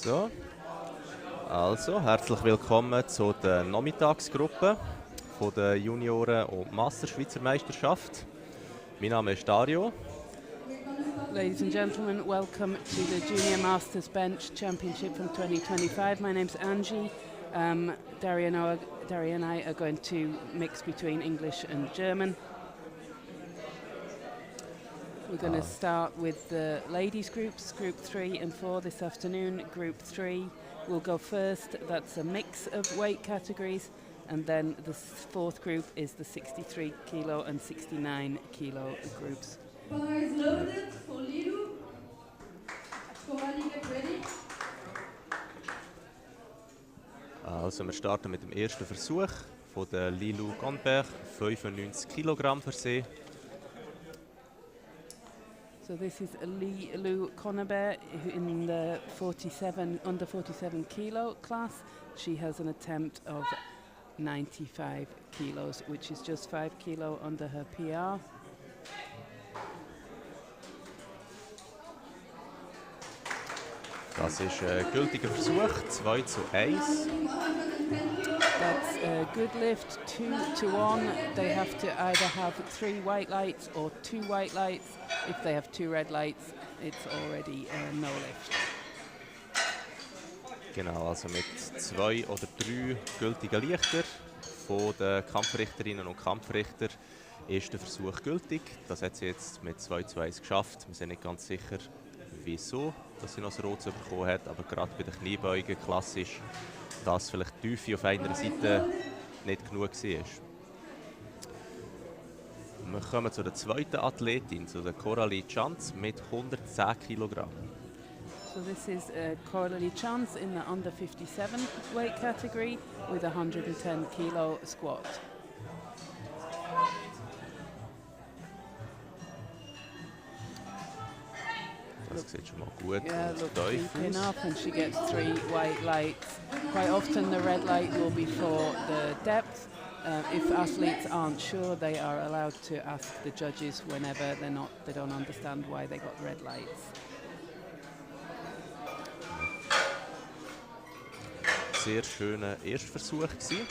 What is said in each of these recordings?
So, also herzlich willkommen zu der Nachmittagsgruppe von der Junioren- und Master-Schweizer Meisterschaft. Mein Name ist Dario. Ladies and gentlemen, welcome to the Junior Masters Bench Championship from 2025. My name's Angie. Dario and I are going to mix between English and German. We're going to start with the ladies groups, Group 3 and 4 this afternoon. Group 3 will go first. That's a mix of weight categories. And then the fourth group is the 63 kilo and 69 kilo groups. Bar is loaded for Lilu. Get ready. Also wir starten mit dem ersten Versuch von der Lilu Gonberg, 95 Kilogramm für sie. So this is Lilu Conabert in the under 47 kilo class. She has an attempt of 95 kilos, which is just 5 kilo under her PR. Das ist ein gültiger Versuch, 2:1. That's a good lift, 2-1. They have to either have 3 white lights or 2 white lights. If they have 2 red lights, it's already no lift. Genau, also mit 2 oder 3 gültigen Lichtern von den Kampfrichterinnen und Kampfrichter ist der Versuch gültig. Das hat sie jetzt mit 2:1 geschafft. Wir sind nicht ganz sicher, wieso dass sie noch das Rotes bekommen hat, aber gerade bei den Kniebeugen klassisch, dass vielleicht die Tiefe auf einer Seite nicht genug war. Wir kommen zu der zweiten Athletin, zu der Coralie Chanz mit 110 Kilogramm. So this is Coralie Chance in the under 57 weight category with a 110 kilo squat. Das sieht schon mal gut Yeah, und look tief deep aus. enough, and she gets 3 white lights. Quite often the red light will be for the depth. If athletes aren't sure, they are allowed to ask the judges whenever they don't understand why they got red lights. Sehr schöner Erstversuch gewesen.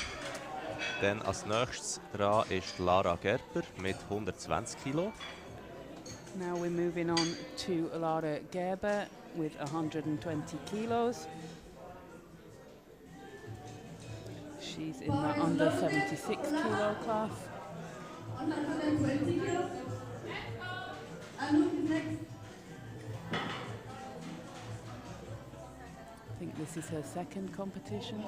Dann als nächstes dran ist Lara Gerber mit 120 Kilo. Now we're moving on to Lara Gerber with 120 kilos. She's in the under 76 kilo class. 120 kilos. Anouk is next. I think this is her second competition.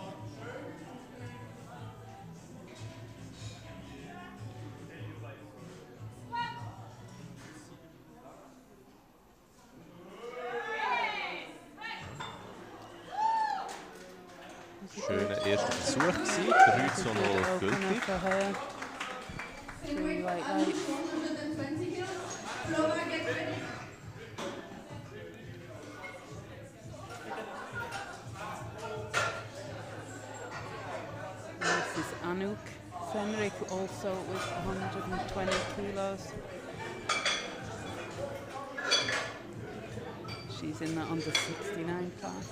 Schöner erster Versuch gewesen, 3:0 gültig. For her. 3 white lights. 120 kilos. Flora, get ready. This is Anouk Fenric, also with 120 kilos. She's in the under 69 class.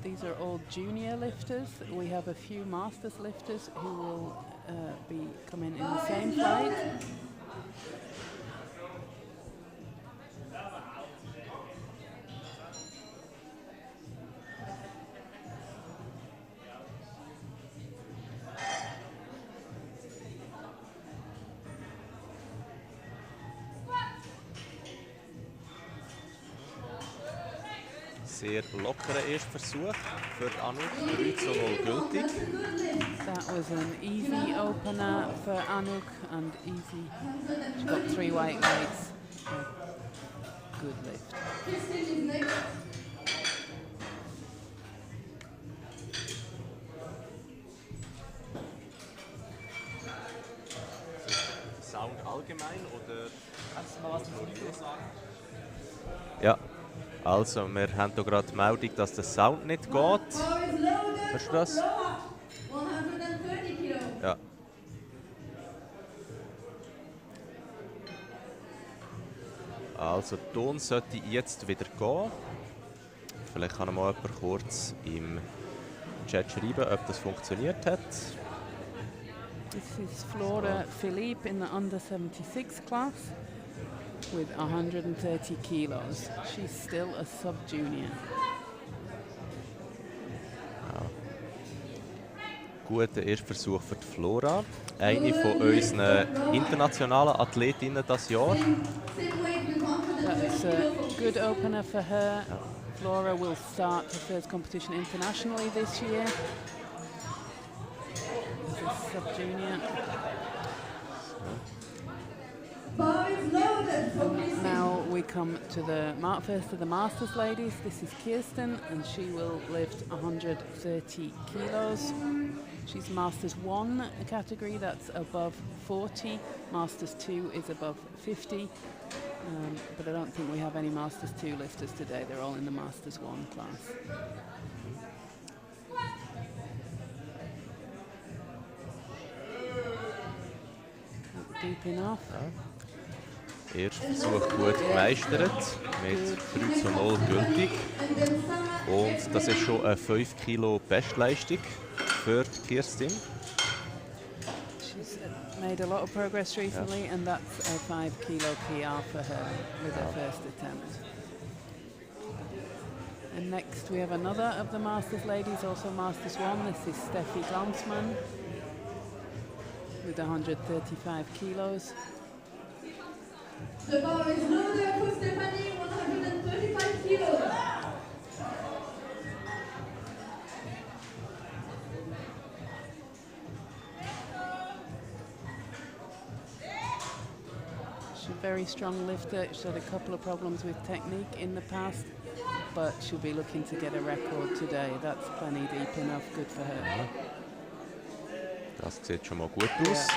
These are all junior lifters. We have a few masters lifters who will be coming in the same fight. Sehr lockerer Erstversuch für Anouk, 3:0 gültig. That was an easy opener for Anouk, and easy. She got 3 white lights. Good lift. Christine is next. Sound allgemein oder kannst du mal was dazu sagen? Ja, also wir haben hier gerade die Meldung, dass der Sound nicht geht. Bar is loaded. Hörst du das? Flora, 130 kilos. Ja. Also der Ton sollte jetzt wieder gehen. Vielleicht kann mal jemand kurz im Chat schreiben, ob das funktioniert hat. This is Flora Philippe in the under 76 class with 130 kilos. She's still a sub-junior. Guter Erstversuch für die Flora. Eine von unseren internationalen Athletinnen dieses Jahr. That's a good opener for her. Flora will start her first competition internationally this year. As a sub-junior. Now we come to the first of the Masters ladies. This is Kirsten, and she will lift 130 kilos. She's Masters 1 category, that's above 40. Masters 2 is above 50. But I don't think we have any Masters 2 lifters today. They're all in the Masters 1 class. Deep enough. Erster Versuch gut gemeistert, mit 3:0 gültig. Und das ist schon eine 5 Kilo Bestleistung für Kirstin. She's made a lot of progress recently, and that's a 5 kilo PR for her with her first attempt. And next we have another of the Masters ladies, also Masters 1. This is Steffi Glanzmann with 135 kilos. The bar is loaded for Stephanie, 135 kilos. She's a very strong lifter. She's had a couple of problems with technique in the past, but she'll be looking to get a record today. That's plenty deep enough, good for her. Das sieht schon mal gut aus.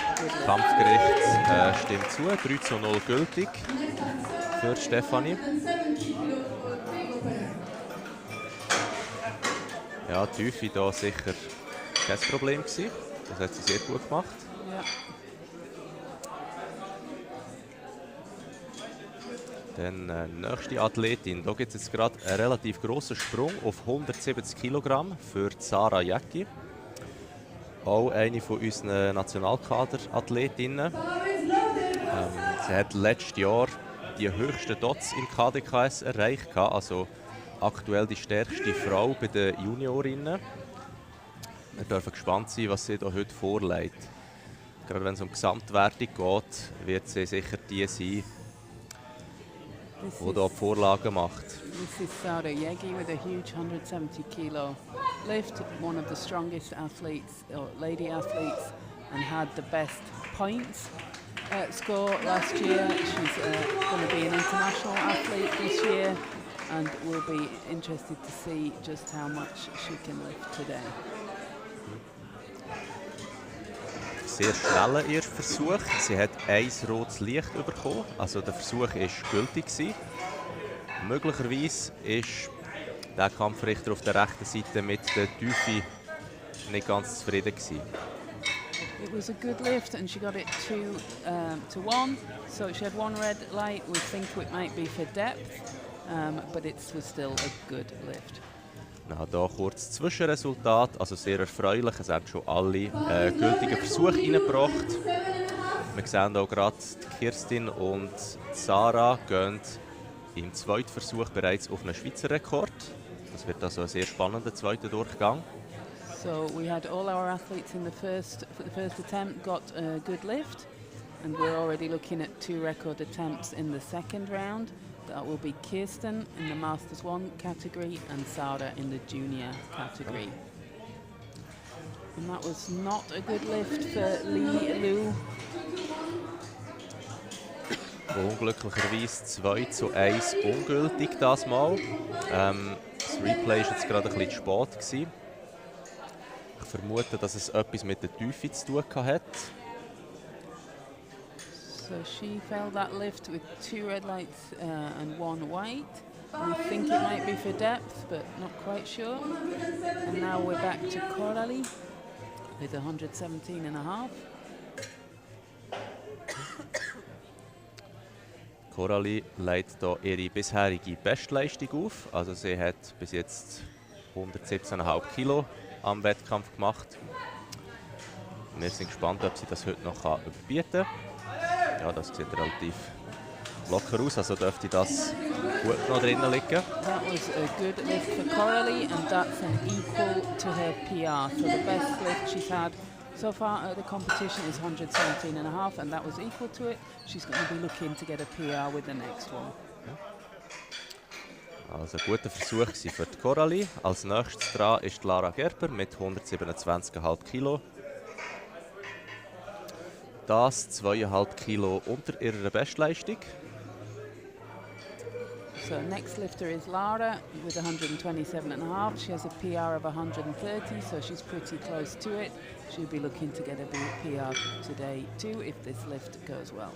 Kampfgericht stimmt zu. 3:0 gültig für Stefanie. Ja, die Tiefe hier sicher kein Problem gewesen. Das hat sie sehr gut gemacht. Ja. Dann nächste Athletin. Da gibt es jetzt gerade einen relativ grossen Sprung auf 170 Kilogramm für Sarah Jäcki. Auch eine von unseren Nationalkader-Athletinnen. Sie hat letztes Jahr die höchsten Dots im KDKS erreicht, also aktuell die stärkste Frau bei den Juniorinnen. Wir dürfen gespannt sein, was sie hier heute vorlegt. Gerade wenn es um Gesamtwertung geht, wird sie sicher die sein, die hier die Vorlagen macht. This is Sarah Yegi with a huge 170 kilo lift, one of the strongest athletes, or lady athletes, and had the best points score last year. She's going to be an international athlete this year, and we'll be interested to see just how much she can lift today. Sehr schneller Erstversuch. Sie hat ein rotes Licht bekommen, also der Versuch war gültig gewesen. Möglicherweise ist der Kampfrichter auf der rechten Seite mit der Tiefe nicht ganz zufrieden gewesen. It was a good lift, and she got it 2-1. So she had one red light. We think it might be for depth, but it was still a good lift. Na, hier kurz Zwischenresultat, also sehr erfreulich. Es haben schon alle gültigen Versuche reingebracht. Wir sehen hier gerade, Kirstin und Sarah gehen im zweiten Versuch bereits auf einen Schweizer Rekord. Das wird also ein sehr spannender zweiter Durchgang. So we had all our athletes in the first attempt got a good lift, and we're already looking at 2 record attempts in the second round. That will be Kirsten in the Masters 1 category and Sarah in the Junior category. And that was not a good lift for Li Lu. Unglücklicherweise 2:1 ungültig das Mal. Das Replay war jetzt gerade ein bisschen zu spät gewesen. Ich vermute, dass es etwas mit der Tiefe zu tun hat. So she failed that lift with 2 red lights and 1 white. We think it might be for depth, but not quite sure. And now we're back to Coralie with 117.5. Coralie legt hier ihre bisherige Bestleistung auf. Also sie hat bis jetzt 117,5 Kilo am Wettkampf gemacht. Wir sind gespannt, ob sie das heute noch überbieten kann. Ja, das sieht relativ locker aus, also dürfte das gut noch drinnen liegen. That was a good lift for Coralie, and that's an equal to her PR. So the best lift she's had so far at the competition is 117.5, and that was equal to it. She's going to be looking to get a PR with the next one. Also ein guter Versuch für die Coralie. Als nächstes dran ist Lara Gerber mit 127,5 Kilo. Das 2,5 Kilo unter ihrer Bestleistung. So next lifter is Lara with 127.5. She has a PR of 130, so she's pretty close to it. She'll be looking to get a PR today too if this lift goes well.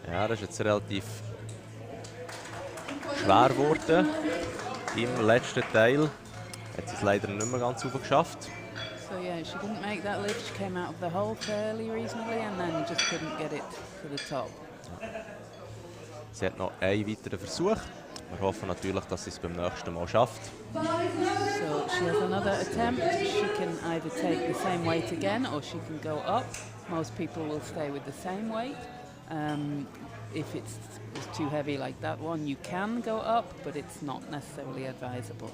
Ja, das ist jetzt relativ schwer geworden. Im letzten Teil hat sie es leider nicht mehr ganz geschafft. So yeah, she didn't make that lift. She came out of the hole fairly reasonably and then just couldn't get it to the top. Sie hat noch einen weiteren Versuch. Wir hoffen natürlich, dass sie es beim nächsten Mal schafft. So she has another attempt. She can either take the same weight again or she can go up. Most people will stay with the same weight. If it's too heavy like that one, you can go up, but it's not necessarily advisable.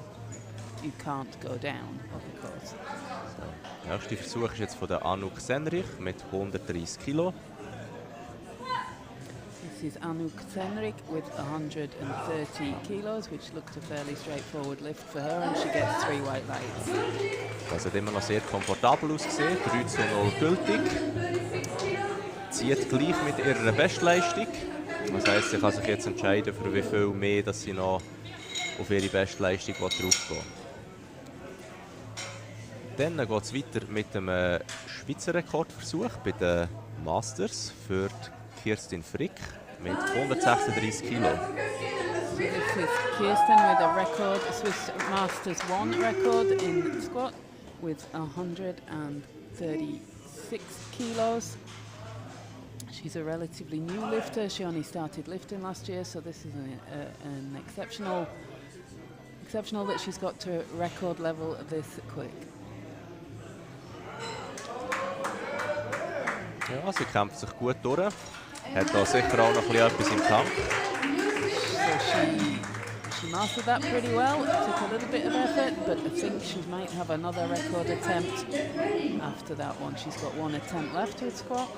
You can't go down, of course. So, der nächste Versuch ist jetzt von der Anouk Senrich mit 130 Kilo. This is Anouk Senrich with 130 kilos, which looked a fairly straightforward lift for her, and she gets 3 white lights. Das hat immer noch sehr komfortabel ausgesehen, 3:0 gültig. Zieht gleich mit ihrer Bestleistung. Das heisst, sie kann sich jetzt entscheiden, für wie viel mehr dass sie noch auf ihre Bestleistung draufgehen. Dann geht es weiter mit dem Schweizer Rekordversuch bei den Masters für Kirstin Frick mit 136 Kilo. So this is Kirsten with a record, a Swiss Masters 1 record in squat with 136 kilos. She's a relatively new lifter. She only started lifting last year, so this is an exceptional that she's got to record level this quick. Ja, sie kämpft sich gut durch. Hat da sicher auch noch etwas im Tank. So she mastered that pretty well. It took a little bit of effort, but I think she might have another record attempt after that one. She's got 1 attempt left with squat.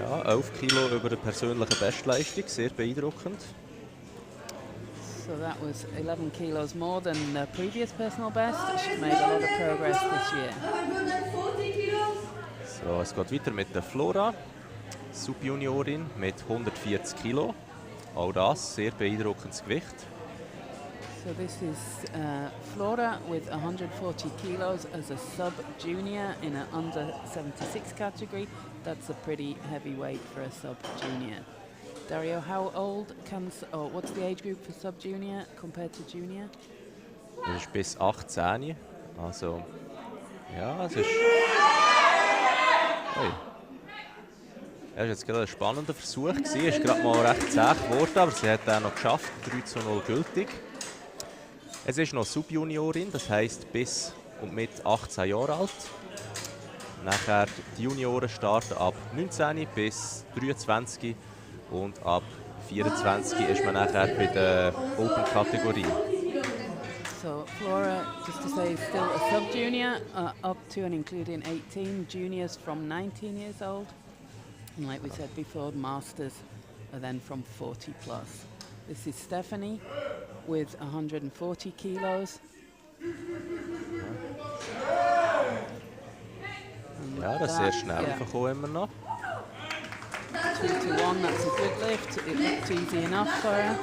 Ja, 11 Kilo über der persönlichen Bestleistung, sehr beeindruckend. So that was 11 kilos more than the previous personal best. She's made a lot of progress this year. So, es geht weiter mit der Flora, Subjuniorin mit 140 Kilo. Auch das sehr beeindruckendes Gewicht. So this is Flora with 140 kilos as a sub-junior in an under 76 category. That's a pretty heavy weight for a sub-junior. Dario, how old what's the age group for sub-junior compared to junior? Das ist bis 18. Also, ja, es ist... Hey. Das war jetzt gerade ein spannender Versuch. Es ist gerade mal recht zäh geworden, aber sie hat auch noch geschafft. 3:0 gültig. Es ist noch Subjuniorin, das heisst bis und mit 18 Jahre alt. Nachher die Junioren starten ab 19 bis 23 und ab 24 ist man nachher bei der Open-Kategorie. So Flora, just to say, is still a sub-junior, up to and including 18 juniors from 19 years old. And like we said before, masters are then from 40 plus. This is Stephanie with 140 kilos. Ja, das ist sehr schnell verkommen immer noch. 2 to 1, that's a good lift. It looked easy enough for her.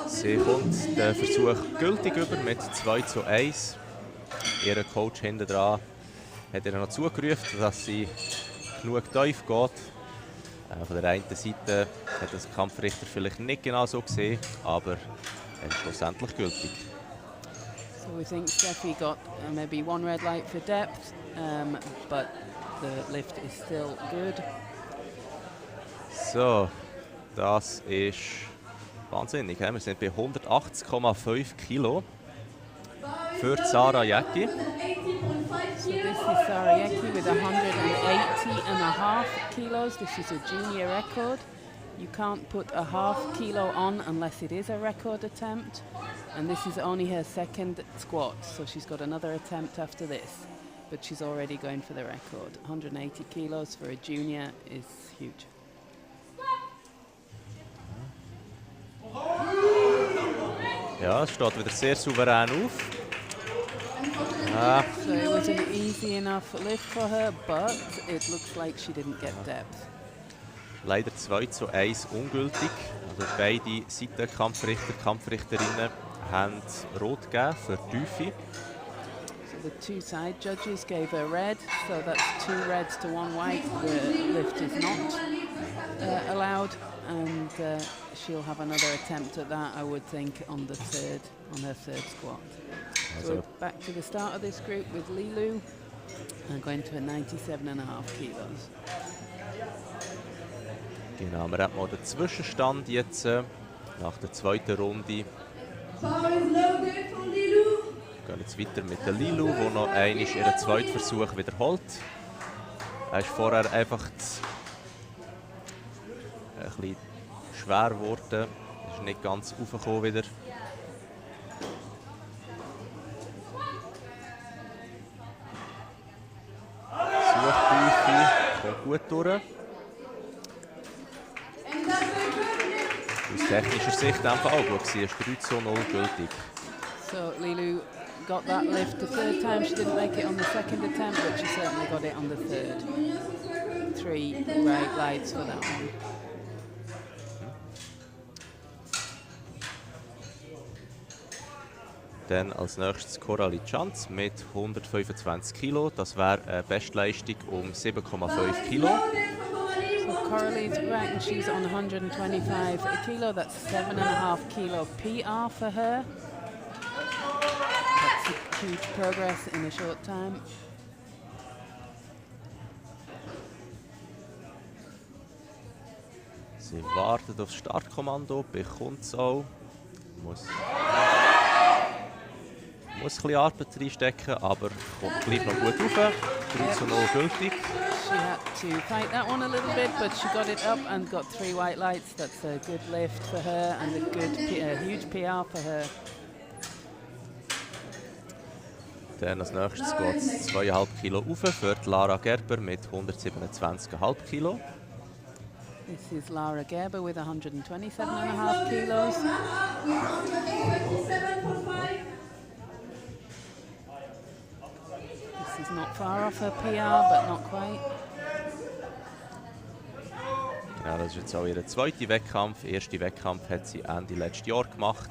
Sie kommt den Versuch gültig über mit 2:1. Ihr Coach hinten dran hat ihr noch zugerufen, dass sie genug tief geht. Von der einen Seite hat das Kampfrichter vielleicht nicht genau so gesehen, aber schlussendlich gültig. So we think Steffi got maybe one red light for depth, but the lift is still good. So, das ist wahnsinnig. Wir sind bei 180,5 Kilo für Sarah Jäcki. So this is Sarah Jäcki with 180.5 kilos. This is a junior record. You can't put a half kilo on unless it is a record attempt. And this is only her second squat, so she's got another attempt after this. But she's already going for the record. 180 kilos for a junior is huge. Ja, es steht wieder sehr souverän auf. So it was an easy enough lift for her, but it looks like she didn't get depth. Leider 2:1 ungültig. Also beide Seitenkampfrichter, Kampfrichterinnen haben rot gegeben für Tiefe. So the two side judges gave her red, so that's 2 reds to 1 white. The lift is not allowed, and she'll have another attempt at that, I would think, on her third squat. So we're back to the start of this group with Lilu, and going to a 97.5 kilos. Genau, wir haben mal den Zwischenstand jetzt nach der zweiten Runde. Wir gehen jetzt weiter mit der Lilu, die noch einmal ihren zweiten Versuch wiederholt. Er ist vorher einfach ein bisschen schwer geworden, ist nicht ganz raufgekommen wieder. Suchtiefe, kommt gut durch. Aus technischer Sicht einfach auch gut gewesen, ist 3:0 gültig. So Lilu got that lift the third time. She didn't make it on the second attempt, but she certainly got it on the third. 3 right lights for that one. Dann als nächstes Coralie Chanz mit 125 Kilo. Das wäre eine Bestleistung um 7,5 Kilo. So Coralie's right and she's on 125 kilo. That's 7.5 kilo PR for her. That's a huge progress in a short time. Sie wartet aufs Startkommando, bekommt es auch. Muss ein bisschen Arbeit reinstecken, aber kommt gleich noch gut rauf. 3:0 gültig. She had to fight that one a little bit, but she got it up and got 3 white lights. That's a good lift for her and a huge PR for her. Dann als nächstes geht es 2,5 Kilo rauf für Lara Gerber mit 127,5 Kilo. This is Lara Gerber with 127.5 kilos. This is not far off her PR, but not quite. Genau, das ist jetzt auch ihr zweiter Wettkampf. Der erste Wettkampf hat sie Ende letzten Jahr gemacht.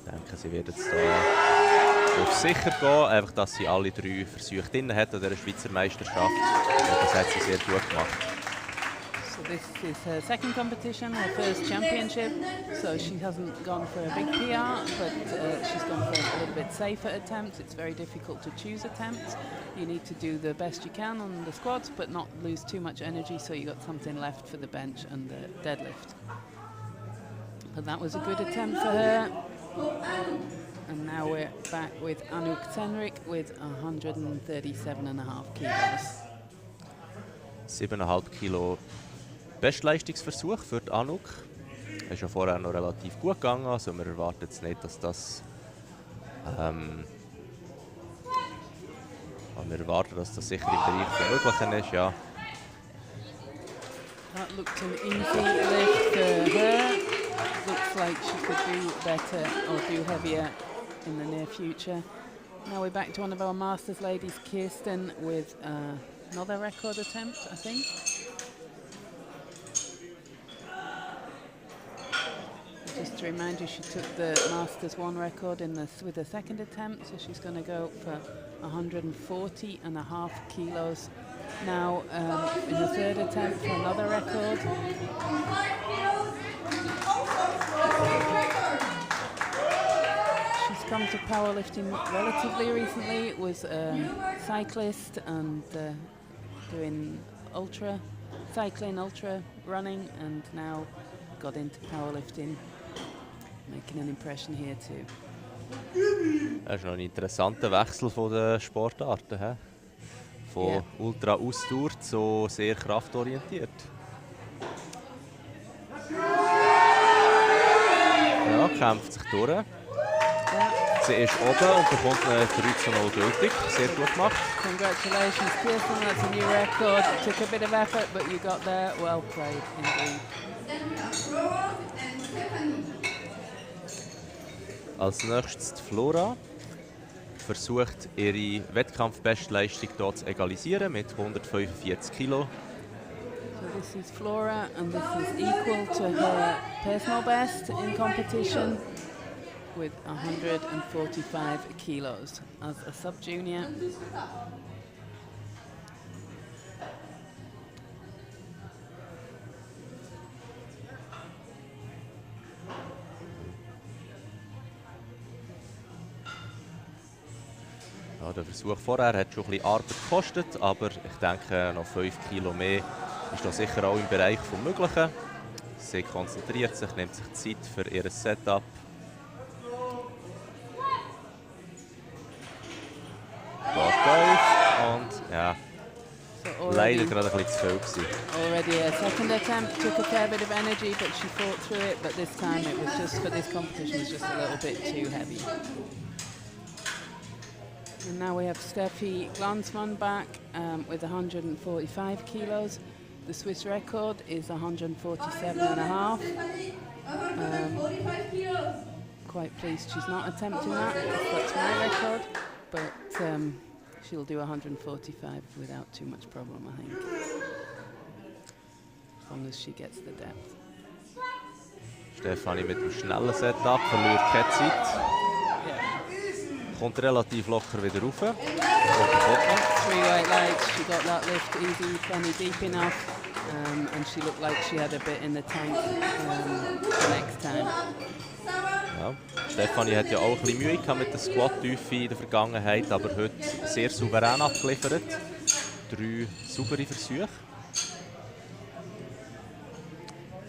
Ich denke, sie wird jetzt da auf sicher gehen, einfach, dass sie alle 3 Versuche drin hat an der Schweizer Meisterschaft. Und das hat sie sehr gut gemacht. So this is her second competition, her first championship. So she hasn't gone for a big PR, but she's gone for a little bit safer attempts. It's very difficult to choose attempts. You need to do the best you can on the squats, but not lose too much energy, so you got something left for the bench and the deadlift. But that was a good attempt for her. And now we're back with Anouk Tenrik with 137.5 kilos. 7,5 Kilo Bestleistungsversuch für die Anouk. Das ist ja vorher noch relativ gut gegangen, also wir erwarten jetzt nicht, dass das wir erwarten, dass das sicher im Bereich des Möglichen ist, ja. That looked an easy lift for her. Looks like she could do better or do heavier in the near future. Now we're back to one of our Masters ladies, Kirsten, with another record attempt, I think. to remind you, she took the Masters 1 record with the second attempt, so she's going to go for 140.5 kilos. Now in the third attempt for another record. She's come to powerlifting relatively recently. Was a cyclist and doing cycling, ultra running, and now got into powerlifting, making an impression here too. Das ist noch ein interessanter Wechsel von den Sportarten. He? Von ultra Ausdauer zu sehr kraftorientiert. Ja, kämpft sich durch. Ja. Sie ist oben und bekommt eine 3:0 gültig. Sehr gut gemacht. Congratulations, Pearson. That's a new record. It took a bit of effort, but you got there. Well played, indeed. Als nächstes die Flora versucht, ihre Wettkampfbestleistung hier zu egalisieren mit 145 Kilo. So this is Flora, and this is equal to her personal best in competition with 145 kilos as a sub-junior. Ja, der Versuch vorher hat schon ein bisschen Arbeit gekostet, aber ich denke, noch 5 Kilo mehr ist da sicher auch im Bereich des Möglichen. Sie konzentriert sich, nimmt sich Zeit für ihr Setup. Geht tief und ja, So leider gerade ein bisschen zu viel gewesen. Already a second attempt took a fair bit of energy, but she fought through it. But this time it was just for this competition, it was just a little bit too heavy. And now we have Steffi Glanzmann back with 145 kilos. The Swiss record is 147.5. Quite pleased she's not attempting that. That's my record, but she'll do 145 without too much problem, I think. As long as she gets the depth. Stefanie mit dem schnellen Setup, verliert keine Zeit. Kommt relativ locker wieder rauf. 3 weight lights, she got that lift easy, plenty deep enough, and she looked like she had a bit in the tank the next time. Ja. Stefanie hat ja auch ein bisschen Mühe gehabt mit der Squat-Tiefe in der Vergangenheit, aber heute sehr souverän abgeliefert. 3 saubere Versuche.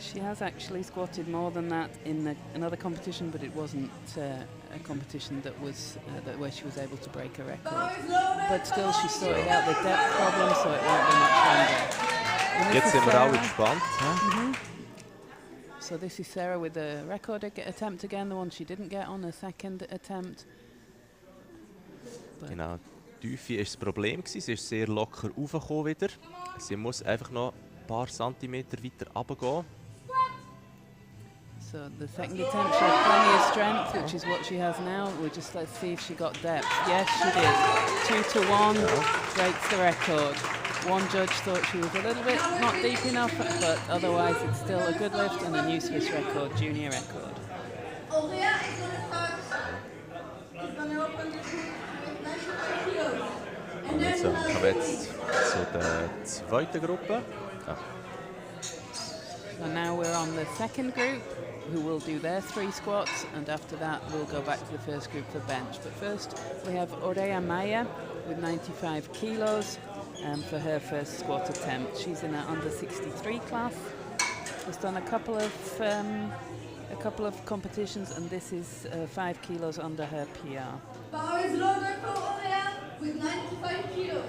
She has actually squatted more than that in another competition, but it wasn't a competition that was where she was able to break a record. But still, she sorted out the depth problem, so it won't be much longer. Jetzt sind wir alle gespannt. So this is Sarah with the record attempt again, the one she didn't get on a second attempt. Genau, die Tiefe war das Problem. Sie ist sehr locker raufgekommen wieder. Sie muss einfach noch ein paar Zentimeter weiter runtergehen. So the second attempt, she had plenty of strength, which is what she has now. Let's see if she got depth. Yes, she did. 2-1, breaks the record. One judge thought she was a little bit not deep enough, but otherwise it's still a good lift and a new Swiss record, junior record. So, kommen wir jetzt zu der zweiten Gruppe. So now we're on the second group, who will do their 3 squats, and after that we'll go back to the first group for bench. But first we have Aurea Maya with 95 kilos for her first squat attempt. She's in an under 63 class. Has done a couple of competitions, and this is 5 kilos under her PR. Power is loaded for Aurea with 95 kilos.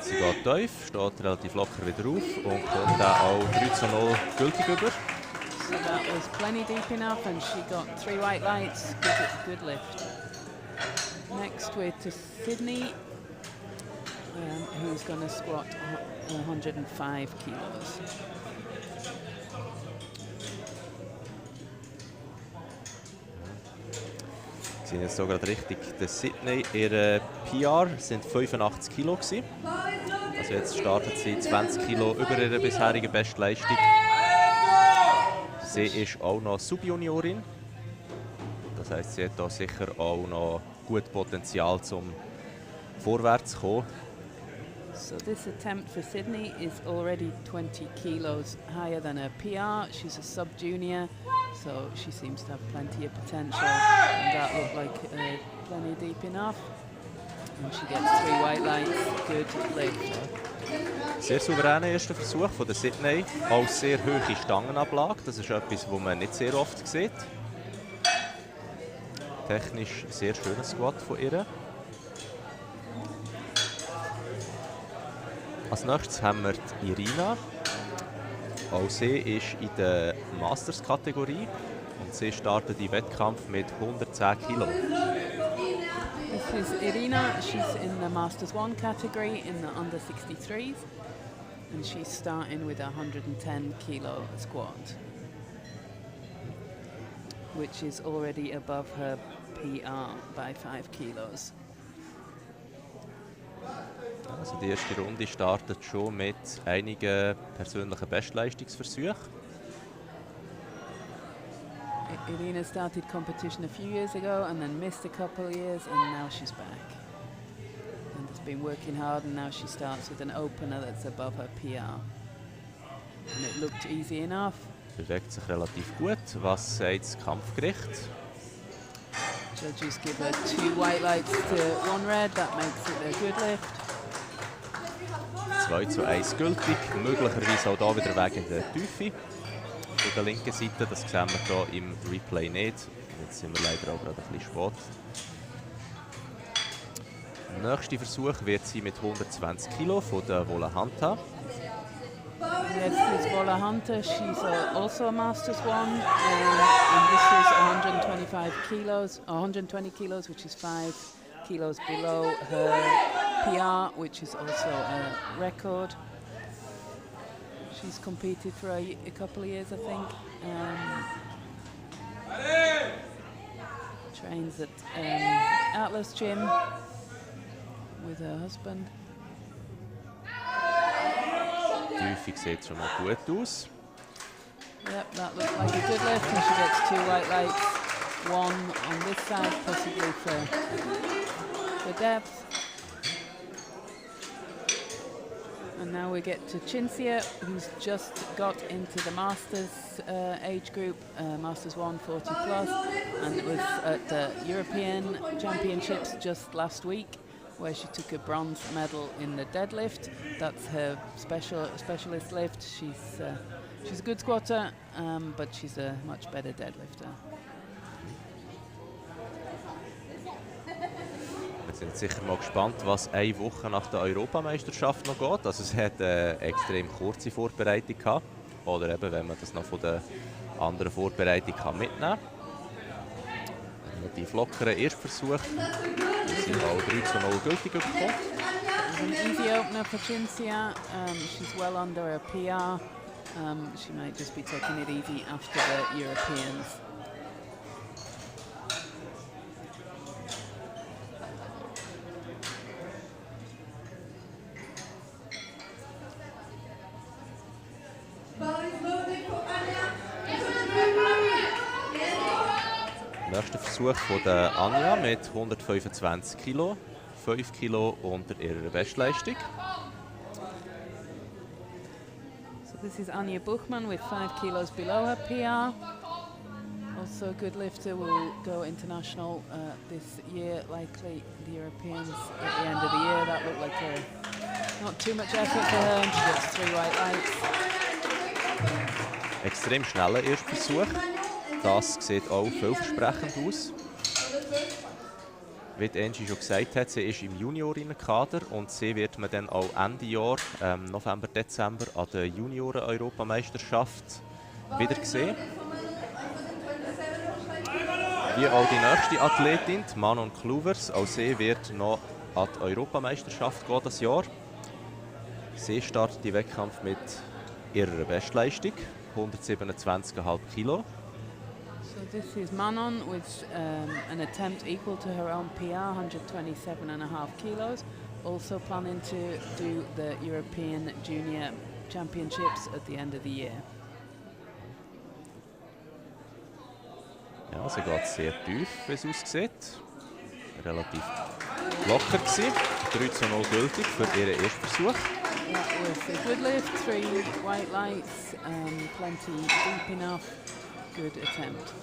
Sie geht tief, steht relativ locker wieder auf und kommt dann auch 3:0 gültig über. So that was plenty deep enough, and she got 3 white lights. Good lift. Next we're to Sydney, who's going to squat 105 kilos. sind jetzt hier gerade richtig. Der Sydney, ihre PR sind 85 Kilo gewesen. Also jetzt startet sie 20 Kilo über ihre bisherige Bestleistung. Sie ist auch noch Subjuniorin. Das heisst, sie hat hier sicher auch noch gut Potenzial, um vorwärts zu kommen. So this attempt for Sydney is already 20 kilos higher than her PR. She's a sub-junior, so she seems to have plenty of potential. And that looked like plenty deep enough. And she gets 3 white lights. Good lift. Sehr souveräner erster Versuch von der Sydney. Auch sehr hohe Stangenablage. Das ist etwas, was man nicht sehr oft sieht. Technisch sehr schönes Squat von ihr. Als nächstes haben wir die Irina. Auch sie ist in der Masters-Kategorie und sie startet den Wettkampf mit 110 Kilo. This is Irina. She's in the Masters 1 category in the under 63s. And she's starting with a 110 kilo squat, which is already above her PR by 5 kilos. Also die erste Runde startet schon mit einigen persönlichen Bestleistungsversuchen. Irina started competition a few years ago and then missed a couple of years, and now she's back. And has been working hard, and now she starts with an opener that's above her PR. And it looked easy enough. Bewegt sich relativ gut. Was sagt das Kampfgericht? Judges give her 2 white lights to 1 red. That makes it a good lift. 2:1 gültig, möglicherweise auch hier wieder wegen der Tiefe auf der linken Seite. Das sehen wir hier im Replay nicht. Jetzt sind wir leider auch gerade ein bisschen spät. Der nächste Versuch wird sie mit 120 Kilo von der Volahanta. Next is Vola Hunter. She's also a Masters 1, and this is 125 kilos, 120 kilos, which is 5 kilos below her PR, which is also a record. She's competed for a couple of years, I think. Trains at Atlas Gym with her husband. Die Tiefe sieht schon mal gut aus. Yep, that looks like a good lift, and she gets 2 white lights, 1 on this side, possibly for depth. And now we get to Cinzia, who's just got into the Masters age group, Masters 1 40 plus, and it was at the European Championships just last week, where she took a bronze medal in the deadlift. That's her specialist lift. She's a good squatter, but she's a much better deadlifter. Wir sind sicher mal gespannt, was eine Woche nach der Europameisterschaft noch geht. Also es hat eine extrem kurze Vorbereitung gehabt. Oder eben, wenn man das noch von der anderen Vorbereitung kann mitnehmen kann. Relativ lockeren Erstversuch. Wir sind auch 3:0 gültig bekommen. An easy opener for Cinzia. She's well under her PR. She might just be taking it easy after the Europeans. Nächster Versuch von der Anja mit 125 Kilo, 5 Kilo unter ihrer Bestleistung. So this is Anja Buchmann with 5 kilos below her PR. Also a good lifter, will go international this year, likely the Europeans at the end of the year. That looked like not too much effort for her, and she gets 3 white lights. Extrem schneller Erstversuch. Das sieht auch vielversprechend aus. Wie Angie schon gesagt hat, sie ist im Juniorinnenkader und sie wird man dann auch Ende Jahr, November, Dezember, an der Junioren-Europameisterschaft wieder sehen. Wie auch die nächste Athletin, Manon Kluvers, auch sie wird noch an die Europameisterschaft gehen das Jahr. Sie startet den Wettkampf mit ihrer Bestleistung, 127,5 Kilo. So this is Manon with an attempt equal to her own PR, 127.5 kilos. Also planning to do the European Junior Championships at the end of the year. Ja, sie geht sehr tief, wie es aussieht. Relativ locker gewesen. 3:0 gültig für ihren ersten Versuch. That was a good lift, 3 white lights, plenty deep enough, good attempt.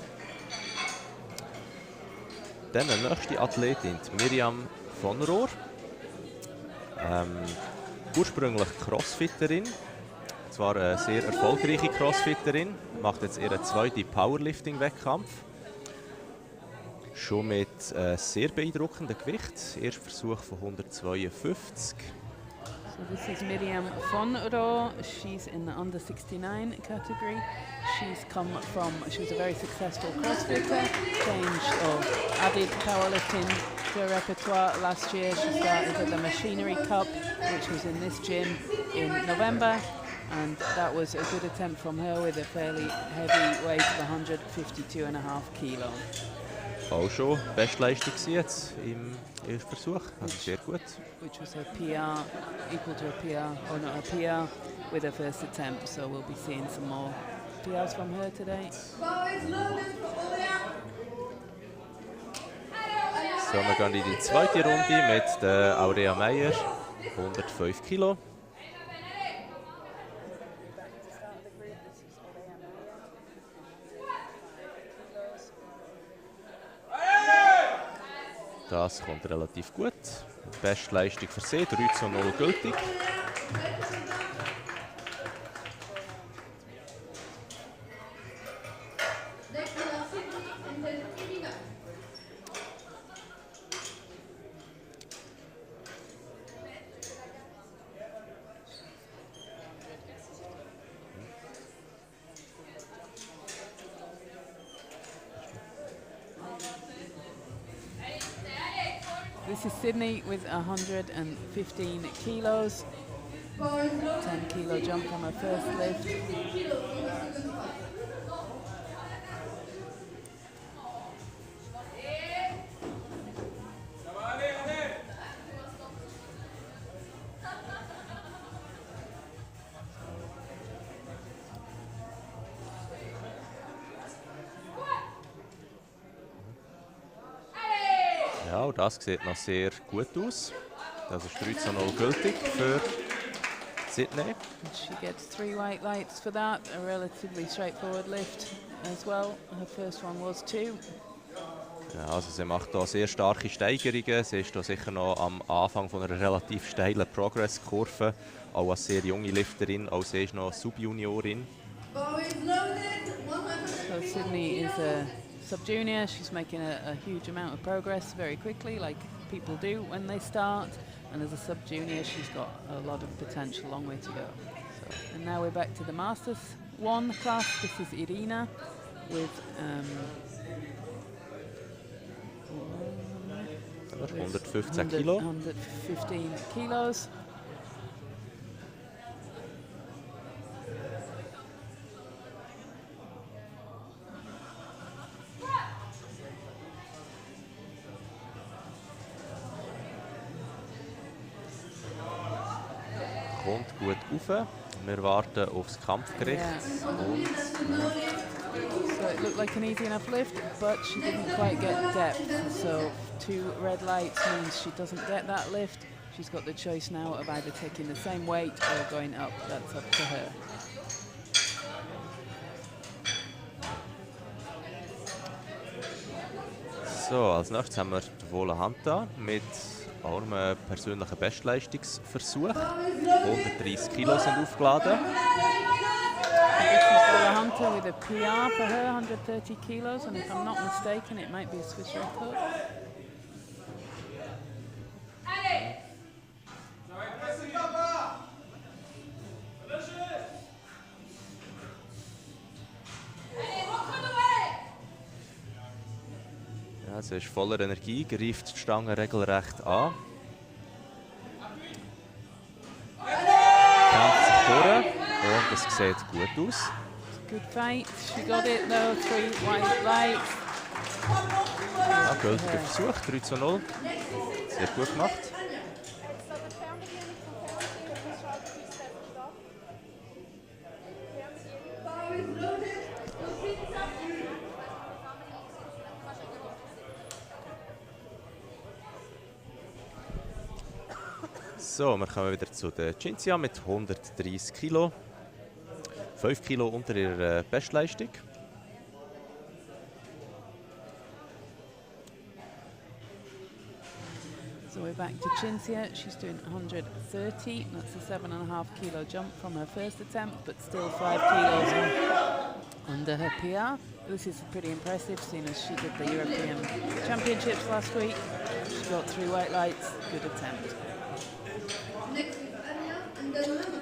Dann die nächste Athletin, Miriam von Rohr. Ursprünglich Crossfitterin, zwar eine sehr erfolgreiche Crossfitterin, macht jetzt ihren zweiten Powerlifting-Wettkampf. Schon mit sehr beeindruckendem Gewicht. Erster Versuch von 152. So this is Miriam von Rohr. She's in the under 69 category. She was a very successful crossfitter, changed or added powerlifting to her repertoire last year. She started at the Maschinerie Cup, which was in this gym in November, and that was a good attempt from her with a fairly heavy weight of 152.5 kilo. Auch schon Bestleistung jetzt im ersten Versuch, also sehr gut. Which was a PR, equal to a PR, or not a PR, with her first attempt, so we'll be seeing some more PRs from her today. So, wir gehen in die zweite Runde mit der Aurea Meyer, 105 Kilo. Das kommt relativ gut. Bestleistung für sie, 3:0 gültig. This is Sydney with 115 kilos. 10 kilo jump on her first lift. Ja, und das sieht noch sehr gut aus. Das ist 3:0 gültig für Sydney. She gets 3 white lights for that, a relatively straightforward lift as well. Her first one was 2. Ja, also sie macht hier sehr starke Steigerungen. Sie ist hier sicher noch am Anfang von einer relativ steilen Progress-Kurve. Auch als sehr junge Lifterin, auch sie ist noch Subjuniorin. So Sydney is a sub-junior. She's making a huge amount of progress very quickly, like people do when they start. And as a sub-junior, she's got a lot of potential, long way to go. So, and now we're back to the Masters 1 class. This is Irina with 115 Kilo. 115 kilos. Kommt gut rauf. Wir warten aufs Kampfgericht. Yeah. Und So it looked like an easy enough lift, but she didn't quite get depth. So 2 red lights means she doesn't get that lift. She's got the choice now of either taking the same weight or going up. That's up to her. so, als nächstes haben wir die Wohle Hanta mit auch einem persönlichen Bestleistungsversuch. 130 Kilo sind aufgeladen. This is Ola Hunter with a PR for her, 130 kilos, and if I'm not mistaken, it might be a Swiss record. Ja, sie ist voller Energie, greift die Stange regelrecht an. Kämpft sich durch und es sieht gut aus. Good fight. She got it though. 3 white lights. Ja, gültiger Versuch, 3:0. Sehr gut gemacht. So, wir kommen wieder zu der Cinzia mit 130 Kilo. 5 Kilo unter ihrer Bestleistung. So we're back to Cinzia. She's doing 130. That's a 7.5 kilo jump from her first attempt, but still 5 kilos under her PR. This is pretty impressive, seeing as she did the European Championships last week. She got 3 white lights. Good attempt. Next is Anya and then Mama.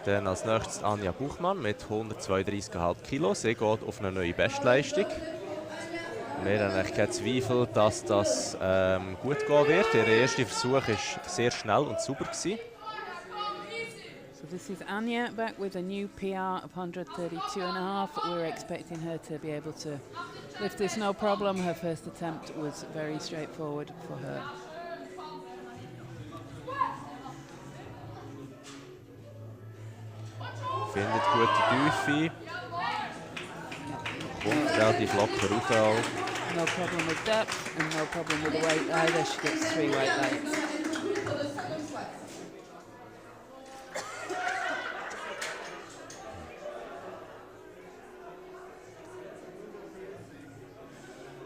Dann als nächstes Anja Buchmann mit 132,5 Kilo. Sie geht auf eine neue Bestleistung. Wir haben eigentlich keinen Zweifel, dass das gut gehen wird. Ihr erster Versuch war sehr schnell und sauber. So this is Anya back with a new PR of 132.5. We're expecting her to be able to lift this no problem. Her first attempt was very straightforward for her. Findet gute Tiefe. Kommt relativ locker rauf. Auch. No problem with depth and no problem with the weight either. She gets 3 white lights.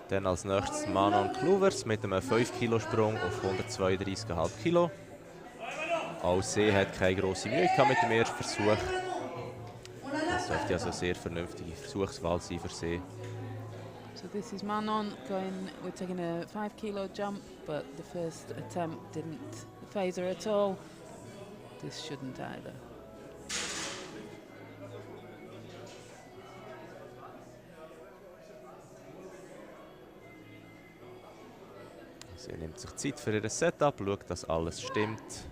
Dann als nächstes Manon Kluvers mit einem 5-Kilo-Sprung auf 132,5 Kilo. Auch sie hat keine grosse Mühe gehabt mit dem ersten Versuch. Das dürfte also eine sehr vernünftige Versuchswahl sein für sie. So this is Manon going, we're taking a 5 kilo jump, but the first attempt didn't phase her at all. This shouldn't either. Sie nimmt sich Zeit für ihr Setup, schaut, dass alles stimmt.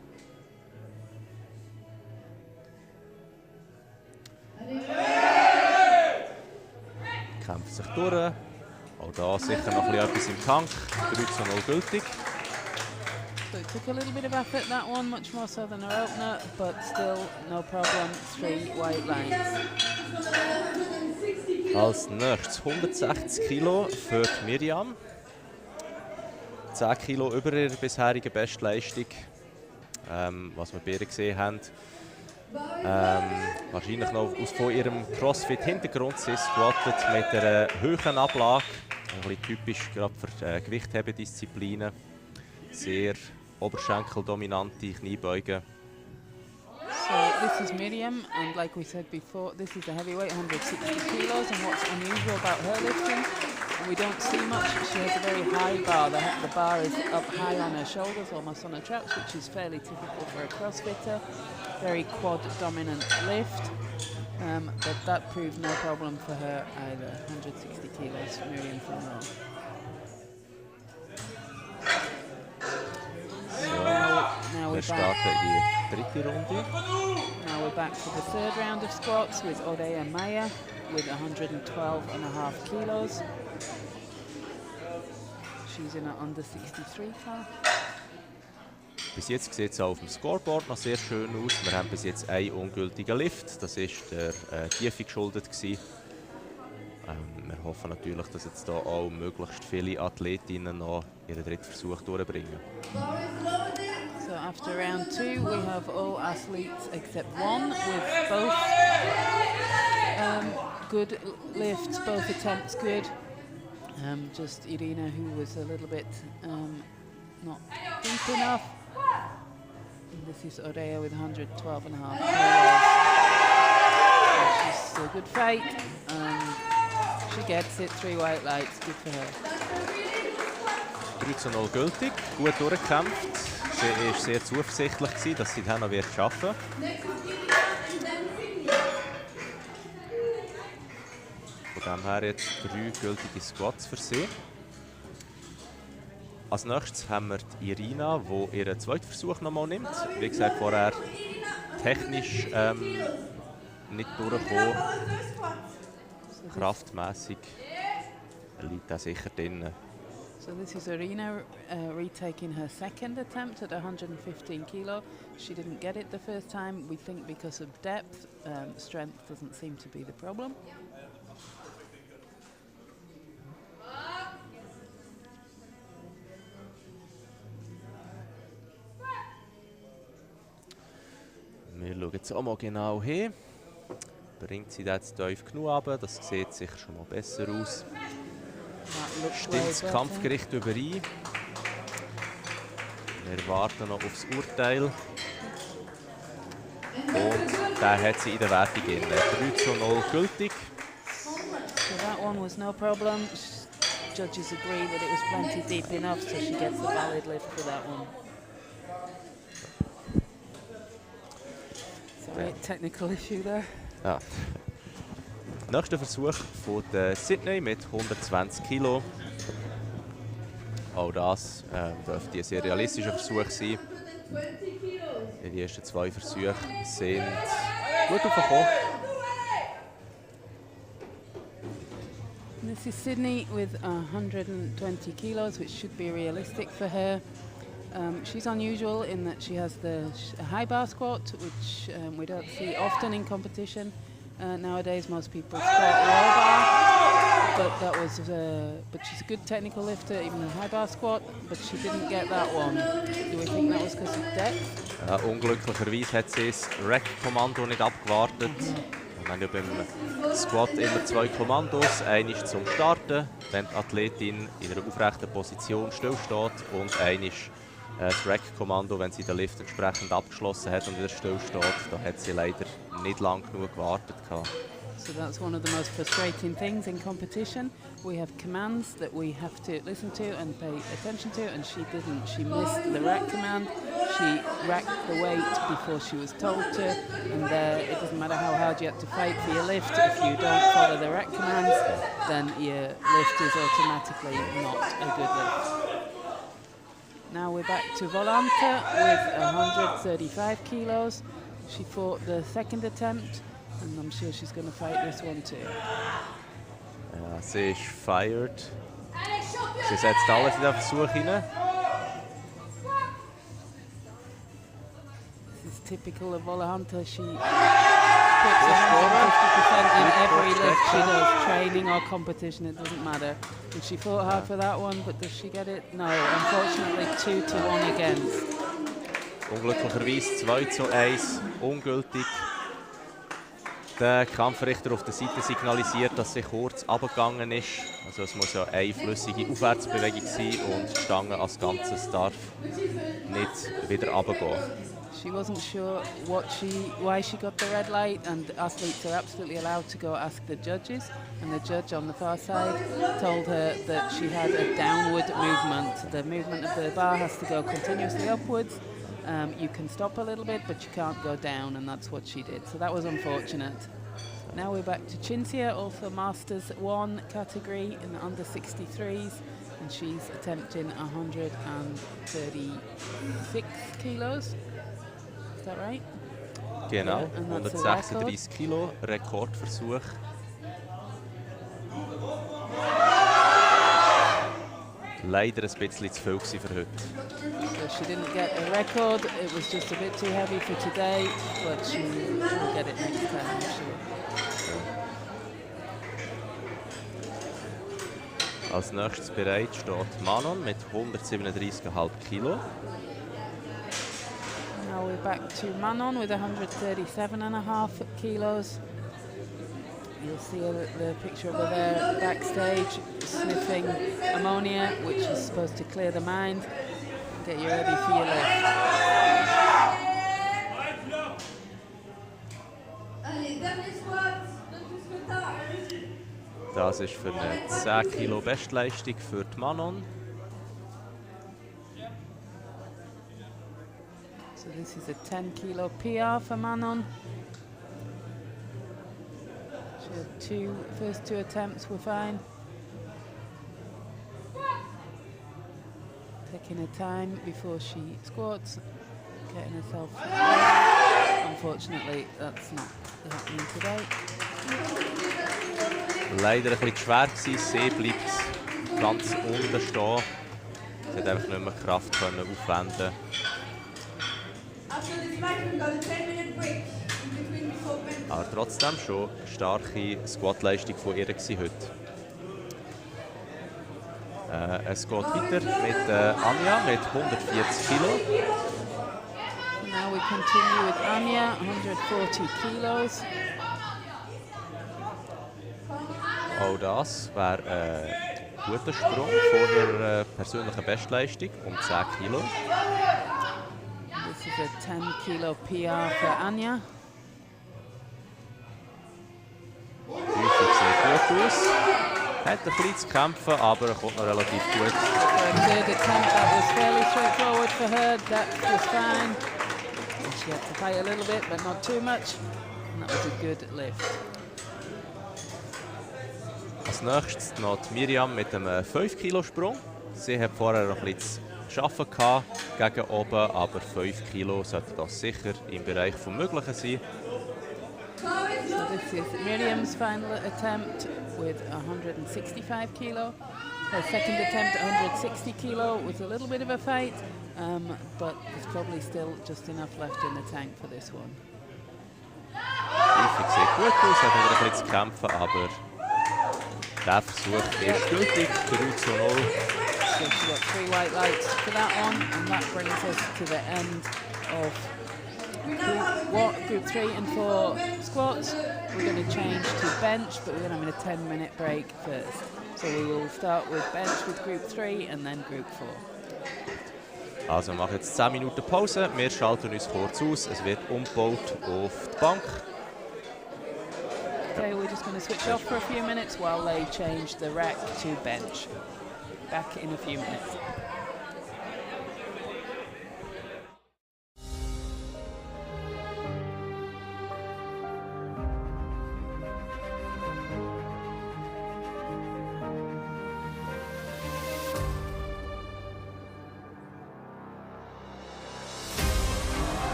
Kämpft sich durch. Auch da sicher noch etwas im Tank. 3:0 gültig. So it took a little bit of effort, that one, much more so than her opener, but still no problem, 3 white lines. Als nächstes 160 Kilo für die Miriam. 10 Kilo über ihrer bisherigen Bestleistung. Was wir bei ihr gesehen haben. Wahrscheinlich noch von ihrem Crossfit-Hintergrund. Sie squattet mit einer hohen Ablage. Ein bisschen typisch gerade für Gewichthebedisziplinen. Sehr oberschenkeldominante Kniebeugen. So this is Miriam, and like we said before, this is a heavyweight, 160 kilos, and what's unusual about her lifting, and we don't see much, she has a very high bar. The bar is up high on her shoulders, almost on her traps, which is fairly typical for a CrossFitter. Very quad dominant lift, but that proved no problem for her either. 160 kilos, Miriam from Raw. Now Wir we're starten back. in die dritte Runde. Now we're back to the third round of squats with Oreya Maya with 112.5 kilos. She's in an under 63 car. Bis jetzt sieht es auf dem Scoreboard noch sehr schön aus. Wir haben bis jetzt einen ungültigen Lift. Das war der Tiefe geschuldet. Wir hoffen natürlich, dass jetzt hier auch möglichst viele Athletinnen noch ihren dritten Versuch durchbringen. So after round 2 we have all athletes except one with both good lifts, both attempts good. Just Irina, who was a little bit not deep enough. And this is Oreya with 112.5 kilos. She's a good fight. She gets it, 3 white lights, good for her. 3:0 gültig, gut durchgekämpft. Sie war sehr zuversichtlich, dass sie das noch schaffen wird. Von dem her jetzt 3 gültige Squats für sie. Als nächstes haben wir die Irina, die ihren zweiten Versuch nochmal nimmt. Wie gesagt, vorher technisch nicht durchgekommen. Kraftmässig liegt er sicher drin. So this is Irina retaking her second attempt at 115 kilo. She didn't get it the first time. We think because of depth, strength doesn't seem to be the problem. Wir schauen jetzt auch mal genau hin. Bringt sie das tief genug runter? Das sieht sicher schon mal besser aus. Stimmt das Kampfgericht überein? Wir warten noch aufs Urteil. Und da hat sie in der Wertung inne. 3:0 gültig. So that one was no problem. Judges agree that it was plenty deep enough, so she gets a valid lift for that one. Sorry, technical issue there. Ja. Nächster Versuch von der Sydney mit 120 Kilo. Auch das dürfte ein sehr realistischer Versuch sein. Die ersten 2 Versuche sind gut aufgekommen. This is Sydney with 120 kilos, which should be realistic for her. She's unusual in that she has the high bar squat, which we don't see often in competition. Nowadays, most people squat low bar, but she's a good technical lifter, even a high bar squat. But she didn't get that one. Do we think that was because of depth? Ja, unglücklicherweise hat sie das Rack-Kommando nicht abgewartet. Wir haben ja beim Squat immer 2 Kommandos. Eines zum Starten, wenn die Athletin in einer aufrechten Position stillsteht, und eines das Rack-Kommando, wenn sie den Lift entsprechend abgeschlossen hat und wieder stillsteht. Da hat sie leider nicht lang genug gewartet. So that's one of the most frustrating things in competition. We have commands that we have to listen to and pay attention to, and she didn't. She missed the rack command. She racked the weight before she was told to, and it doesn't matter how hard you have to fight for your lift. If you don't follow the rack commands, then your lift is automatically not a good lift. Now we're back to Volante with 135 kilos. She fought the second attempt, and I'm sure she's going to fight this one too. Ja, sie ist fired. Sie setzt alles in den Versuch hinein. This is typical of Volante. She puts 150% in every lift she does, training or competition, it doesn't matter. And she fought hard for that one, but does she get it? No, unfortunately 2-1 against. Unglücklicherweise 2:1, ungültig. Der Kampfrichter auf der Seite signalisiert, dass sie kurz abgegangen ist. Also es muss ja eine flüssige Aufwärtsbewegung sein und die Stange als Ganzes darf nicht wieder runtergehen. She wasn't sure why she got the red light, and athletes are absolutely allowed to go ask the judges. And the judge on the far side told her that she had a downward movement. The movement of the bar has to go continuously upwards. You can stop a little bit, but you can't go down, and that's what she did. So that was unfortunate. Now we're back to Cinzia, also Masters 1 category in the under 63s, and she's attempting 136 kilos. Is that right? Genau, Yeah, and that's a 136 Kilo, Rekordversuch. Leider ein bisschen zu viel für heute. So she didn't get a record. It was just a bit too heavy for today, but she'll get it next time, I'm sure. Als nächstes bereit steht Manon mit 137,5 Kilo. Now we're back to Manon with 137.5 kilos. You'll see the picture over there backstage, sniffing ammonia, which is supposed to clear the mind, get you ready for your lift. Das ist für eine 10 Kilo Bestleistung für die Manon. So this is a 10 kilo PR for Manon. First two attempts were fine. checking her time before she squats, getting herself. Unfortunately, that's not happening today. Leider ein bisschen schwer gewesen. Sie bleibt ganz unten stehen. Sie hat einfach nicht mehr Kraft können aufwenden. Aber trotzdem schon eine starke Squat-Leistung von ihr gewesen heute. Es geht weiter mit Anja mit 140 Kilo. So now we continue with Anja, 140 kilos. Auch das wäre ein guter Sprung von ihrer persönlichen Bestleistung um 10 Kilo. This is a 10 kilo PR für Anja. Häufig sieht gut aus. Hat ein bisschen zu kämpfen, aber er kommt noch relativ gut. For a third attempt, that was fairly straightforward for her. That was fine. And she had to fight a little bit, but not too much. And that was a good lift. Als nächstes noch die Miriam mit einem 5-Kilo-Sprung. Sie hat vorher noch ein bisschen zu arbeiten gehabt, gegen oben, aber 5 Kilo sollte das sicher im Bereich des Möglichen sein. So this is Miriam's final attempt with 165 kilo. Her second attempt, 160 kilo, was a little bit of a fight, but there's probably still just enough left in the tank for this one. Häufig sieht gut aus, hat wieder ein bisschen zu kämpfen, aber der Versuch ist gültig, 3:0. So she's got 3 white lights for that one, and that brings us to the end of Group 3 and 4 squats. We're going to change to bench, but we're going to have a 10-minute break first. So we will start with bench with Group 3 and then Group 4. Also wir machen jetzt 10 Minuten Pause, wir schalten uns kurz aus, es wird umgebaut auf die Bank. Okay, we're just going to switch off for a few minutes while they change the rack to bench. Back in a few minutes.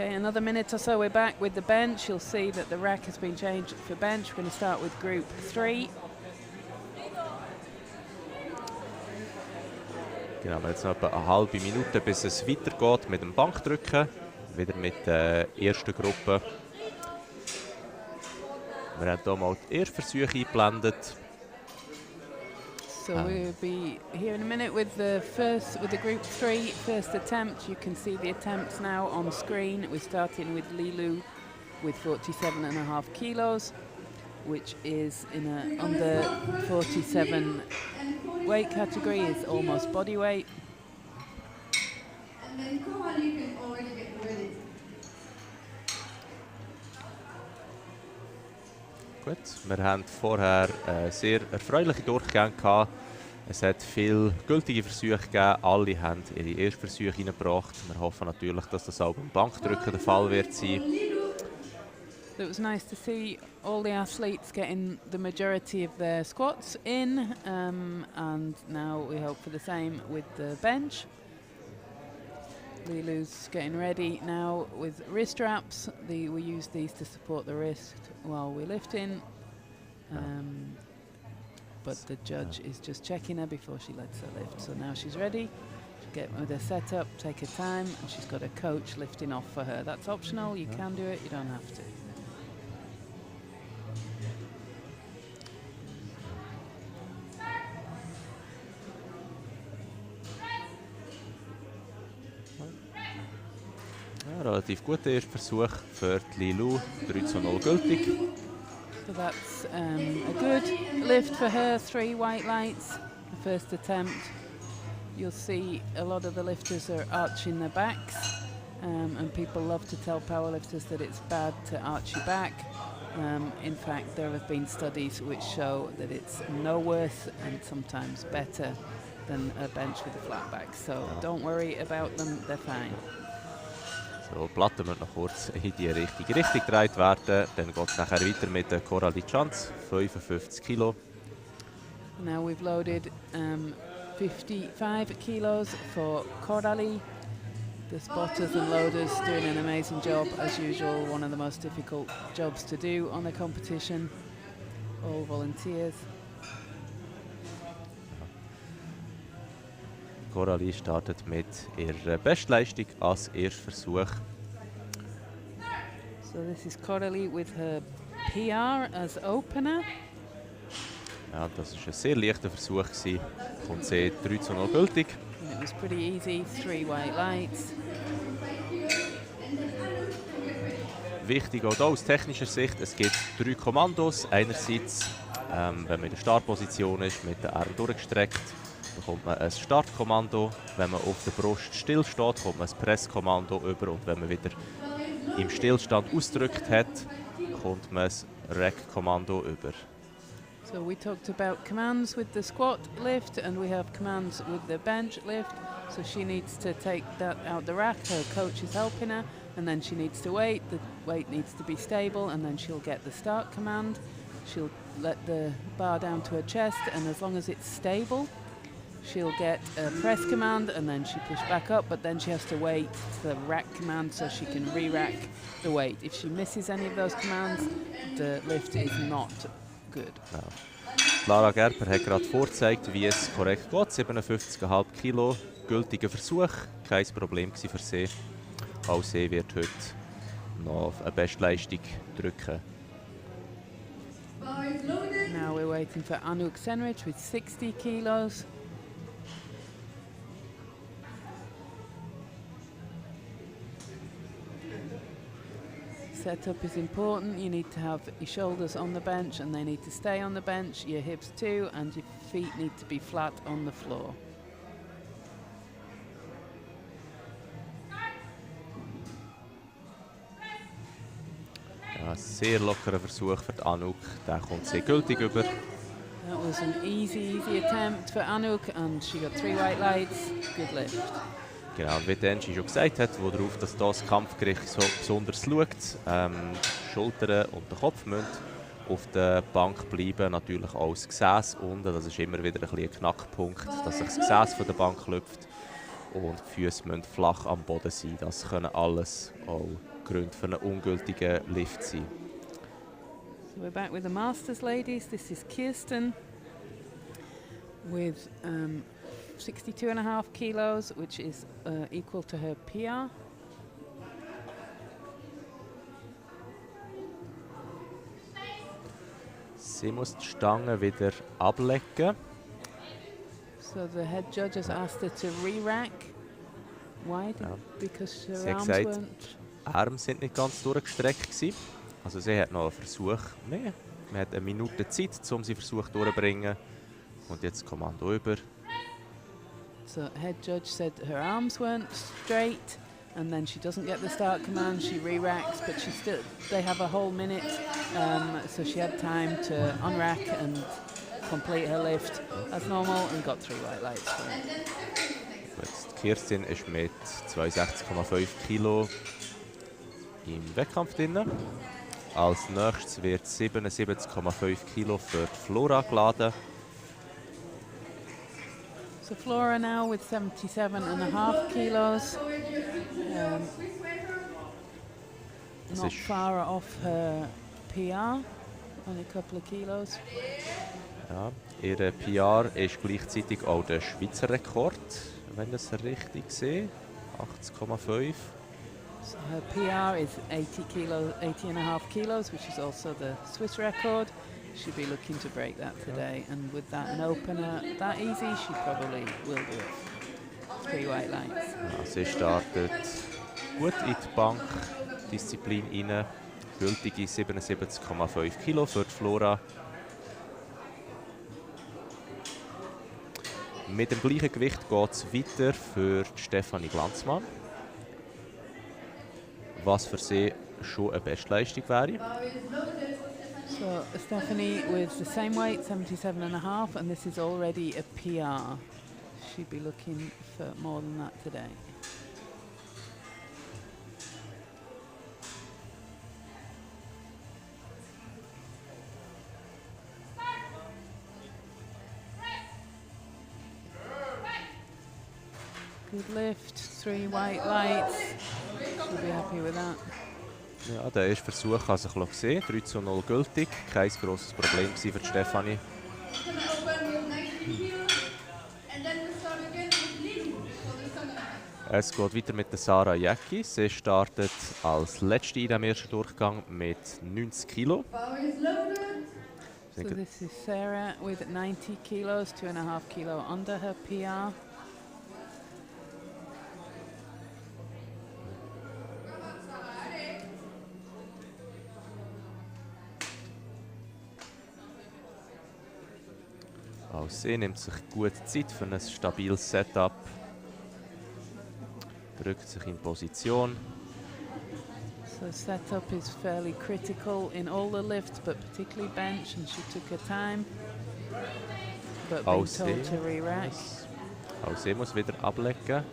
Okay, another minute or so we're back with the bench. You'll see that the rack has been changed for bench. We're going to start with group 3. Genau, wir haben jetzt noch etwa eine halbe Minute, bis es weitergeht mit dem Bankdrücken. Wieder mit der ersten Gruppe. Wir haben hier mal die ersten Versuche eingeblendet. So we'll be here in a minute with the group 3 first attempt. You can see the attempts now on screen. We're starting with Lilu with 47.5 kilos, which is in a under 47 weight category, is almost body weight. And then Kohan, you can already get ready. Gut, wir haben vorher sehr erfreuliche Durchgänge gehabt. Es hat viele gültige Versuche gegeben. Alle haben ihre ersten Versuche hineingebracht. Wir hoffen natürlich, dass das auch beim Bankdrücken der Fall wird sein. So it was nice to see all the athletes getting the majority of their squats in, and now we hope for the same with the bench. Lilu's getting ready now with wrist wraps. We use these to support the wrist while we're lifting, but the judge is just checking her before she lets her lift. So now she's ready. She'll get with her setup, take her time, and she's got a coach lifting off for her. That's optional. You can do it, you don't have to. Ja, relativ guter erster Versuch für Lilu, 3:0 gültig. So that's a good lift for her, 3 white lights, the first attempt. You'll see a lot of the lifters are arching their backs, and people love to tell powerlifters that it's bad to arch your back. In fact, there have been studies which show that it's no worse and sometimes better than a bench with a flat back. So don't worry about them, they're fine. So, die Platte wird noch kurz in die richtige Richtung gedreht werden. Dann geht es nachher weiter mit der Coralie Chance, 55 Kilo. Now we've loaded 55 kilos for Coralie. The spotters and loaders doing an amazing job as usual. One of the most difficult jobs to do on the competition. All volunteers. Coralie startet mit ihrer Bestleistung als Erstversuch. So this is Coralie with her PR as opener. Ja, das war ein sehr leichter Versuch. Kommt sie 3:0 gültig. And it was pretty easy, 3 white lights. Wichtig auch hier aus technischer Sicht, es gibt 3 Kommandos. Einerseits, wenn man in der Startposition ist, mit den Armen durchgestreckt, bekommt man ein Startkommando. Wenn man auf der Brust still steht, bekommt man ein Presskommando über. Und wenn man wieder im Stillstand ausgedrückt hat, bekommt man ein Rack-Kommando über. So we talked about commands with the squat lift, and we have commands with the bench lift. So she needs to take that out the rack, her coach is helping her, and then she needs to wait. The weight needs to be stable, and then she'll get the start command. She'll let the bar down to her chest, and as long as it's stable, she'll get a press command, and then she pushes back up, but then she has to wait for the rack command so she can re-rack the weight. If she misses any of those commands, the lift is not good. Ja. Lara Gerber hat gerade vorgezeigt, wie es korrekt geht. 57,5 Kilo, gültiger Versuch, kein Problem für sie. Auch sie wird heute noch eine Bestleistung drücken. Now we're waiting for Anouk Senrich with 60 kilos. Setup is important. You need to have your shoulders on the bench and they need to stay on the bench, your hips too, and your feet need to be flat on the floor. Ja, sehr lockerer Versuch für die Anouk, der kommt sehr gültig über. That was an easy attempt for Anouk, and she got 3 white lights. Good lift. Genau, wie Denji schon gesagt hat, worauf das Kampfgericht so besonders schaut, die Schultern und der Kopf müssen auf der Bank bleiben, natürlich auch das Gesäß unten, das ist immer wieder ein Knackpunkt, dass sich das Gesäß von der Bank klopft und die Füße müssen flach am Boden sein, das können alles auch Gründe für einen ungültigen Lift sein. So we're back with the Masters ladies. This is Kirsten with 62.5 kilos, which is equal to her PR. Sie muss die Stange wieder ablegen. So the head judge has asked her to re-rack. Why? Ja. Because her Sie hat arms gesagt, weren't... Arme sind nicht ganz durchgestreckt gewesen. Also sie hat noch einen Versuch mehr. Man hat 1 Minute Zeit, um sie Versuch durchzubringen. Und jetzt Kommando über. So head judge said her arms weren't straight, and then she doesn't get the start command. She re-racks, but they have a whole minute, so she had time to unrack and complete her lift as normal and got 3 white lights for it. Jetzt Kirstin ist mit 62,5 Kilo im Wettkampf drin. Als nächstes wird 77,5 Kilo für Flora geladen. So Flora now with 77.5 kilos, not far off her PR, only a couple of kilos. Ja, ihre PR ist gleichzeitig auch der Schweizer Rekord, wenn ich das richtig sehe. 80,5. So her PR is 80.5 kilos, which is also the Swiss record. She'll be looking to break that today, and with that an opener that easy, she probably will do it. 3 white lights. Ja, sie startet gut in die Bankdisziplin rein. Gültige 77,5 Kilo für die Flora. Mit dem gleichen Gewicht geht es weiter für die Stefanie Glanzmann. Was für sie schon eine Bestleistung wäre. So Stephanie with the same weight, 77.5, and this is already a PR. She'd be looking for more than that today. Good lift, 3 white lights. She'll be happy with that. Ja, der erste Versuch hat sich gesehen. 3:0 gültig. Kein grosses Problem für die Stefanie. Es geht weiter mit der Sarah Jäcki. Sie startet als Letzte in diesem ersten Durchgang mit 90 Kilo. So this is Sarah with 90 kilos, 2.5 kilo under her PR. Auch sie nimmt sich gut Zeit für ein stabiles Setup. Drückt sich in Position. So setup is fairly critical in all the lifts, but particularly bench, and she took her time. But being told to re-rack. Auch sie muss wieder ablegen.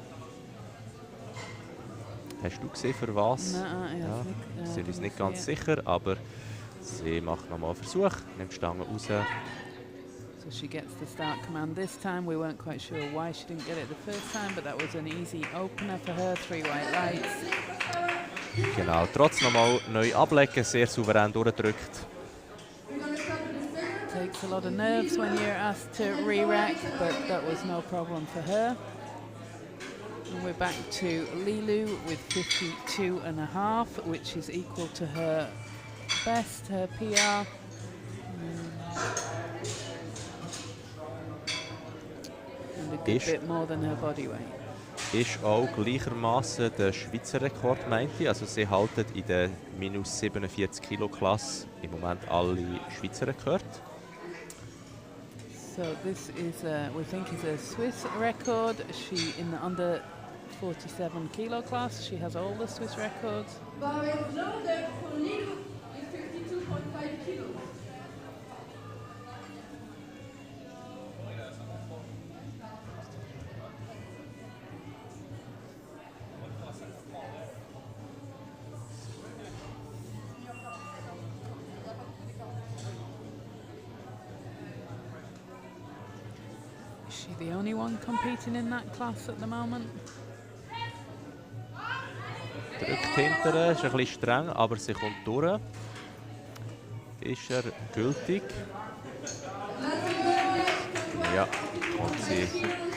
Hast du gesehen, für was? Nein, ja, sie ist nicht ganz sicher, aber sie macht nochmal einen Versuch, nimmt die Stange raus. So she gets the start command this time. We weren't quite sure why she didn't get it the first time, but that was an easy opener for her. 3 white lights. Genau, trotz nochmal neu ablegen, sehr souverän durchdrückt. Takes a lot of nerves when you're asked to re-rack, but that was no problem for her. And we're back to Lilu with 52.5, which is equal to her best, her PR. And a good bit more than her body weight. Ist auch gleichermaßen der Schweizer Rekord, meinte ich. Also sie halten in der minus 47 Kilo Klasse im Moment alle Schweizer Rekorde. So this is, we think, is a Swiss record. She in the under 47 kilo class. She has all the Swiss records. Bar is loaded for Lilu is 52.5 kilos. Is she the only one competing in that class at the moment? Drückt hinterher, ist ein bisschen streng, aber sie kommt durch. Ist er gültig? Ja, kommt sie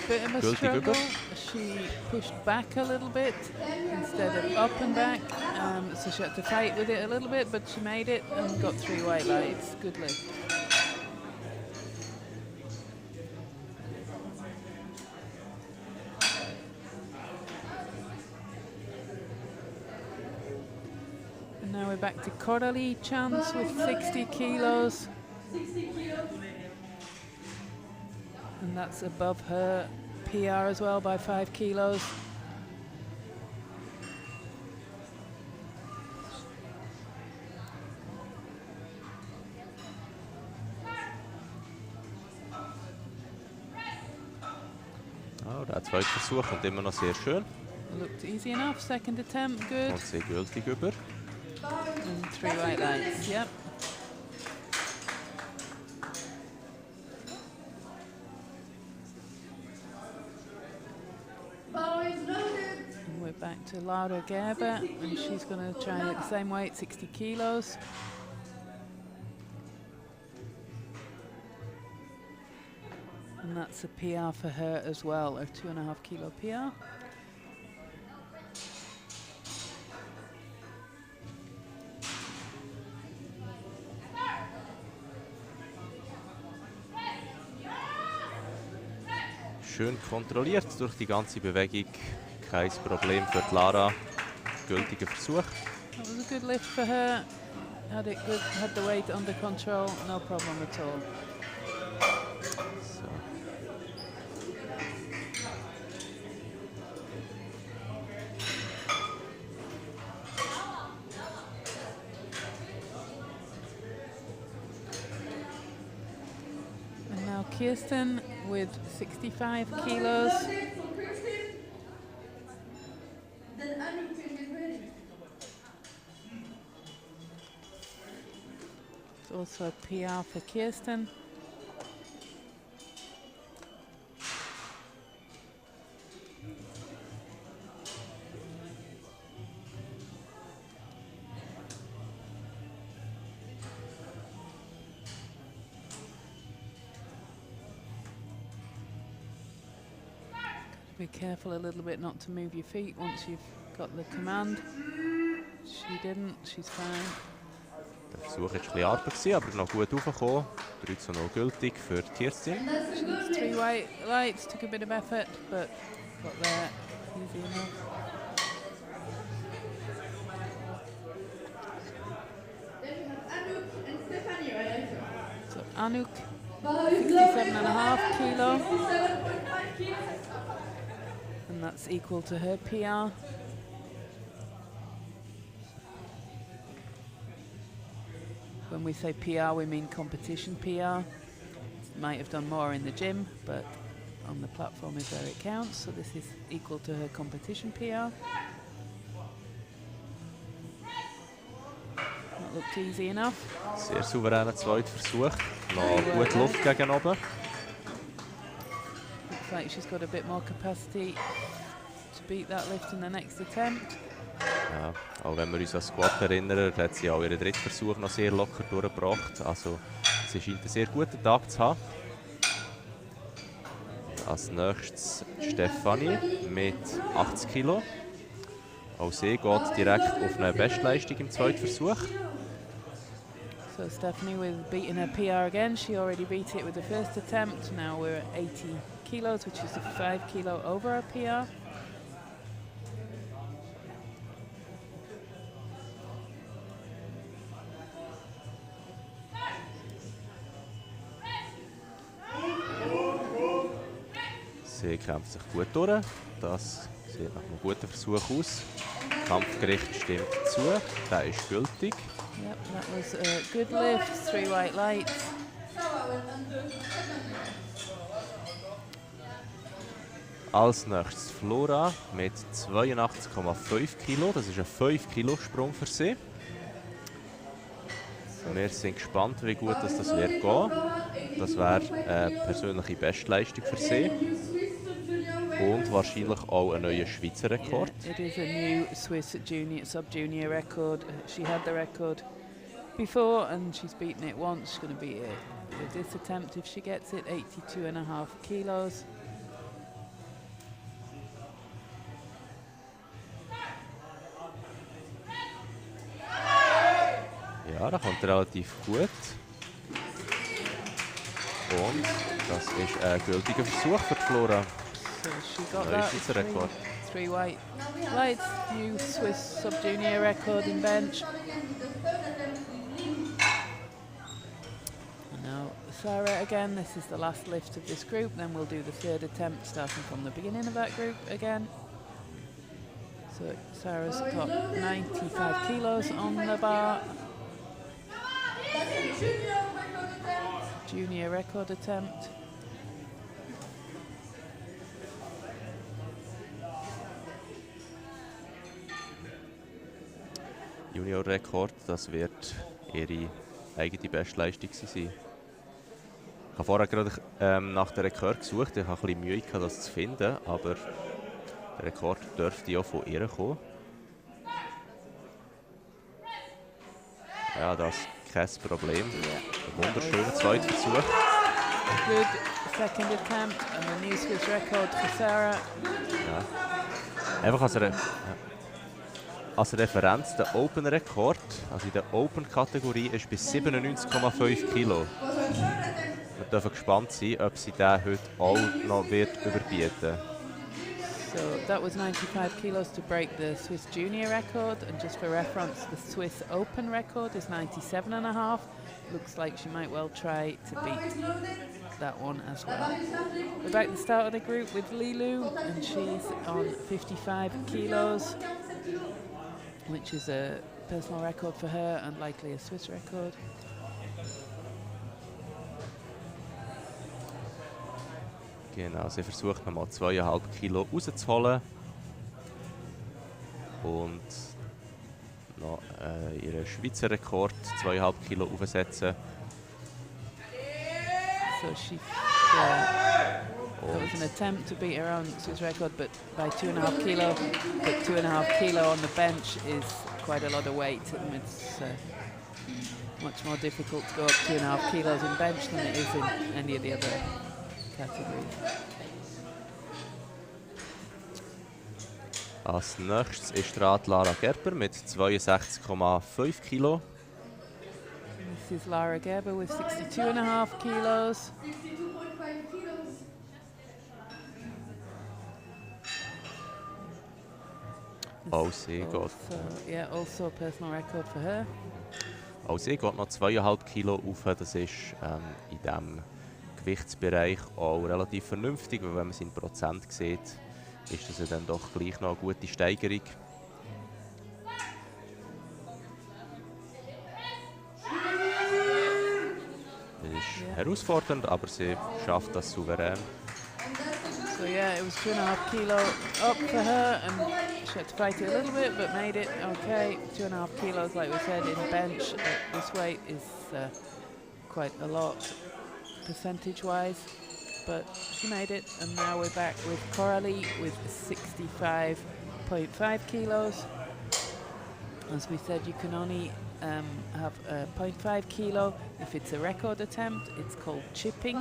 Bit of a gültig über. struggle. She pushed back a little bit instead of up and back. So she had to fight with it a little bit, but she made it and got 3 white lights. Good lift. And now we're back to Coralie Chance with 60 kilos. 60 kilos. And that's above her PR as well by 5 kilos. Oh, der zweite Versuch und immer noch sehr schön. Looked easy enough. Second attempt, good. Und sie gültig über. And 3 white lights, yep. And we're back to Laura Gerber, and she's going to try at the same weight, 60 kilos. And that's a PR for her as well, a 2.5 kilo PR. Schön kontrolliert durch die ganze Bewegung. Kein Problem für die Lara. Gültiger Versuch. That was a good lift for her. Had it good, had the weight under control, no problem at all. So. And now Kirsten with 65 kilos. Then Anu can get ready. It's also a PR for Kirsten. Be careful a little bit not to move your feet once you've got the command. She didn't, she's fine. Der Versuch war etwas Arbeit, aber noch gut raufgekommen. 3:0 gültig für Kirsten. She needs 3 white lights, took a bit of effort, but got there easy enough. Then we have Anouk and Stephanie, right? So Anouk, 67.5 kilo, 67.5 kilos. and that's equal to her PR. When we say PR, we mean competition PR. Might have done more in the gym, but on the platform is where it counts. So this is equal to her competition PR. That looked easy enough. Sehr souveräner zweiter Versuch. Noch gut Luft gegen oben. Looks like she's got a bit more capacity to beat that lift in the next attempt. Ja, auch wenn wir uns an Squat erinnern, hat sie auch ihren dritten Versuch noch sehr locker durchgebracht. Also sie scheint einen sehr guten Tag zu haben. Als nächstes Stefanie mit 80 Kilo. Auch sie geht direkt auf eine Bestleistung im zweiten Versuch. So Stephanie with beating her PR again. She already beat it with the first attempt. Now we're at 80 kilos, which is 5 kilo over her PR. Sie kämpft sich gut durch. Das sieht nach einem guten Versuch aus. Kampfgericht stimmt zu. Der ist gültig. Yep, that was a good lift. 3 white lights. Als nächstes Flora mit 82,5 Kilo. Das ist ein 5 Kilo Sprung für sie. Wir sind gespannt, wie gut das wird gehen. Das wäre eine persönliche Bestleistung für sie. und wahrscheinlich auch ein neuer Schweizer Rekord. Yeah, it is a new Swiss sub-junior record. She had the record before and she's beaten it once. She's going to beat it with this attempt if she gets it, 82.5 kilos. Ja, das kommt relativ gut. Und das ist ein gültiger Versuch für Flora. So she got Neuer that. Schweizer Rekord. Three white lights, new Swiss sub-junior record in bench. And now Sarah again, this is the last lift of this group, then we'll do the third attempt starting from the beginning of that group again. So Sarah's got 95 kilos on the bar. Junior record attempt. Junior-Rekord, das wird ihre eigene Bestleistung sein. Ich habe vorher gerade nach dem Rekord gesucht, ich habe ein bisschen Mühe gehabt, das zu finden, aber der Rekord dürfte ja von ihr kommen. Ja, das ist kein Problem. Ein wunderschöner zweiter Versuch. Good second attempt and a new Swiss record for Sarah. Ja. Einfach als Referenz, der Open-Rekord, also in der Open-Kategorie, ist bis 97,5 Kilo. Wir dürfen gespannt sein, ob sie den heute auch noch wird überbieten. So that was 95 kilos to break the Swiss junior record, and just for reference, the Swiss Open record is 97.5. Looks like she might well try to beat that one as well. We're back at the start of the group with Lilu, and she's on 55 kilos, which is a personal record for her and likely a Swiss record. Genau, sie versucht nochmal 2,5 Kilo rauszuholen und noch ihren Schweizer Rekord 2,5 Kilo aufsetzen. So she that was an attempt to beat her own Swiss record, but by 2.5 kilo. But 2.5 kilo on the bench is quite a lot of weight, and it's much more difficult to go up 2.5 kilos in bench than it is in any of the other categories. Als nächstes ist dran Lara Gerber mit 62,5 Kilo. This is Lara Gerber with 62.5 kilos. 62.5 kilos. Auch sie geht. Also a personal record for her. Auch sie geht noch 2,5 Kilo auf. Das ist in diesem Gewichtsbereich auch relativ vernünftig, weil wenn man es in Prozent sieht, ist das ja dann doch gleich noch eine gute Steigerung. Das ist herausfordernd, aber sie schafft das souverän. So yeah, it was 2.5 kilo up for her, and she had to fight it a little bit, but made it okay. 2.5 kilos, like we said, in bench at this weight is quite a lot percentage-wise, but she made it. And now we're back with Coralie with 65.5 kilos. As we said, you can only have a 0.5 kilo if it's a record attempt. It's called chipping.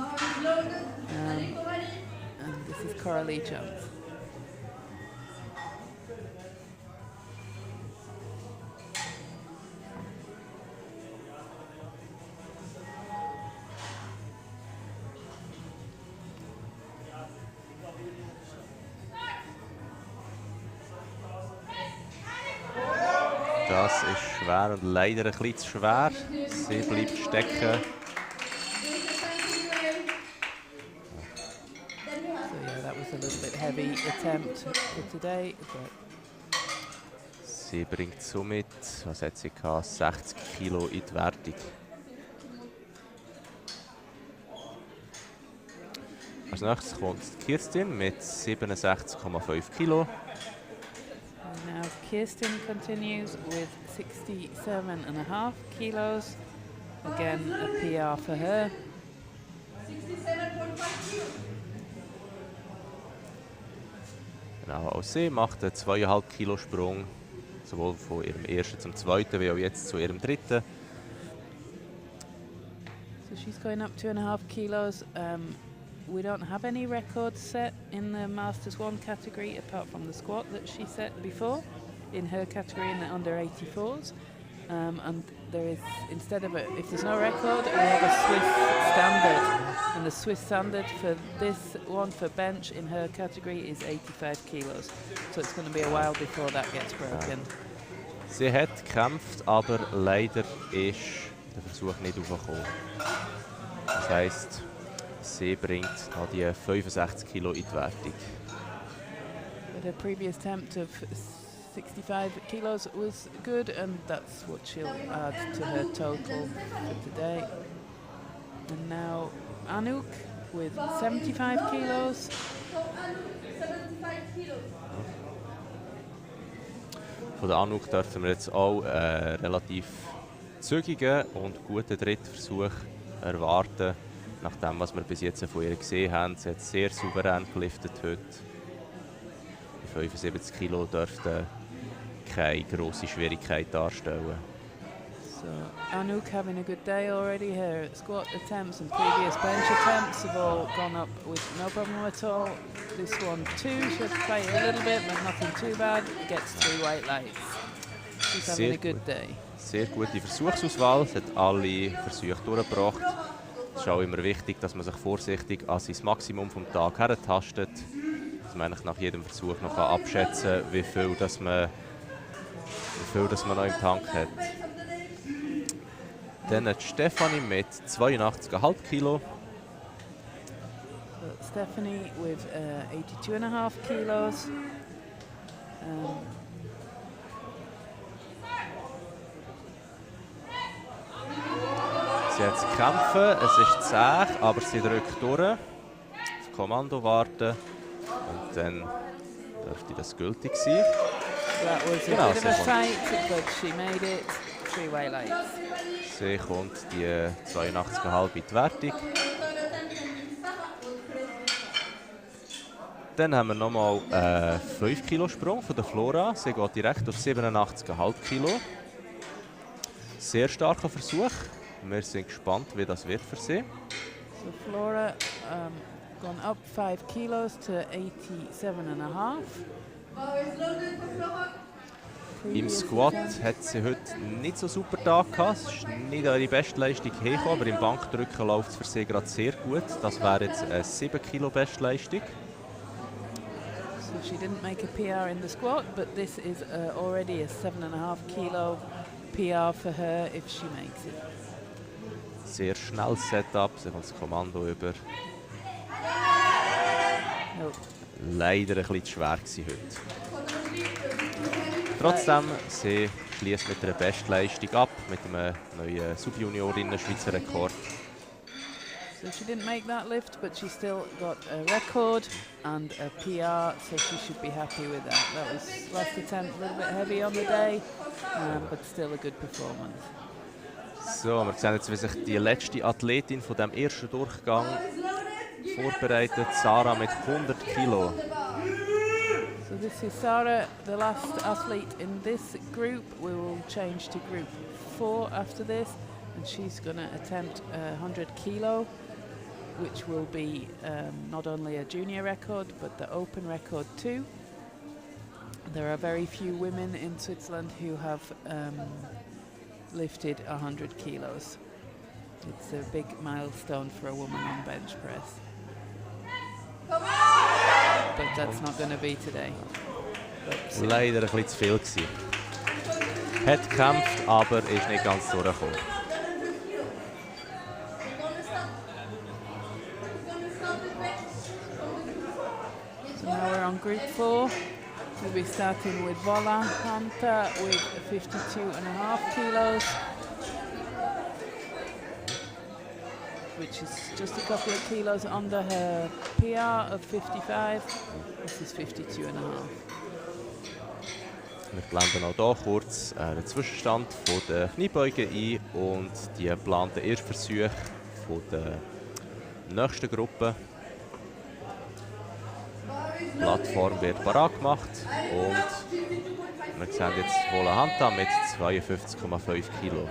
And this is Coralie Jones. Das ist schwer und leider ein bisschen zu schwer. Sie bleibt stecken. That was a little bit heavy attempt for today, but Sie bringt somit, was hat sie gehabt, 60 Kilo in die Wertung. Als nächstes kommt Kirstin mit 67,5 Kilo. and now Kirsten continues with 67.5 kilos. Again, a PR for her. 67.5 kilos. Genau, auch sie macht einen 2,5 Kilo Sprung, sowohl von ihrem ersten zum zweiten, wie auch jetzt zu ihrem dritten. So she's going up 2.5 kilos. We don't have any records set in the Masters 1 category apart from the squat that she set before in her category in the under 84s. And there is, instead of if there's no record, we have a Swiss standard. And the Swiss standard for this one for bench in her category is 85 kilos. So it's going to be a while before that gets broken. Sie hat gekämpft, aber leider ist der Versuch nicht aufgekommen. Das heisst, sie bringt noch die 65 Kilo in die Wertung. But her previous attempt of 65 kilos was good, and that's what she'll add to her total for today. And now Anouk with 75 kilos. Von der Anouk dürfen wir jetzt auch relativ zügigen und guten dritten Versuch erwarten. Nach dem, was wir bis jetzt von ihr gesehen haben. Sie hat sehr souverän geliftet heute. Die 75 Kilo dürften keine grosse Schwierigkeit darstellen. So Anouk having a good day already. Her squat attempts and previous bench attempts have all gone up with no problem at all. This one too, she had to fight a little bit, but nothing too bad. Gets 3 white lights. She's having a good day. Sehr gute Versuchsauswahl. Sie hat alle Versuche durchgebracht. Es ist auch immer wichtig, dass man sich vorsichtig an sein Maximum vom Tag hertastet. Dass man nach jedem Versuch noch abschätzen kann, wie viel das man noch im Tank hat. Dann hat Stefanie mit 82,5 Kilo. So Stephanie with 82.5 kilos. Sie hat zu kämpfen, es ist zäh, aber sie drückt durch. Auf Kommando warten und dann dürfte das gültig sein. That was a bit of a fight, but she made it. 3 white lights. Sie kommt die 82,5 in die Wertung. Dann haben wir nochmal einen 5 Kilo Sprung von der Flora. Sie geht direkt auf 87,5 Kilo. Sehr starker Versuch. Wir sind gespannt, wie das wird für sie. So Flora gone up 5 kilos to 87.5. Im Squat hat sie heute nicht so super Tag gehabt. Es ist nicht ihre Bestleistung hergekommen, aber im Bankdrücken läuft es für sie gerade sehr gut. Das wäre jetzt eine 7 Kilo Bestleistung. So she didn't make a PR in the squat, but this is already a 7.5 kilo PR for her if she makes it. Sehr schnelles Setup, sie kommt das Kommando über. No. Leider ein bisschen zu schwer gewesen heute. Trotzdem, sie schließt mit einer Bestleistung ab, mit einem neuen Subjuniorinnen-Schweizer Rekord. So she didn't make that lift, but she still got a record and a PR, so she should be happy with that. That was last attempt, a little bit heavy on the day, but still a good performance. So, wir sehen jetzt, wie sich die letzte Athletin von dem ersten Durchgang vorbereitet. Sarah mit 100 Kilo. So this is Sarah, the last athlete in this group. We will change to group 4 after this, and she's going to attempt 100 kilo, which will be not only a junior record, but the open record too. There are very few women in Switzerland who have lifted 100 kilos. It's a big milestone for a woman on bench press. But that's not going to be today. Leider ein bisschen zu viel gewesen. Hat gekämpft, aber ist nicht ganz durchgekommen. So now we're on group 4. We'll be starting with Vola Hunter with 52.5 kilos, which is just a couple of kilos under her PR of 55. This is 52.5. Wir blenden auch hier kurz einen Zwischenstand von den Kniebeugen ein und die geplanten Erstversuche von der nächsten Gruppe. Plattform wird parat gemacht und wir sehen jetzt volle Hand an mit 52,5 Kilo.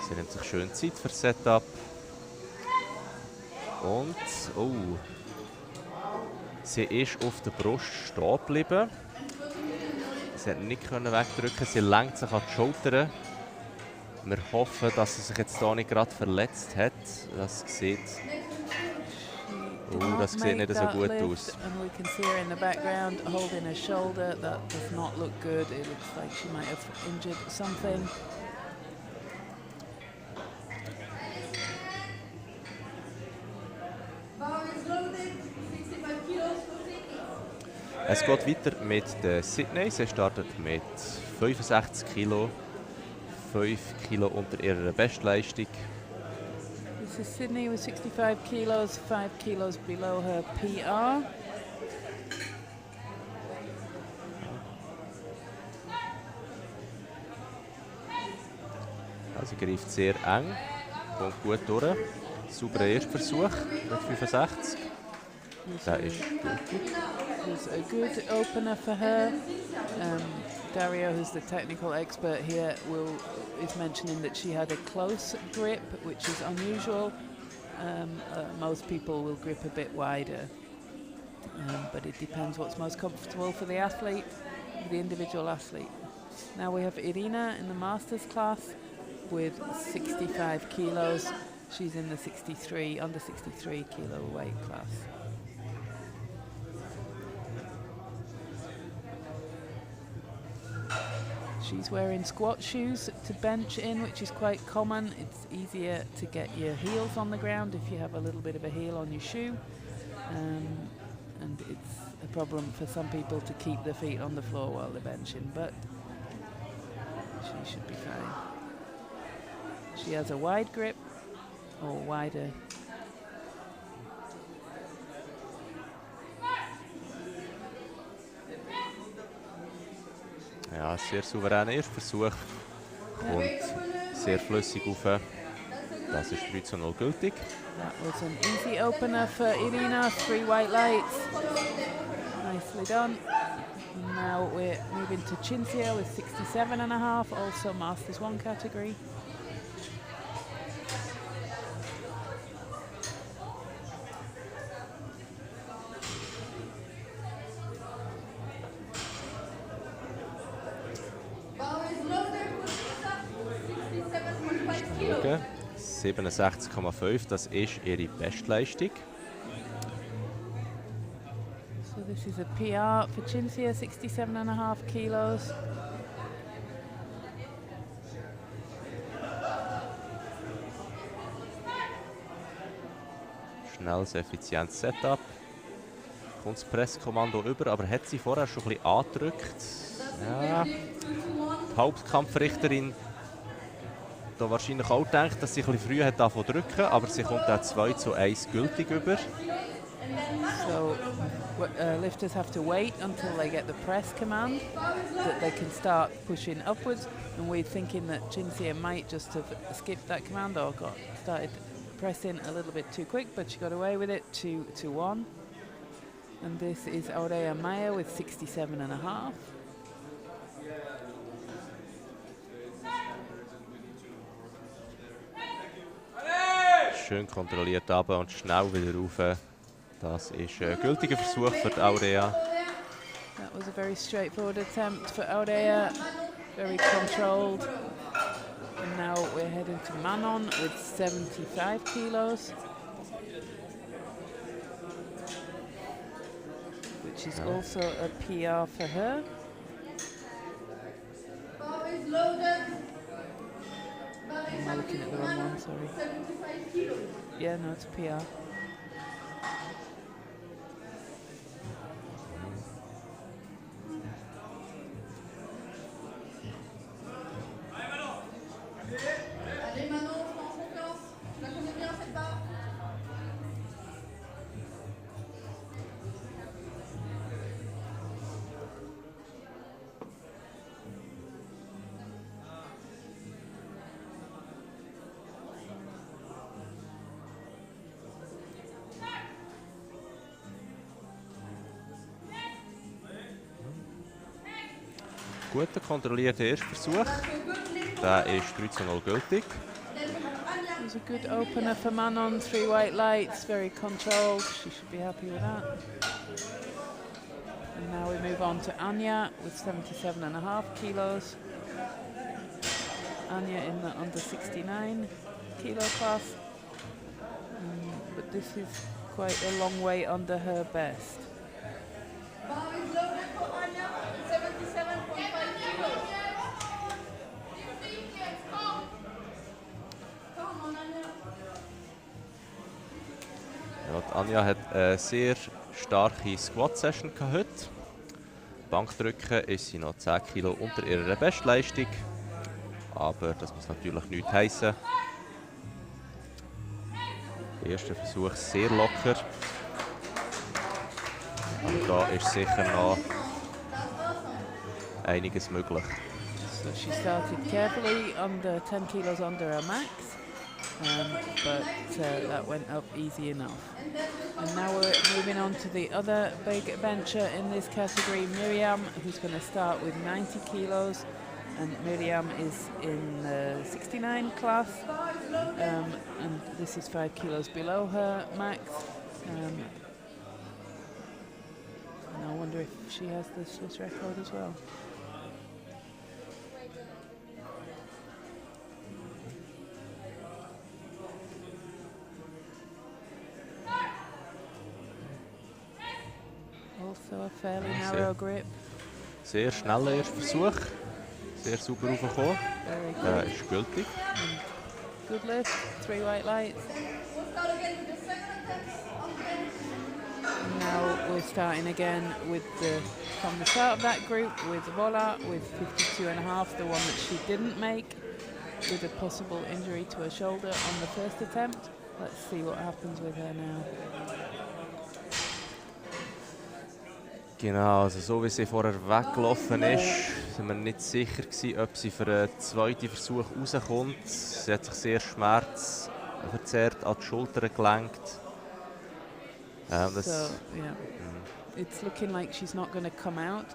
Sie nimmt sich schön Zeit für das Setup. Und, oh, sie ist auf der Brust stehen geblieben. Sie hat nicht wegdrücken, sie lenkt sich an die Schultern. Wir hoffen, dass sie sich jetzt hier nicht gerade verletzt hat. Das sieht nicht so gut aus. And we can see her in the background holding her shoulder. That does not look good. It looks like she might have injured something. Es geht weiter mit der Sydney. Sie startet mit 65 Kilo, 5 Kilo unter ihrer Bestleistung. This is Sydney with 65 kilos, 5 kilos below her PR. Sie greift sehr eng, kommt gut durch. Sauberer Erstversuch mit 65. Das ist gut. Was a good opener for her. Dario, who's the technical expert here, is mentioning that she had a close grip, which is unusual. Most people will grip a bit wider, but it depends what's most comfortable for the athlete, the individual athlete. Now we have Irina in the masters class with 65 kilos. She's in the under 63 kilo weight class. She's wearing squat shoes to bench in, which is quite common. It's easier to get your heels on the ground if you have a little bit of a heel on your shoe. And it's a problem for some people to keep their feet on the floor while they're benching, but she should be fine. She has a wide grip, or wider. Ja, sehr souveräner Erstversuch. Kommt sehr flüssig rauf. Das ist 3:0 gültig. That was an easy opener for Irina. 3 white lights. Nicely done. Now we're moving to Cinzia with 67.5, also Masters 1 category. Schauen. 67,5, das ist ihre Bestleistung. So this is a PR for Cinzia, 67.5 kilos. Schnelles, effizientes Setup. Kommt das Presskommando über, aber hat sie vorher schon ein bisschen angedrückt. Ja. Die Hauptkampfrichterin da wahrscheinlich auch gedacht, dass sie ein bisschen früh hat angefangen zu drücken, aber sie kommt auch 2:1 gültig über. So lifters have to wait until they get the press command that they can start pushing upwards, and we're thinking that Cinzia might just have skipped that command or started pressing a little bit too quick, but she got away with it. 2:1. And this is Aurea Maya with 67.5. Schön kontrolliert runter und schnell wieder rauf. Das ist ein gültiger Versuch für die Aurea. That was a very straightforward attempt for Aurea, very controlled. And now we're heading to Manon with 75 kilos, which is also a PR for her. Am I looking at the wrong one? Sorry. Yeah, no, it's a PR. guter, kontrollierter Erstversuch. Der ist 13:0 gültig. It was a good opener for Manon, 3 white lights, very controlled. She should be happy with that. And now we move on to Anya with 77.5 kilos. Anya in the under 69 kilo class. But this is quite a long way under her best. Ja, Anja hat eine sehr starke Squat-Session heute. Bankdrücken ist sie noch 10 Kilo unter ihrer Bestleistung. Aber das muss natürlich nichts heissen. Der erste Versuch sehr locker. Und da ist sicher noch einiges möglich. So she started carefully under 10 kilos under her max, but that went up easy enough. And now we're moving on to the other big bencher in this category, Miriam, who's going to start with 90 kilos. And Miriam is in the 69 class, and this is 5 kilos below her max. And I wonder if she has the Swiss record as well. Also a fairly narrow grip. Sehr schneller Erstversuch. Sehr super raufgekommen. Ist gültig. Good lift, 3 white lights. Now we're starting again with from the start of that group with Vola with 52.5, the one that she didn't make, with a possible injury to her shoulder on the first attempt. Let's see what happens with her now. Genau, also so wie sie vorher weggelaufen ist, sind wir nicht sicher gewesen, ob sie für den zweiten Versuch rauskommt. Sie hat sich sehr schmerzverzerrt an die Schulter gelenkt. It's looking like she's not going to come out.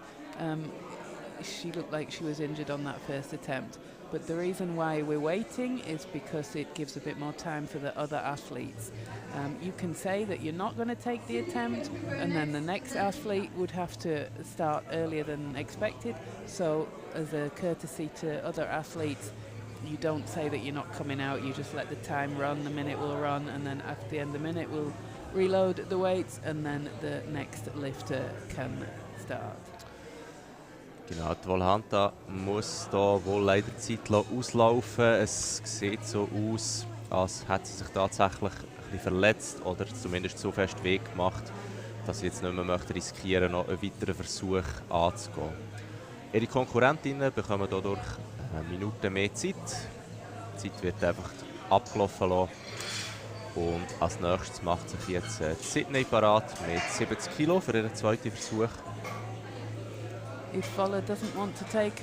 She looked like she was injured on that first attempt. But the reason why we're waiting is because it gives a bit more time for the other athletes. You can say that you're not going to take the attempt, and then the next athlete would have to start earlier than expected. So as a courtesy to other athletes, you don't say that you're not coming out, you just let the time run, the minute will run, and then after the end of the minute we'll reload the weights, and then the next lifter can start. Genau, die Volhanta muss da wohl leider Zeit auslaufen. Es sieht so aus, als hätte sie sich tatsächlich ein bisschen verletzt oder zumindest so fest weh gemacht, dass sie jetzt nicht mehr möchte riskieren, noch einen weiteren Versuch anzugehen. Ihre Konkurrentinnen bekommen dadurch eine Minute mehr Zeit. Die Zeit wird einfach abgelaufen lassen. Und als nächstes macht sich jetzt Sydney parat mit 70 Kilo für ihren zweiten Versuch. If Vola doesn't want to take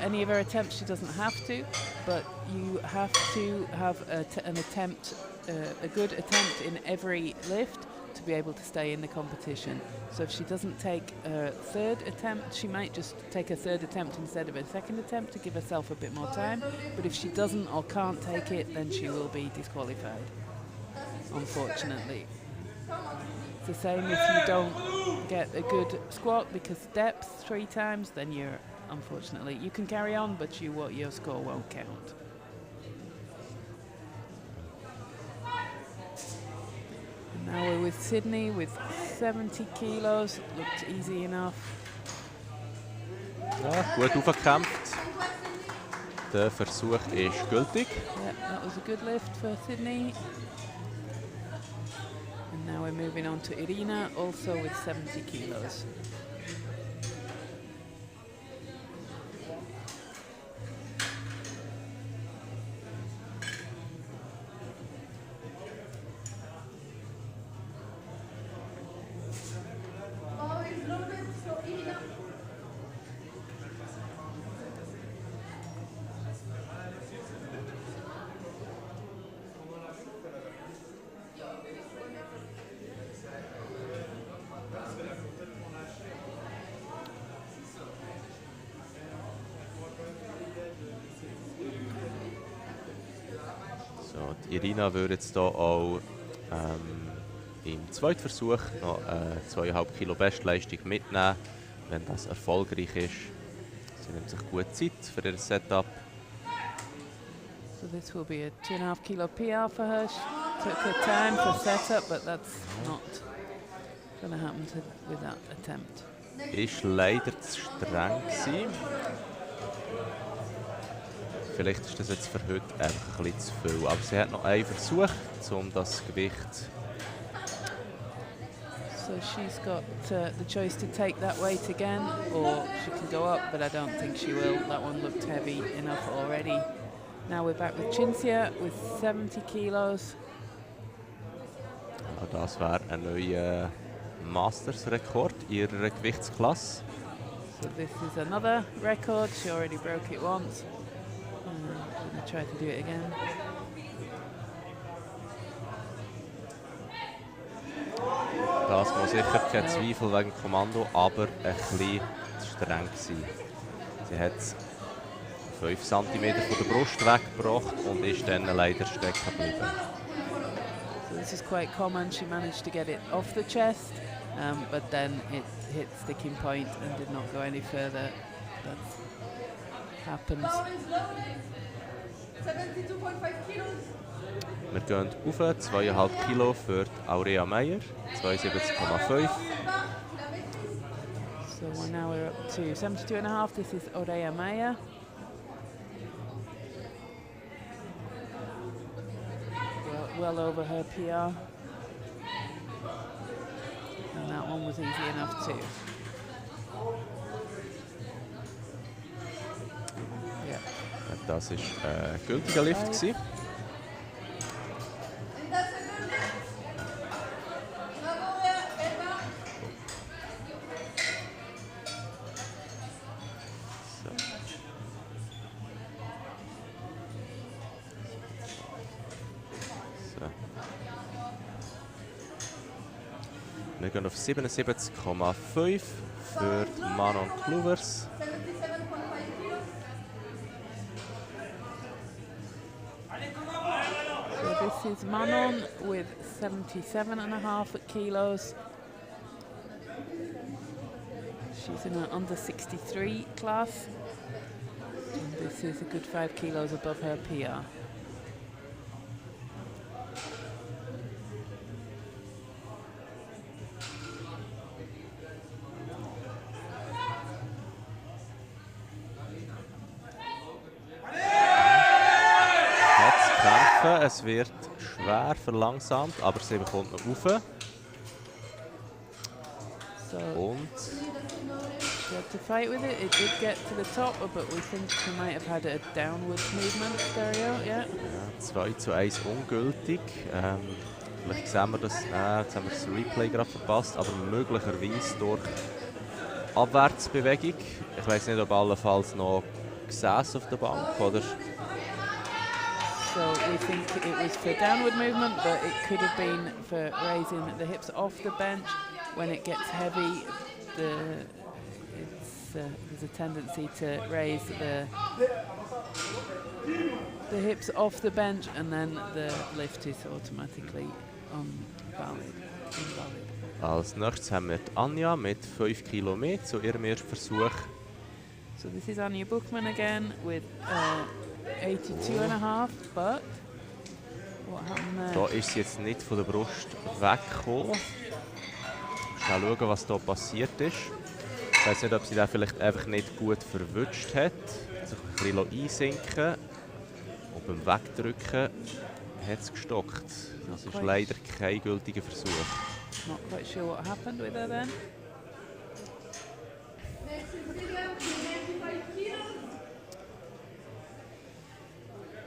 any of her attempts, she doesn't have to, but you have to have an attempt, a good attempt in every lift to be able to stay in the competition. So if she doesn't take a third attempt, she might just take a third attempt instead of a second attempt to give herself a bit more time. But if she doesn't or can't take it, then she will be disqualified, unfortunately. It's the same if you don't get a good squat because depth 3 times, then you're unfortunately, you can carry on, but your score won't count. And now we're with Sydney with 70 kilos, looked easy enough. Ja, gut aufgekämpft. Der Versuch ist gültig. Yeah, that was a good lift for Sydney. And now we're moving on to Irina, also with 70 kilos. Irina würde jetzt hier auch im zweiten Versuch noch 2,5 Kilo Bestleistung mitnehmen, wenn das erfolgreich ist. Sie nimmt sich gut Zeit für ihr Setup. So this will be a 2.5 kilo PR for her. Took her time for setup, but that's not going to happen with that attempt. Ist leider zu streng gewesen. Vielleicht ist das jetzt für heute einfach ein bisschen zu viel. Aber sie hat noch einen Versuch, um das Gewicht. So she's got the choice to take that weight again, or she can go up, but I don't think she will. That one looked heavy enough already. Now we're back with Cinzia with 70 kilos. Ja, das wäre ein neuer Masters-Rekord in ihrer Gewichtsklasse. So this is another record. She already broke it once. I'm going to try to do it again. Das muss sicher kein Zweifel wegen Kommando, aber ein bisschen zu streng gewesen. Sie hat 5 cm von der Brust weggebracht und ist dann leider stecken geblieben. So this is quite common. She managed to get it off the chest, but then it hit sticking point and did not go any further. That happens. 72.5 kilos. Wir gehen auf 2,5 Kilo für Aurea Meyer, 72,5. So now we're up to 72.5. This is Aurea Meyer. Well over her PR. And that one was easy enough too. Yeah. Das war ein gültiger Lift gewesen. Wir gehen auf 77,5 für Manon Kluvers. So this is Manon with 77.5 kilos. She's in an under 63 class. And this is a good 5 kilos above her PR. Es wird schwer verlangsamt, aber sie bekommt noch rauf. So und she had to fight with it. It did get to the top, but we think she might have had a downward movement. Stereo, yeah. Ja, 2:1 ungültig. Vielleicht sehen wir das. Jetzt haben wir das Replay gerade verpasst, aber möglicherweise durch Abwärtsbewegung. Ich weiß nicht, ob allenfalls noch gesessen auf der Bank oder. So we think it was for downward movement, but it could have been for raising the hips off the bench. When it gets heavy, there's a tendency to raise the hips off the bench, and then the lift is automatically invalid. Als nächstes haben wir die Anja mit 5 Kilo mehr zu ihrem ersten Versuch. So this is Anja Buchmann again with 82.5, but what happened there? Da ist sie jetzt nicht von der Brust weggekommen. Schnell schauen, was da passiert ist. Ich weiß nicht, ob sie da vielleicht einfach nicht gut verwutscht hat. Sich ein bisschen einsinken. Und beim Wegdrücken hat es gestockt. Das ist leider kein gültiger Versuch. Not quite sure what happened with her then.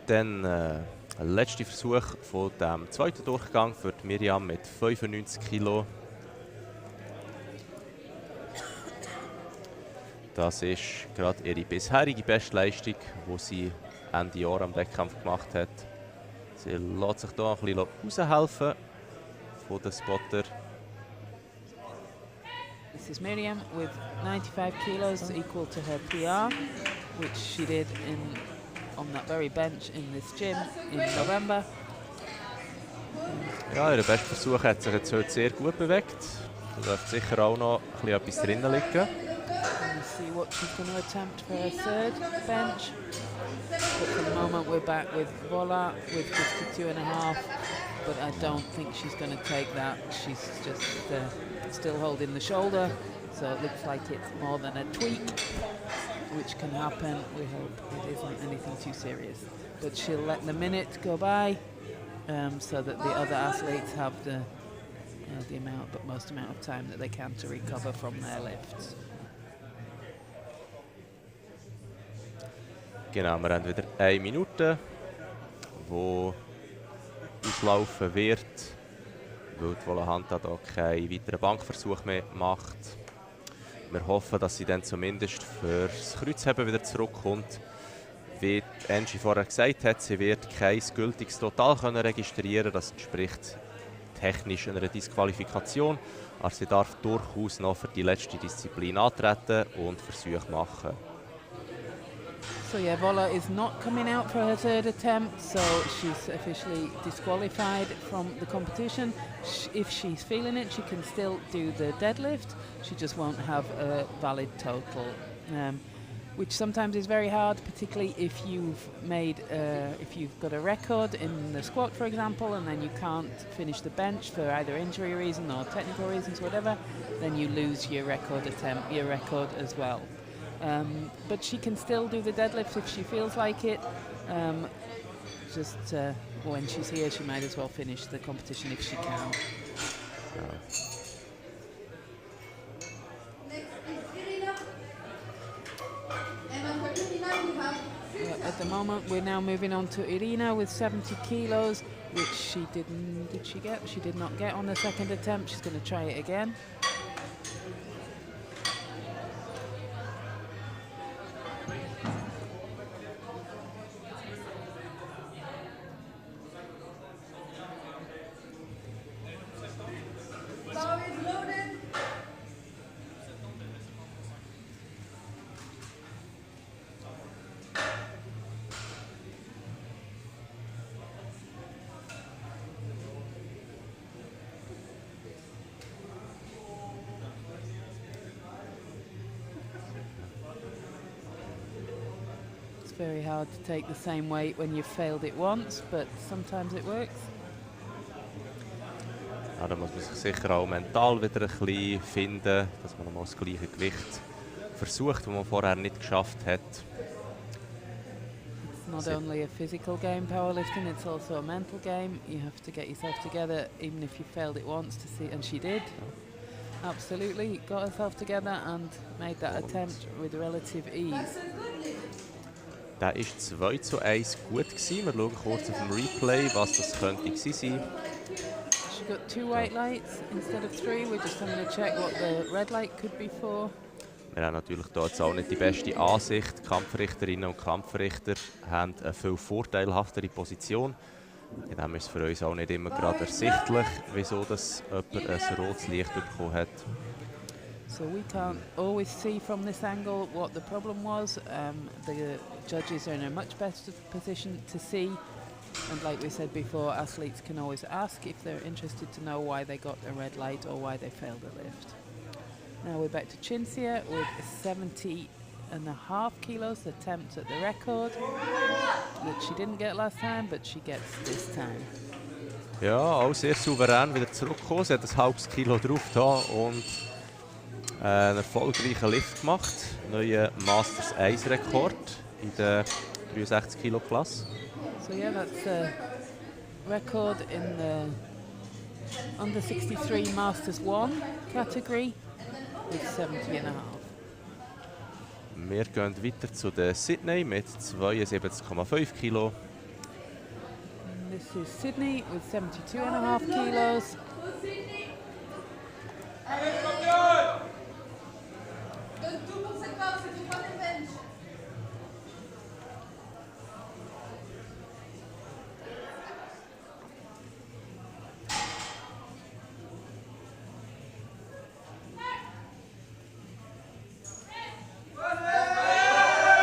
Dann letzter Versuch von dem zweiten Durchgang für die Miriam mit 95 Kilo. Das ist gerade ihre bisherige Bestleistung, die sie Ende Jahr am Wettkampf gemacht hat. Sie lässt sich hier ein bisschen raushelfen von den Spotter. This is Miriam with 95 kilos, equal to her PR, which she did on that very bench in this gym in November. Ja, ihr bester Versuch hat sich jetzt heute sehr gut bewegt. Da dürfte sicher auch noch etwas drinnen liegen. Let's see what she's going to attempt for her third bench. But for the moment we're back with Vola with 52.5. But I don't think she's going to take that. She's just still holding the shoulder. So it looks like it's more than a tweak, which can happen. We hope it isn't anything too serious. But she'll let the minute go by so that the other athletes have the most amount of time that they can to recover from their lifts. Genau, wir haben wieder 1 Minute, wo auslaufen wird, weil die Volahanta hier keinen weiteren Bankversuch mehr macht. Wir hoffen, dass sie dann zumindest fürs Kreuzheben wieder zurückkommt. Wie Angie vorher gesagt hat, sie wird kein gültiges Total registrieren können. Das entspricht technisch einer Disqualifikation. Aber sie darf durchaus noch für die letzte Disziplin antreten und Versuche machen. So yeah, Vola is not coming out for her third attempt, so she's officially disqualified from the competition. If she's feeling it, she can still do the deadlift. She just won't have a valid total, which sometimes is very hard, particularly if you've got a record in the squat, for example, and then you can't finish the bench for either injury reason or technical reasons, whatever. Then you lose your record as well. But she can still do the deadlift if she feels like it. When she's here, she might as well finish the competition if she can. At the moment, we're now moving on to Irina with 70 kilos, which she didn't. Did she get? She did not get on the second attempt. She's going to try it again. Very hard to take the same weight when you've failed it once, but sometimes it works. Ja, da muss man sich sicher auch mental wieder ein bisschen finden, dass man nochmal das gleiche Gewicht versucht, das man vorher nicht geschafft hat. It's not only a physical game, powerlifting, it's also a mental game. You have to get yourself together, even if you failed it once, to see, and she did. Absolutely, got herself together and made that attempt with relative ease. Der war 2:1 gut gewesen. Wir schauen kurz auf dem Replay, was das könnte gewesen sein. She got 2 white lights instead of 3. We're just having to check what the red light could be for. Wir haben natürlich hier jetzt auch nicht die beste Ansicht. Die Kampfrichterinnen und Kampfrichter haben eine viel vorteilhaftere Position. Dann ist es für uns auch nicht immer gerade ersichtlich, wieso das jemand ein rotes Licht bekommen hat. So we can't always see from this angle what the problem was. The judges are in a much better position to see. And like we said before, athletes can always ask if they're interested to know why they got a red light or why they failed a lift. Now we're back to Cinzia with 70.5 kilos, attempt at the record, which she didn't get last time, but she gets this time. Ja, auch sehr souverän wieder zurückgekommen. Sie hat ein halbes Kilo drauf da und einen erfolgreichen Lift gemacht. Neuer Masters 1 Rekord in der 63 Kilo Klasse. So yeah, that's a record in the under 63 Masters 1 category with 70.5. Wir gehen weiter zu der Sydney mit 72,5 Kilo. This is Sydney with 72.5 kilos.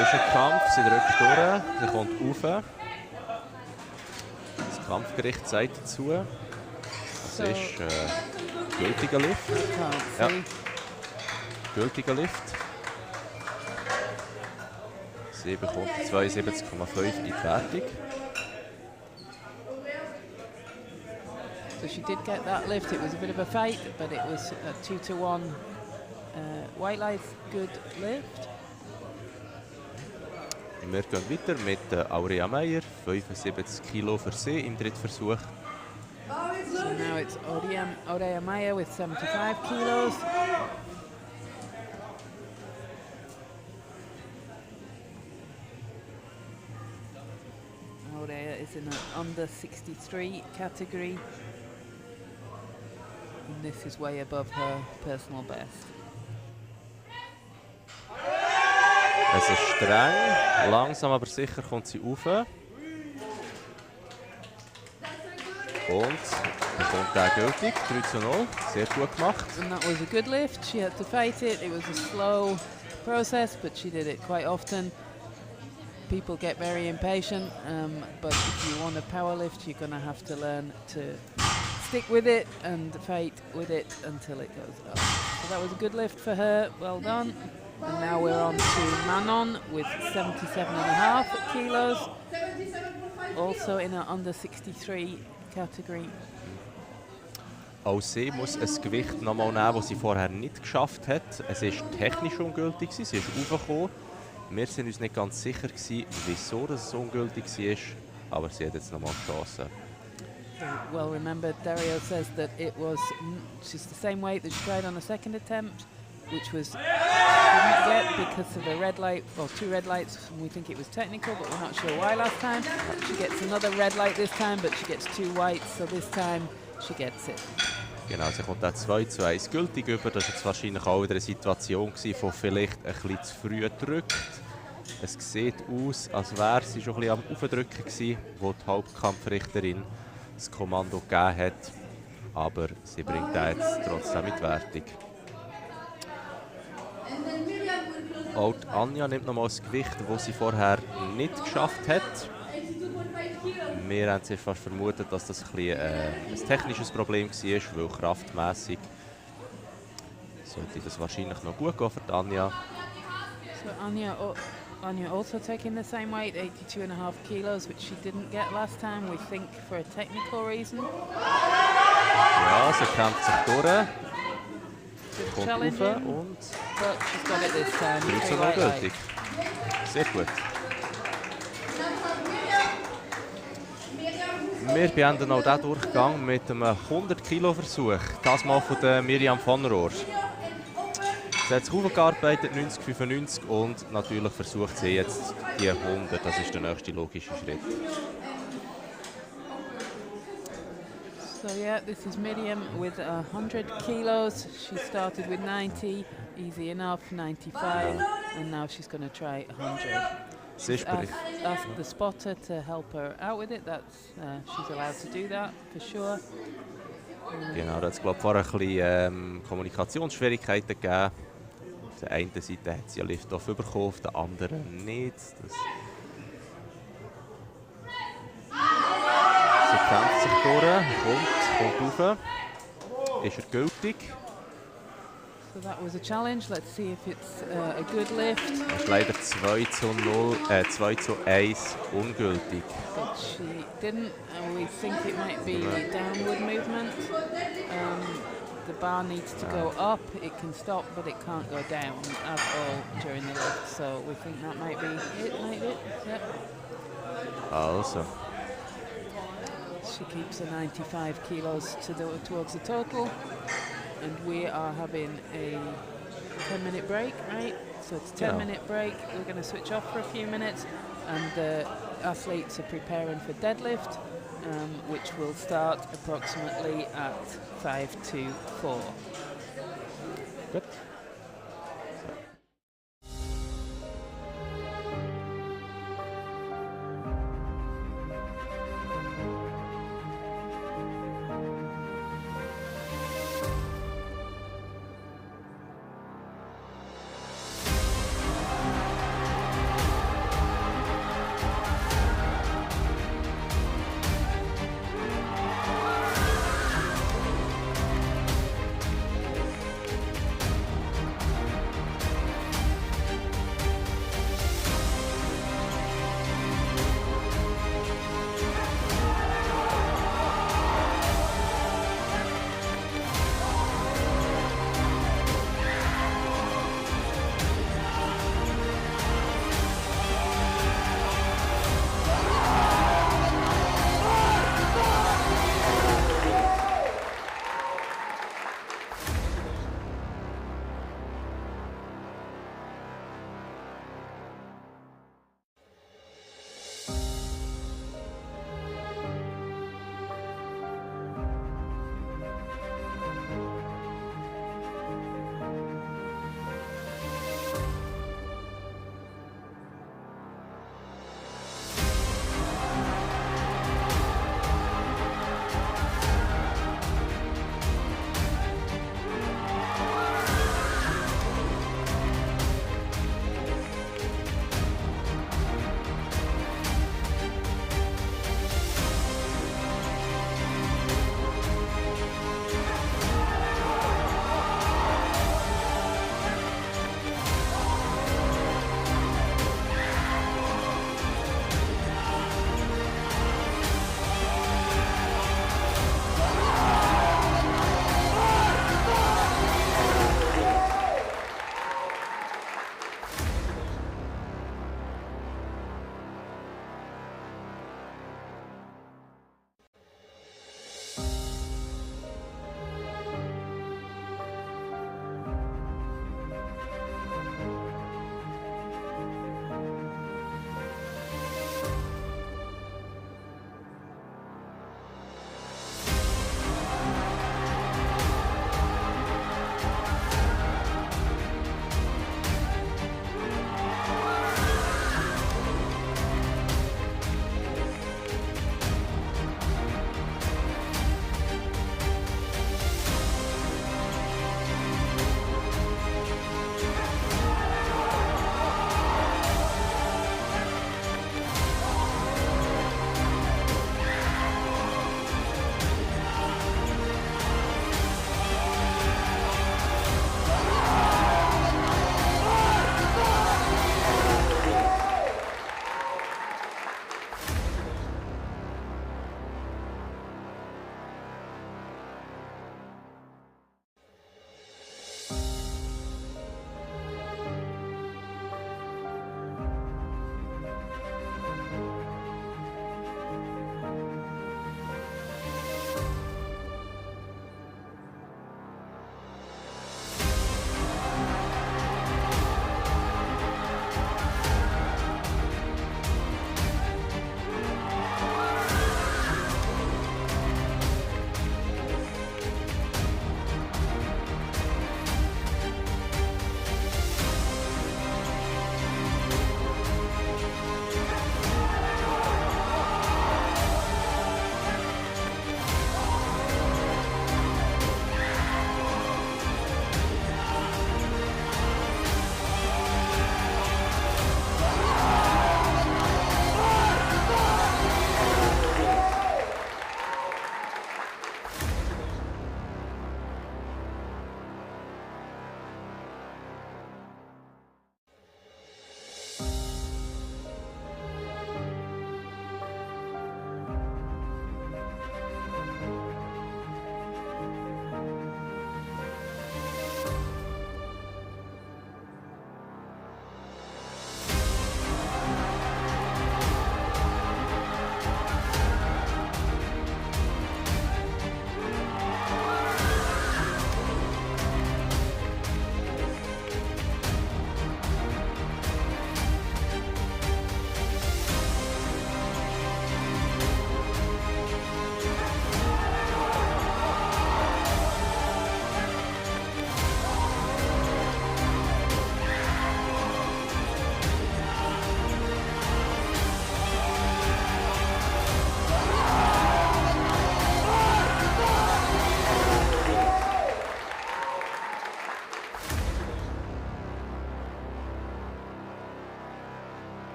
Ist ein Kampf, sie drückt durch, sie kommt rauf. Das Kampfgericht sagt dazu. Das ist gültiger Lift. Ja. Gültiger Lift. Sie bekommt 72,5 in die Wertung. So she did get that lift. It was a bit of a fight, but it was a 2-to-1 white light, good lift. Wir gehen weiter mit Aurea Meyer, 75 Kilo für sie im dritten Versuch. So now it's Aurea Meyer with 75 kilos. Aurea is in an under 63 category. And this is way above her personal best. Es ist streng, langsam aber sicher kommt sie rauf. Und bekommt der gültig, 3:0, sehr gut gemacht. And that was a good lift. She had to fight it. It was a slow process, but she did it quite often. People get very impatient, but if you want a power lift, you're going to have to learn to stick with it and fight with it until it goes up. So that was a good lift for her, well done. And now we're on to Manon with 77.5 kilos, also in an under 63 category. Auch sie muss ein Gewicht nochmal nehmen, das sie vorher nicht geschafft hat. Es war technisch ungültig, sie ist raufgekommen. Wir waren uns nicht ganz sicher, wieso das ungültig war, aber sie hat jetzt nochmal Chancen. Well, remember, Dario says that it was just the same weight that she tried on the second attempt, which was didn't get because of a red light, or 2 red lights, and we think it was technical, but we're not sure why last time. She gets another red light this time, but she gets 2 whites, so this time she gets it. Genau, sie kommt auch 2:1 gültig über. Das war jetzt wahrscheinlich auch wieder eine Situation, die vielleicht ein bisschen zu früh drückt. Es sieht aus, als wäre sie schon ein bisschen am Aufdrücken gewesen, wo die Hauptkampfrichterin das Kommando gegeben hat. Aber sie bringt auch jetzt trotzdem mit Wertung. Auch die Anja nimmt nochmal das Gewicht, das sie vorher nicht geschafft hat. Wir haben zuerst fast vermutet, dass das ein technisches Problem war, weil kraftmässig sollte das wahrscheinlich noch gut gehen für die Anja. So Anja also taking the same weight, 82.5 kilos, which she didn't get last time, we think for a technical reason. Ja, sie kämpft sich durch. Kommt rauf und but she's got it this time. 3:0 gültig. Sehr gut. Wir beenden auch diesen Durchgang mit einem 100-Kilo-Versuch. Das mal von der Miriam von Rohr. Sie hat sich aufgearbeitet, 90-95, und natürlich versucht sie jetzt die 100. Das ist der nächste logische Schritt. So yeah, this is Miriam with 100 kilos. She started with 90, easy enough, 95, and now she's going to try 100. She's asked the spotter to help her out with it. That's she's allowed to do that for sure. Genau, da hat es glaube ich vorher ein bisschen Kommunikationsschwierigkeiten gegeben. Auf der einen Seite hat sie einen Lift-Off bekommen, auf der anderen nicht. Sie kämpft sich durch, kommt rauf. Ist er gültig? So that was a challenge. Let's see if it's a good lift. Das ist leider 2:1 ungültig. But she didn't, and we think it might be downward movement. The bar needs to go up. It can stop, but it can't go down at all during the lift. So we think that might be it. Yep. Also. She keeps a 95 kilos towards the total. And we are having a 10-minute break, right? So it's a 10-minute break. We're going to switch off for a few minutes, and the athletes are preparing for deadlift, which will start approximately at 5 to 4. Good.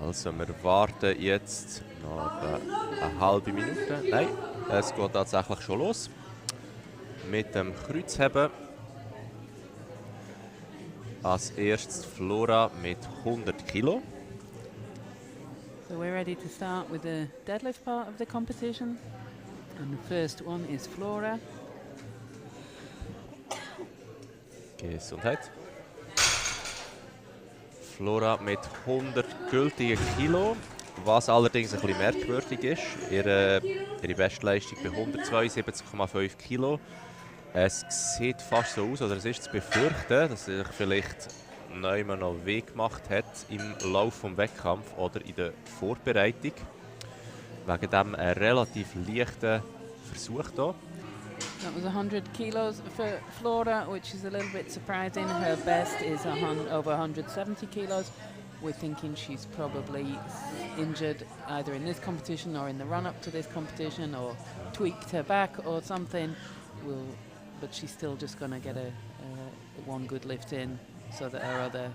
Also wir warten jetzt noch eine halbe Minute. Nein, es geht tatsächlich schon los. Mit dem Kreuzheben. Als erstes Flora mit 100 Kilo. So we're ready to start with the deadlift part of the competition. And the first one is Flora. Gesundheit. Flora mit 100 gültigen Kilo, was allerdings ein bisschen merkwürdig ist. Ihre Bestleistung bei 172,5 Kilo. Es sieht fast so aus, oder es ist zu befürchten, dass sie sich vielleicht niemand noch Weg gemacht hat im Lauf des Wettkampfs oder in der Vorbereitung. Wegen dem einen relativ leichten Versuch hier. That was 100 kilos for Flora, which is a little bit surprising. Her best is over 170 kilos. We're thinking she's probably injured either in this competition or in the run-up to this competition, or tweaked her back or something. But she's still just going to get a one good lift in, so that her other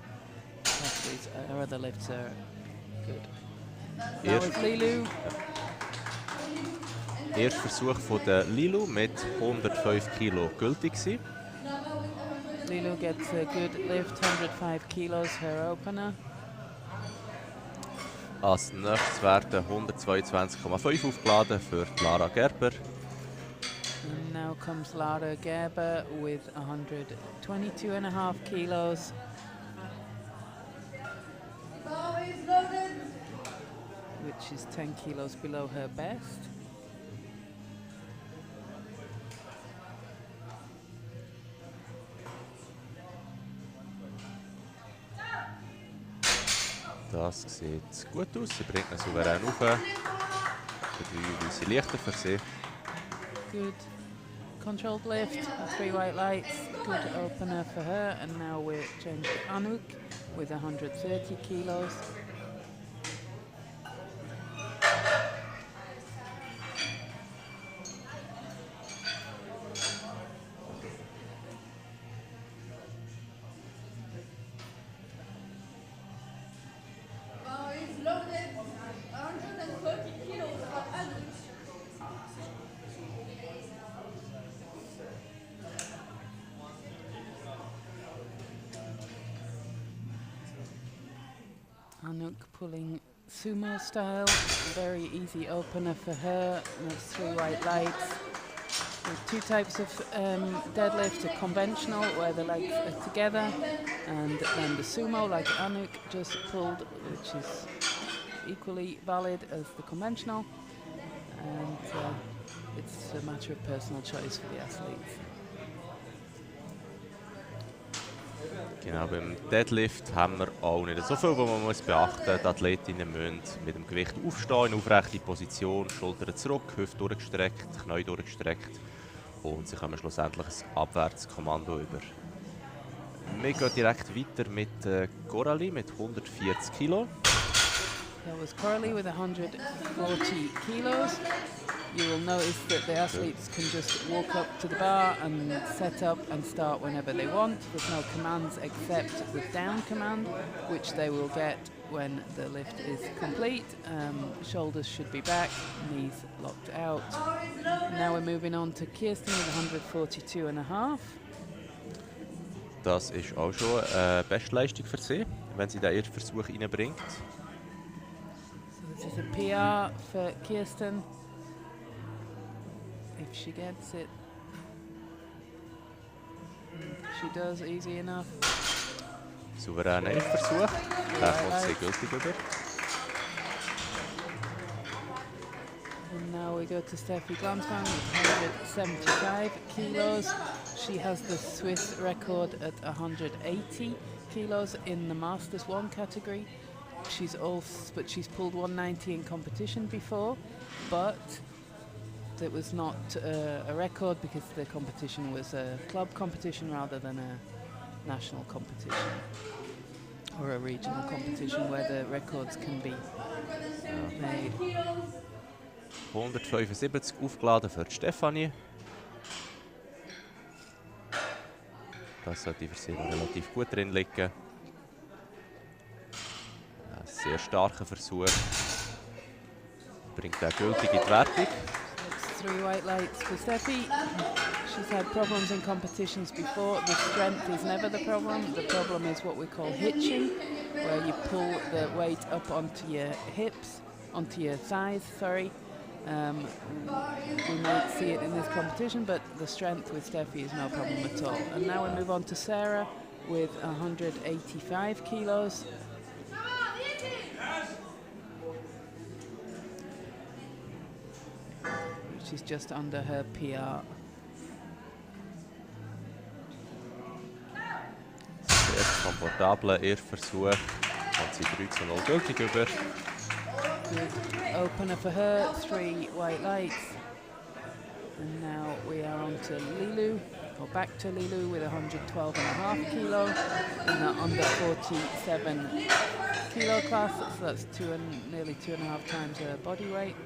lifts are good. That was Lilu. Erster Versuch von der Lilu mit 105 Kilo gültig gewesen. Lilu gets a good lift, 105 kilos, her opener. Als nächstes werden 122,5 aufgeladen für Lara Gerber. And now comes Lara Gerber with 122.5 kilos. Which is 10 kilos below her best. Das sieht gut aus, sie bringt ihn souverän rauf. Für 3 weiße Lichter für sie. Good controlled lift, 3 white lights, good opener for her. And now we're changing to Anouk with 130 kilos. Anouk pulling sumo style, very easy opener for her. And that's 3 white lights. There's 2 types of deadlift: a conventional where the legs are together, and then the sumo like Anouk just pulled, which is equally valid as the conventional. And it's a matter of personal choice for the athletes. Genau, beim Deadlift haben wir auch nicht so viel, was man muss beachten muss. Die Athletinnen müssen mit dem Gewicht aufstehen, in aufrechte Position, Schultern zurück, Hüfte durchgestreckt, Knie durchgestreckt, und sie kommen schlussendlich ein Abwärtskommando über. Wir gehen direkt weiter mit Coralie mit 140 Kilo. That was Coralie with 140 kilos. You will notice that the athletes can just walk up to the bar and set up and start whenever they want. There's no commands except the down command, which they will get when the lift is complete. Shoulders should be back, knees locked out. Now we're moving on to Kirsten with 142.5. Das ist auch schon eine Bestleistung für sie, wenn sie den ersten Versuch reinbringt. So this is a PR for Kirsten. If she gets it. She does, easy enough. Souveräner Versuch. Der kommt sehr gültig über. And now we go to Steffi Glanzmann with 175 kilos. She has the Swiss record at 180 kilos in the Masters 1 category. But she's pulled 190 in competition before, but it was not a record because the competition was a club competition rather than a national competition or a regional competition where the records can be made. 175 aufgeladen für Stefanie. Das sollte für sie relativ gut drin liegen. Ein sehr starker Versuch. Bringt er gültig in die Wertung. That's 3 white lights for Steffi. She's had problems in competitions before. The strength is never the problem. The problem is what we call hitching, where you pull the weight up onto your hips, onto your thighs, sorry. We might see it in this competition, but the strength with Steffi is no problem at all. And now we move on to Sarah with 185 kilos. Which is just under her PR. Sehr komfortabler Erstversuch. Kommt sie 3:0 gültig über. Good opener for her, 3 white lights. And now we are on to Lilu, or back to Lilu with 112.5 kilo in the under 47 kilo class. So that's nearly 2.5 times her body weight,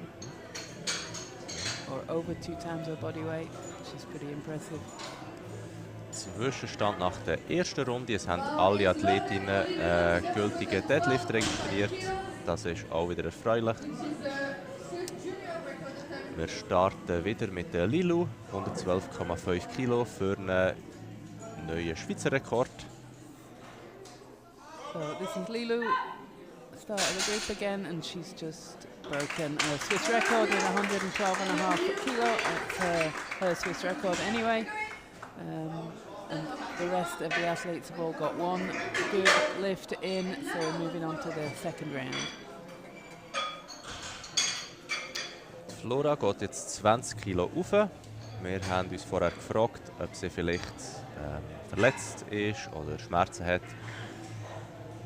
or over 2 times her body weight, which is pretty impressive. Zwischenstand nach der ersten Runde. Es haben alle Athletinnen gültige Deadlift registriert. Das ist auch wieder erfreulich. Wir starten wieder mit der Lilu, 112,5 Kilo für einen neuen Schweizer Rekord. So this is Lilu, start of the group again, and she's just broken a Swiss record with 112.5 kilo. It's her Swiss record anyway. And the rest of the athletes have all got one good lift in, so we're moving on to the second round. Flora geht jetzt 20 Kilo rauf. Wir haben uns vorher gefragt, ob sie vielleicht verletzt ist oder Schmerzen hat.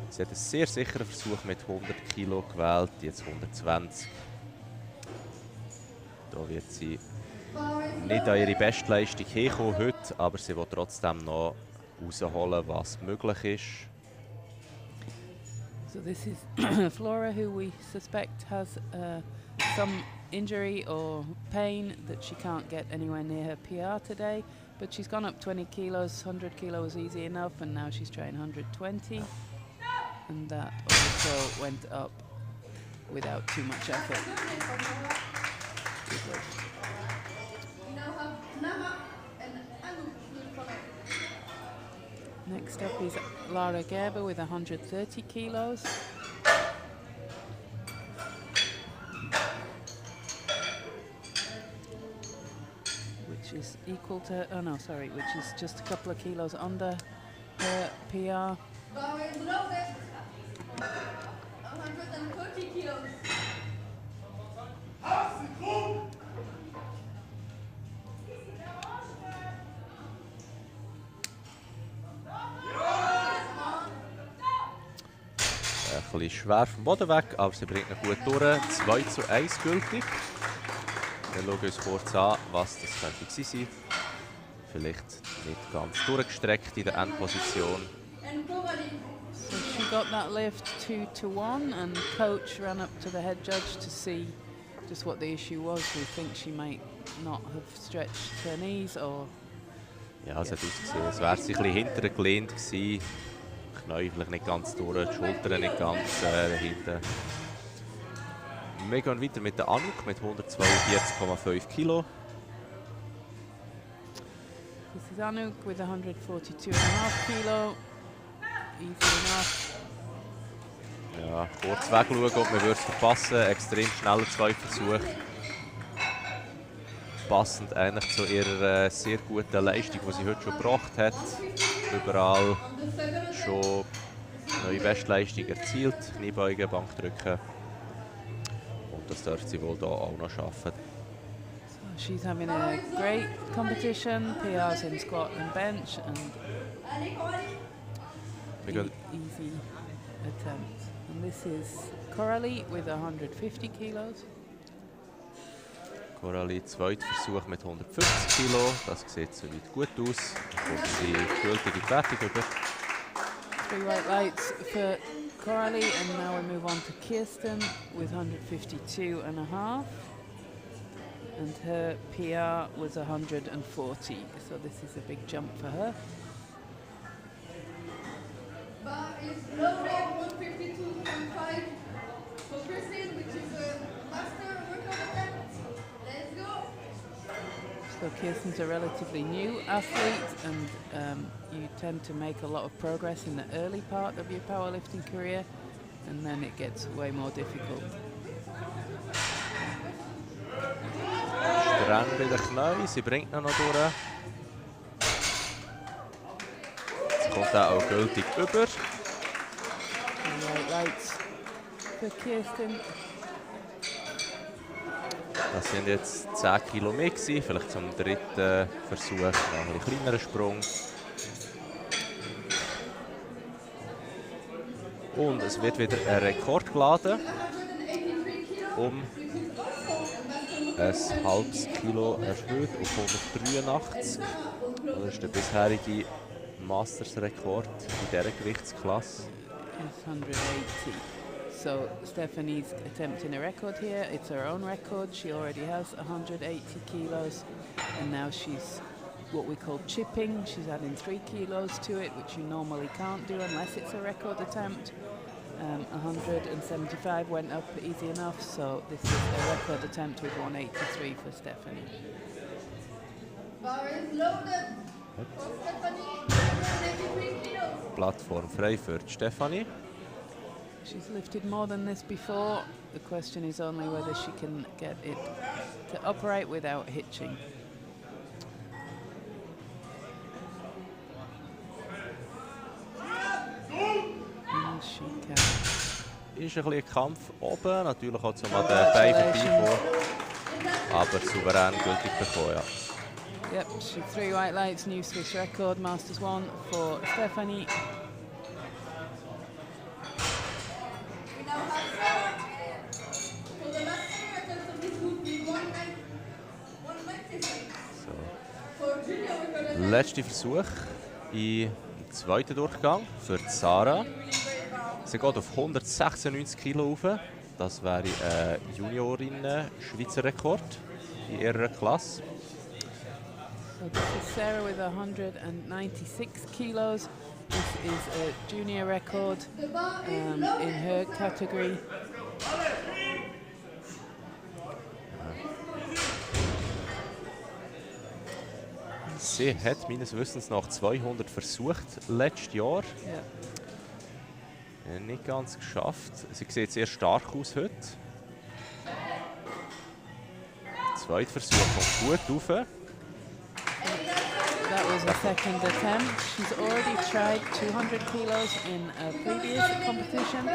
Sie hat einen sehr sicheren Versuch mit 100 Kilo gewählt, jetzt 120. Da wird sie nicht an ihre Bestleistung herkommen heute, aber sie will trotzdem noch rausholen, was möglich ist. So this is Flora, who we suspect has some injury or pain that she can't get anywhere near her PR today, but she's gone up 20 kilos. 100 kilo was easy enough, and now she's trying 120, and that also went up without too much effort. Next up is Lara Gerber with 130 kilos. Which is equal to, oh no, sorry, which is just a couple of kilos under her PR. 130 kilos. Ein bisschen schwer vom Boden weg, aber sie bringt ihn gut durch. 2:1 gültig. Wir schauen uns kurz an, was das könnte sein. Vielleicht nicht ganz durchgestreckt in der Endposition. So she got that lift 2-1, and coach ran up to the head judge to see just what the issue was. We think she might not have stretched her knees, or Ja, es hat ausgesehen, als wäre sie ein bisschen hintergelehnt gewesen. Knie vielleicht nicht ganz durch, die Schultern nicht ganz hinten. Wir gehen weiter mit der Anouk mit 142,5 Kilo. this is Anouk with 142.5 kilo. Easy enough. Ja, kurz wegschauen, ob man es verpassen würde. Extrem schneller Zweitversuch. Passend eigentlich zu ihrer sehr guten Leistung, die sie heute schon gebracht hat. Überall schon neue Bestleistung erzielt. Kniebeugen, Bankdrücken. Und das dürfte sie wohl hier auch noch schaffen. So she's having a great competition. PRs in squat and bench, and easy attempts. And this is Coralie with 150 kilos. Coralie, zweiter Versuch mit 150 Kilo. Das sieht soweit gut aus. Kommt sie gültige Wertung über. 3 white lights for Coralie, and now we move on to Kirsten with 152.5. And her PR was 140, so this is a big jump for her. Bar is loaded 152.5. So Kirsten's a relatively new athlete, and you tend to make a lot of progress in the early part of your powerlifting career, and then it gets way more difficult. Streng bei den Knien, sie bringt ihn noch durch. Jetzt kommt er auch gültig über. Right lights for Kirsten. Das sind jetzt 10 Kilo mehr gewesen, vielleicht zum dritten Versuch noch ein bisschen kleinerer Sprung. Und es wird wieder ein Rekord geladen. Um ein halbes Kilo erhöht auf 183. Das ist der bisherige Masters-Rekord in dieser Gewichtsklasse. It's 180. So Stephanie's attempting a record here. It's her own record. She already has 180 kilos, and now she's what we call chipping. She's adding 3 kilos to it, which you normally can't do unless it's a record attempt. 175 went up easy enough, so this is a record attempt with 183 for Stephanie. Bar is loaded. For Stephanie, 183 kilos. Plattform frei für Stefanie. She's lifted more than this before. The question is only whether she can get it to upright without hitching. And she can. Ist ein bisschen Kampf oben, natürlich auch zum an den Beinen vorbeikommen, aber souverän gültig bekommen, ja. Yep, she 3 white lights, new Swiss record, Masters 1 for Stephanie. We now have for the last record of this would be 196. For junior record. Letzter Versuch im zweiten Durchgang für Sarah. Sie geht auf 196 Kilo rauf. Das wäre ein Juniorinnen-Schweizer Rekord in ihrer Klasse. So this is Sarah with 196 kilos. This is a junior record in her category. Sie hat meines Wissens nach 200 versucht letztes Jahr. Yeah. Nicht ganz geschafft. Sie sieht sehr stark aus heute. Der zweite Versuch kommt gut rauf. That was a second attempt. She's already tried 200 kilos in a previous competition,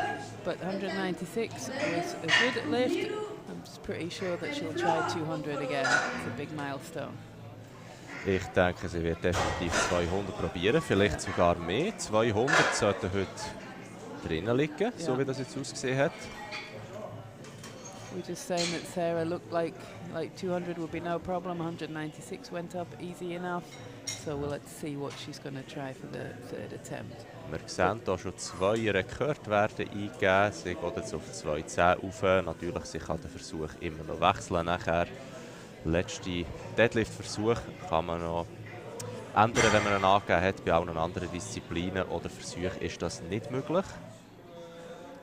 but 196 was a good lift. I'm just pretty sure that she'll try 200 again. It's a big milestone. Ich denke, sie wird definitiv 200 probieren, vielleicht sogar mehr. 200 sollten heute drinnen liegen, so wie das jetzt ausgesehen hat. We're just saying that Sarah looked like 200 would be no problem. 196 went up easy enough. So let's see what she's going to try for the third attempt. Wir sehen hier schon 2 Rekorde werden eingegeben. Sie geht jetzt auf 210 rauf. Natürlich, sie kann den Versuch immer noch wechseln nachher. Letzte Deadlift-Versuch kann man noch ändern, wenn man ihn angegeben hat. Bei allen anderen Disziplinen oder Versuchen ist das nicht möglich.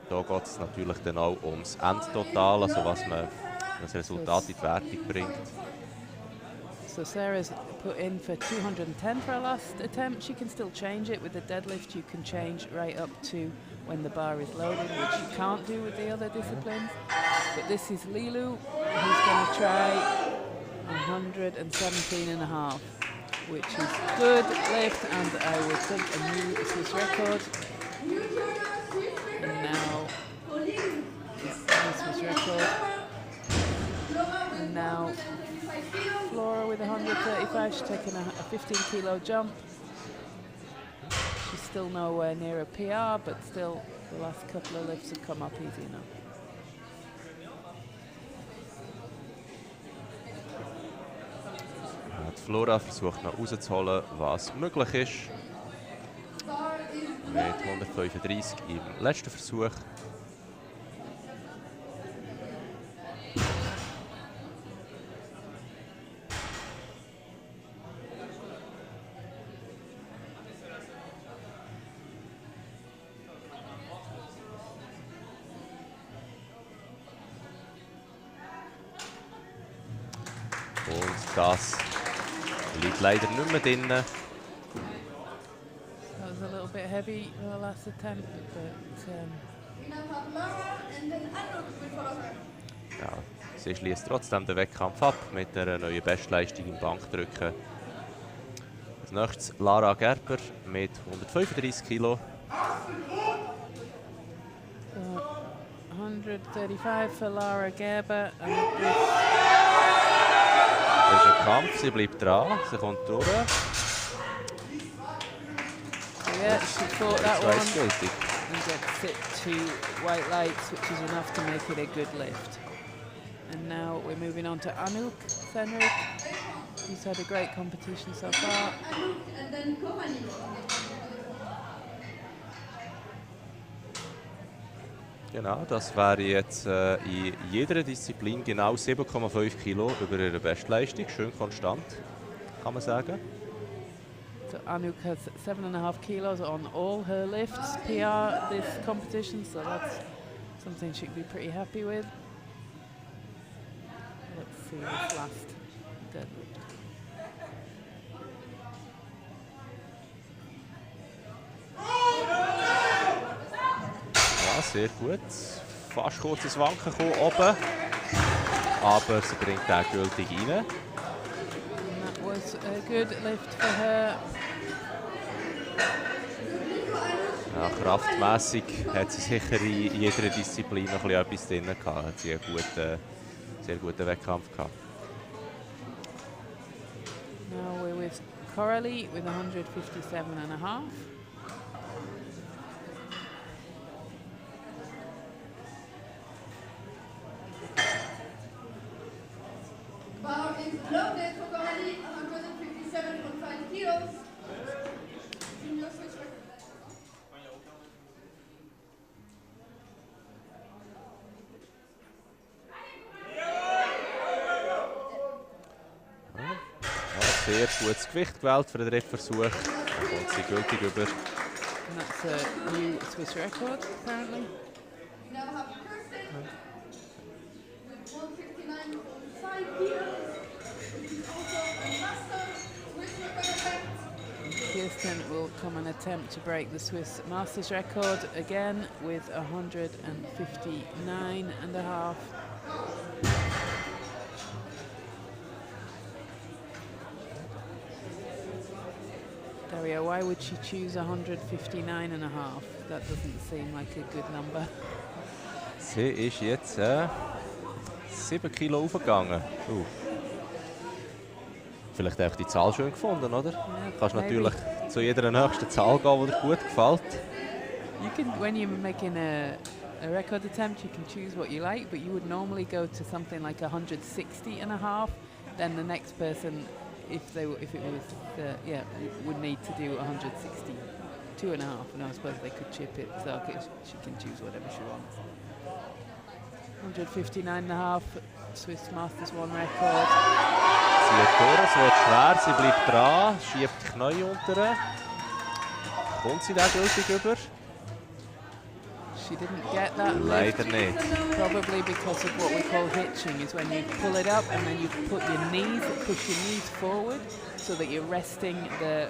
Hier geht es natürlich dann auch ums Endtotal, also was man das Resultat in die Wertung bringt. So Sarah's put in for 210 for her last attempt. She can still change it with the deadlift. You can change right up to when the bar is loaded, which you can't do with the other disciplines. But this is Lilu, who's going to try 117.5, which is good lift and I would think a new Swiss record. And now this Swiss record. And now Flora with 135, she's taking a 15 kilo jump. She's still nowhere near a PR, but still the last couple of lifts have come up easy enough. Flora versucht noch rauszuholen, was möglich ist. Mit 135 im letzten Versuch. Und das Bleibt leider nicht mehr drin. That was a little bit heavy for the last attempt, but We now have Lara and then Anouk will follow her. Ja, sie schließt trotzdem den Wettkampf ab mit einer neuen Bestleistung im Bankdrücken. Als nächstes Lara Gerber mit 135 Kilo. 135 for Lara Gerber. And Das ist ein Kampf, sie bleibt dran, sie kommt durch. yeah, she fought that one Gültig. and gets it to white lights, which is enough to make it a good lift. And now we're moving on to Anouk Senrik, who's had a great competition so far. Anouk and then Kohani. Genau, das wäre jetzt in jeder Disziplin genau 7,5 Kilo über ihre Bestleistung. Schön konstant, kann man sagen. So Anouk has 7.5 kilos on all her lifts PR this competition, so that's something she'd be pretty happy with. Let's see this last deadlift. Ja, sehr gut. Fast kurz ins Wanken gekommen oben. Aber sie bringt den gültig rein. And that was a good lift for her. Ja, kraftmässig hat sie sicher in jeder Disziplin noch etwas drin gehabt. Hat sie einen sehr guten Wettkampf gehabt. Now we're with Coralie with 157.5. Bar is loaded for Kohani, 157.5 kilos. Junior switch record. Ja, sehr gutes Gewicht gewählt für den dritten Versuch. Und sie gültig über. And that's a new Swiss record, apparently. We now have Kirsten with 159.5 kilos. This is also a master Swiss record attempt. Kirsten will come and attempt to break the Swiss Masters record again with 159.5. Daria, why would she choose 159.5? That doesn't seem like a good number. Sie ist jetzt 7 Kilo aufgegangen. Vielleicht einfach die Zahl schön gefunden, oder? Yeah, Kannst maybe. natürlich zu jeder nächsten Zahl gehen, die dir gut gefällt. You can, when you're making a record attempt, you can choose what you like, but you would normally go to something like 160.5. Then the next person, if it was, would need to do 162.5, and I suppose they could chip it, so she can choose whatever she wants. 159.5 Swiss Masters 1 record. Sie hat durch, es wird schwer, sie bleibt dran, schiebt die Knie unter. Kommt sie da gültig über? She didn't get that Leider lift, nicht. probably because of what we call hitching, is when you pull it up and then you push your knees forward so that you're resting the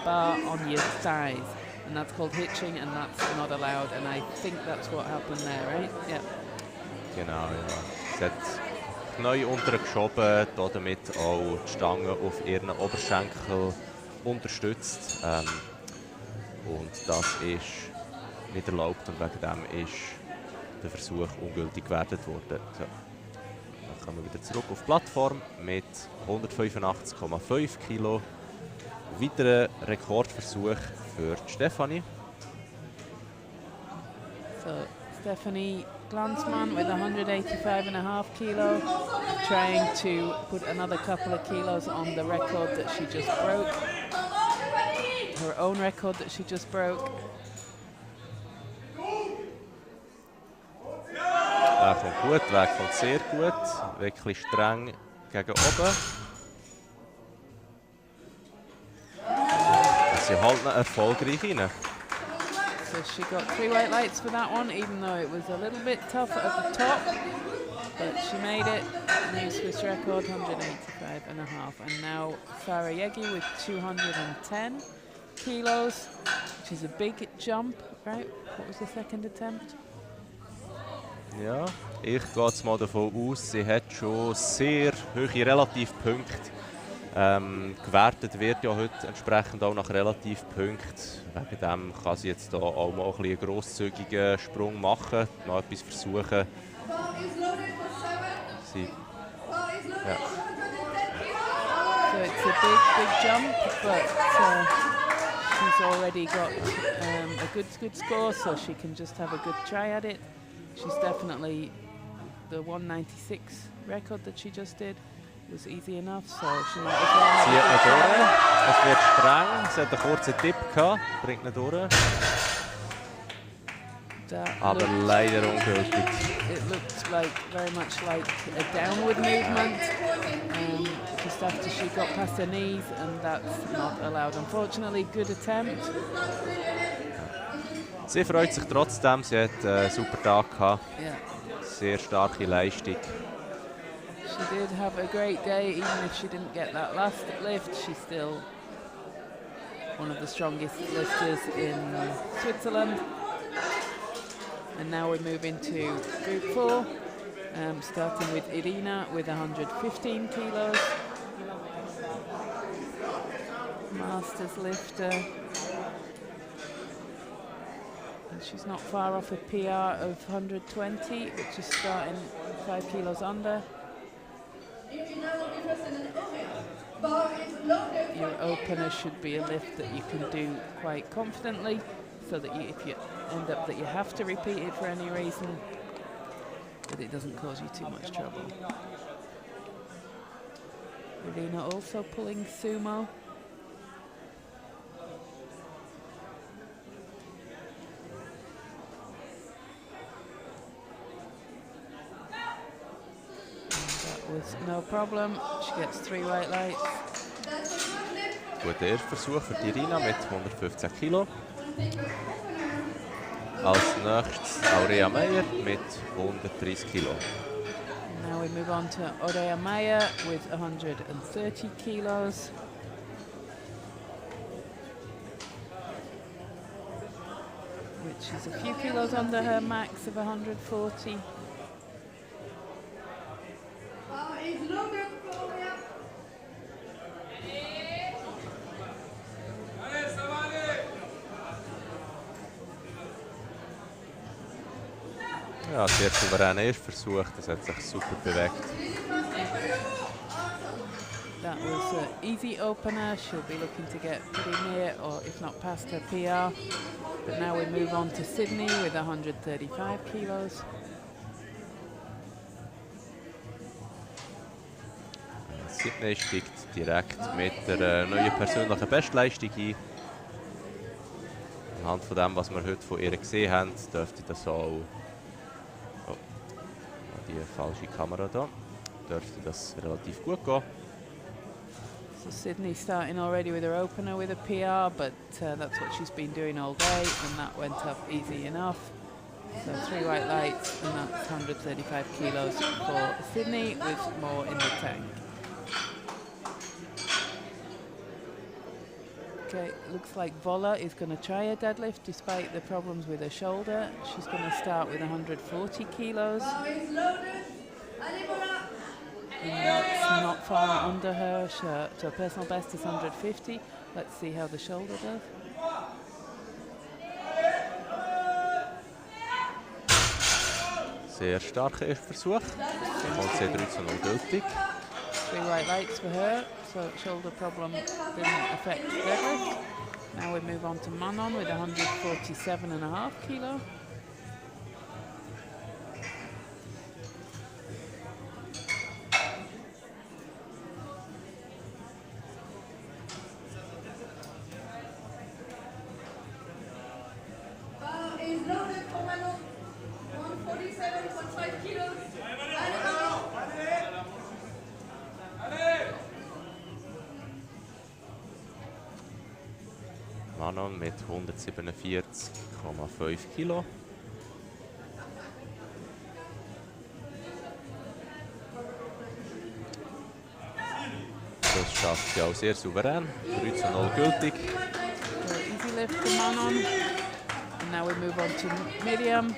bar on your thighs. And that's called hitching, and that's not allowed, and I think that's what happened there, right? Yeah. Genau, ja. Sie hat die Knie untergeschoben, damit auch die Stange auf ihren Oberschenkel unterstützt. Und das ist nicht erlaubt und wegen dem ist der Versuch ungültig gewertet worden. So. Dann kommen wir wieder zurück auf die Plattform mit 185,5 Kilo. Weiterer Rekordversuch für Stefanie. So Stephanie Glanzmann with 185.5 kilo, trying to put another couple of kilos on the record that she just broke. Her own record that she just broke. Der kommt gut, der Weg kommt sehr gut, wirklich streng gegen oben. Sie halten erfolgreich rein. So she got 3 white lights for that one, even though it was a little bit tough at the top. But she made it. New Swiss record, 185.5. And now Sarah Yegi with 210 kilos, which is a big jump, right? What was the second attempt? Ja, ich gehe jetzt mal davon aus, sie hat schon sehr hohe Relativpunkte. Gewertet wird ja heute entsprechend auch nach Relativpunkten. Wegen dem kann sie jetzt da auch mal ein einen grosszügigen Sprung machen, mal etwas versuchen. Sie, ja. So it's a big jump, but she's already got a good score, so she can just have a good try at it. She's definitely the 196 record that she just did was easy enough, so she might as well. Sie hat ihn durch. Es wird streng. Sie hat einen kurzen Tipp gehabt, bringt ihn durch. Aber leider ungültig. It looked like very much like a downward movement just after she got past her knees, and that's not allowed. Unfortunately, good attempt. Sie freut sich trotzdem, sie hat einen super Tag gehabt. Yeah. Sehr starke Leistung. She did have a great day, even if she didn't get that last lift. She's still one of the strongest lifters in Switzerland. And now we move into Group 4, starting with Irina with 115 kilos. Masters lifter. And she's not far off a PR of 120, which is starting 5 kilos under. Your opener should be a lift that you can do quite confidently, so that if you end up that you have to repeat it for any reason, that it doesn't cause you too much trouble. Irina also pulling sumo. Was no problem. She gets 3 white lights. Guter Erstversuch für die Irina mit 115 Kilo. Als nächstes Aurea Meyer mit 130 Kilo. Now we move on to Aurea Meyer with 130 kilos. Which is a few kilos under her max of 140. Ja, sehr souverän Erstversuch, das hat sich super bewegt. That was an easy opener. She'll be looking to get pretty near, or if not past her PR. But now we move on to Sydney with 135 kilos. Sydney steigt direkt mit der neuen persönlichen Bestleistung ein. Anhand von dem, was wir heute von ihr gesehen haben, dürfte das auch... Oh, die falsche Kamera da. Dürfte das relativ gut gehen. So Sydney starting already with her opener with a PR, but that's what she's been doing all day, and that went up easy enough. So 3 white lights, and that's 135 kilos for Sydney, with more in the tank. Okay, looks like Vola is going to try a deadlift despite the problems with her shoulder. She's going to start with 140 kilos. And that's not far under her. So her personal best is 150. Let's see how the shoulder does. Sehr starker Erstversuch. Und sie 13 gültig. 3 white lights for her, so shoulder problem didn't affect deadlift. Now we move on to Manon with 147.5 kilo. Is loaded for Manon. 147.5 kilos. Manon mit 147,5 Kilo. Das schafft sie auch sehr souverän. 3:0 gültig. Easy lift for Manon. And now we move on to Miriam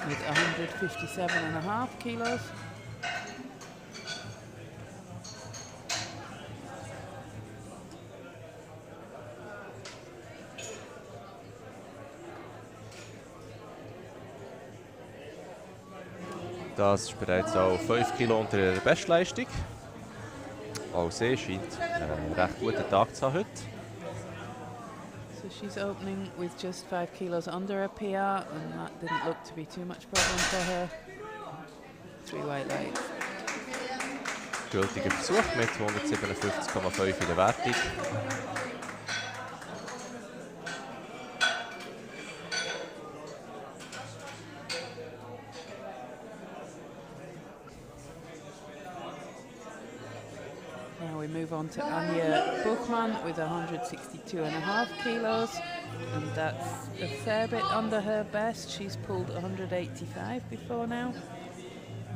with 157.5 kilos. Das ist bereits auch 5 Kilo unter ihrer Bestleistung. Auch sie scheint einen recht guten Tag zu haben heute. So she's opening with just 5 kilos under her PR, and that didn't look to be too much problem for her. 3 white lights. Gültiger Versuch mit 157,5 in der Wertung. Now we move on to Anja Buchmann with 162.5 kilos, and that's a fair bit under her best. She's pulled 185 before now.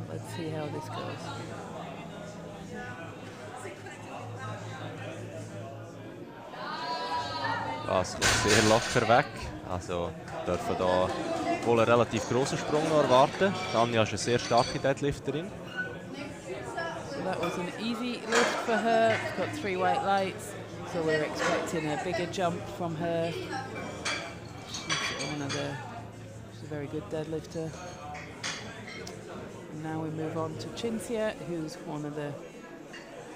Let's see how this goes. Das kommt sehr locker weg. Also dürfen da wohl einen relativ grossen Sprung noch erwarten. Anja ist eine sehr starke Deadlifterin. So that was an easy lift for her. She's got 3 white lights, so we're expecting a bigger jump from her. She's a very good deadlifter. And now we move on to Cinzia, who's one of the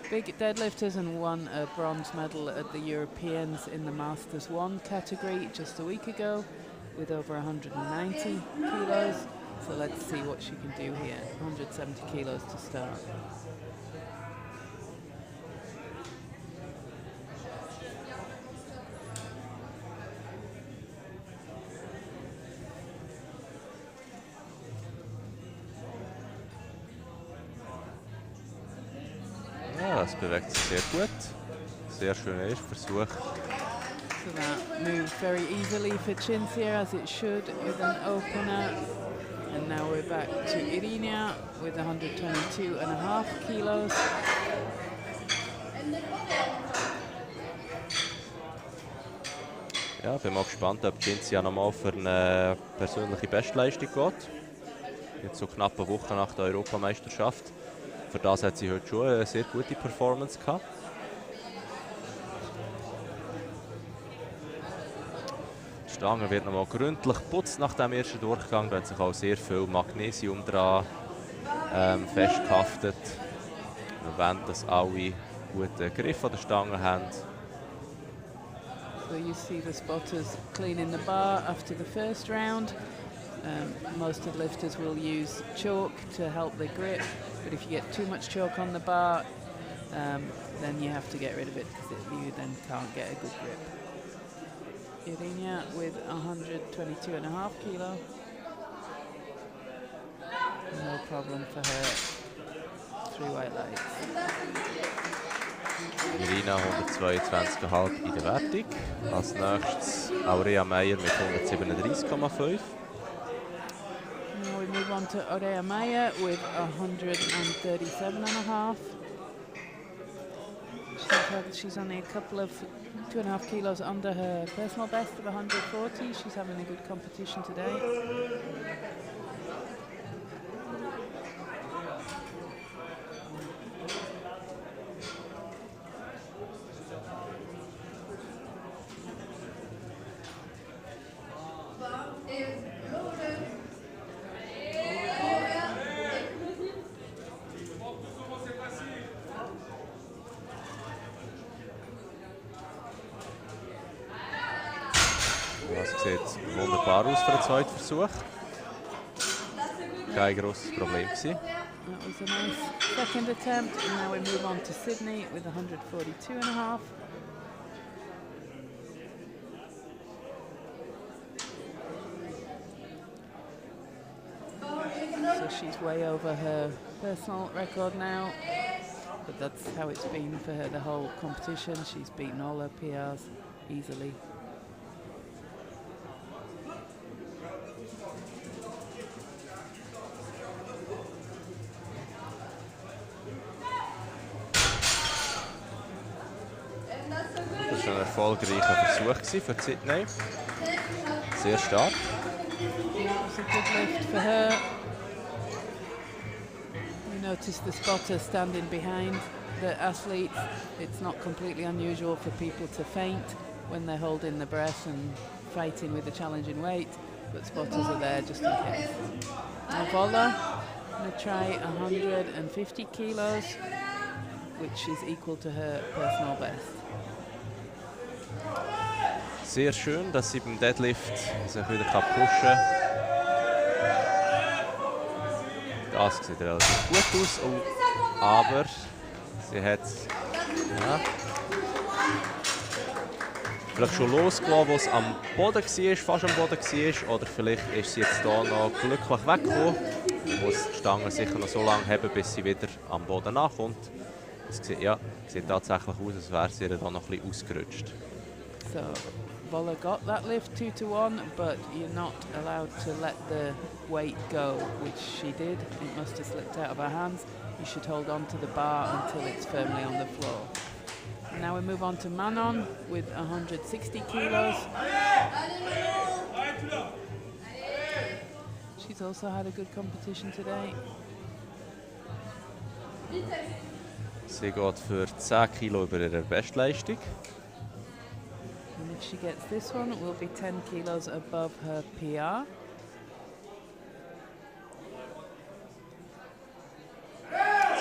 big deadlifters and won a bronze medal at the Europeans in the Masters 1 category just a week ago with over 190 kilos. So let's see what she can do here. 170 kilos to start. Ja, das bewegt sich sehr gut. Sehr schöner Erstversuch. So that moved very easily for Cinzia, as it should, with an opener. And now we're back to Irina with 122.5 kilos. Ja, bin mal gespannt, ob Cinzia nochmal für eine persönliche Bestleistung geht. Jetzt so knapp eine Woche nach der Europameisterschaft. Für das hat sie heute schon eine sehr gute Performance gehabt. Die Stange wird nochmal gründlich geputzt nach dem ersten Durchgang. Da hat sich auch sehr viel Magnesium dran festgehaftet. Wir wollen, dass alle guten Griff an der Stange haben. So you see the spotters cleaning the bar after the first round. Most deadlifters will use chalk to help the grip, but if you get too much chalk on the bar, then you have to get rid of it because you then can't get a good grip. Irina with 122.5 kilo. No problem for her. 3 white lights. Irina 122,5 in der Wertung. Als nächstes Aurea Meyer mit 137,5. Now we move on to Aurea Meyer with 137.5. She's only a couple of 2.5 kilos under her personal best of 140. She's having a good competition today. Das sieht wunderbar aus für den zweiten Versuch. Kein grosses Problem gewesen. That was a nice second attempt, and now we move on to Sydney with 142.5. So she's way over her personal record now, but that's how it's been for her the whole competition. She's beaten all her PRs easily. erfolgreicher Versuch für Sydney. Sehr stark. It's a good lift for her. You notice the spotter standing behind the athletes. It's not completely unusual for people to faint when they're holding the breath and fighting with a challenging weight, but spotters are there just in case. Now Vola, going to try 150 kilos, which is equal to her personal best. Sehr schön, dass sie beim Deadlift sich wieder pushen kann. Das sieht relativ gut aus, aber sie hat vielleicht schon losgelassen, wo es am Boden war, fast am Boden war, oder vielleicht ist sie jetzt hier noch glücklich weggekommen. Sie muss die Stange sicher noch so lange haben, bis sie wieder am Boden ankommt. Es sieht tatsächlich aus, als wäre sie dann noch ein bisschen ausgerutscht. So, Vola got that lift 2-1, but you're not allowed to let the weight go, which she did. It must have slipped out of her hands. You should hold on to the bar until it's firmly on the floor. Now we move on to Manon with 160 kilos. She's also had a good competition today. Sie geht für 10 Kilo über ihre Bestleistung. And if she gets this one, it will be 10 kilos above her PR.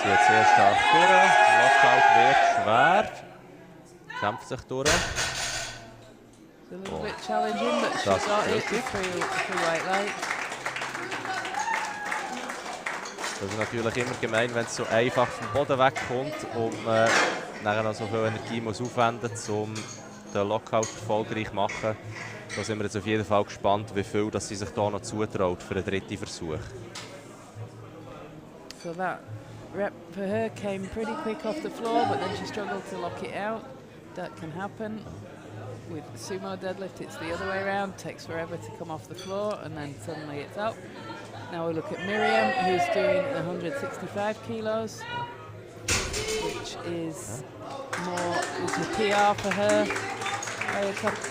Sie hat sehr stark durch. Lockout wird schwer. Kämpft sich durch. It's a little bit challenging, but she Das got it richtig. through white light. Das ist natürlich immer gemein, wenn es so einfach vom Boden wegkommt und man nachher noch so viel Energie muss aufwenden muss, um den Lockout erfolgreich zu machen. Da sind wir jetzt auf jeden Fall gespannt, wie viel dass sie sich da noch zutraut für den dritten Versuch. So that rep for her came pretty quick off the floor, but then she struggled to lock it out. That can happen. With sumo deadlift, it's the other way around. Takes forever to come off the floor, and then suddenly it's up. Now we look at Miriam, who's doing 165 kilos, which is a PR for her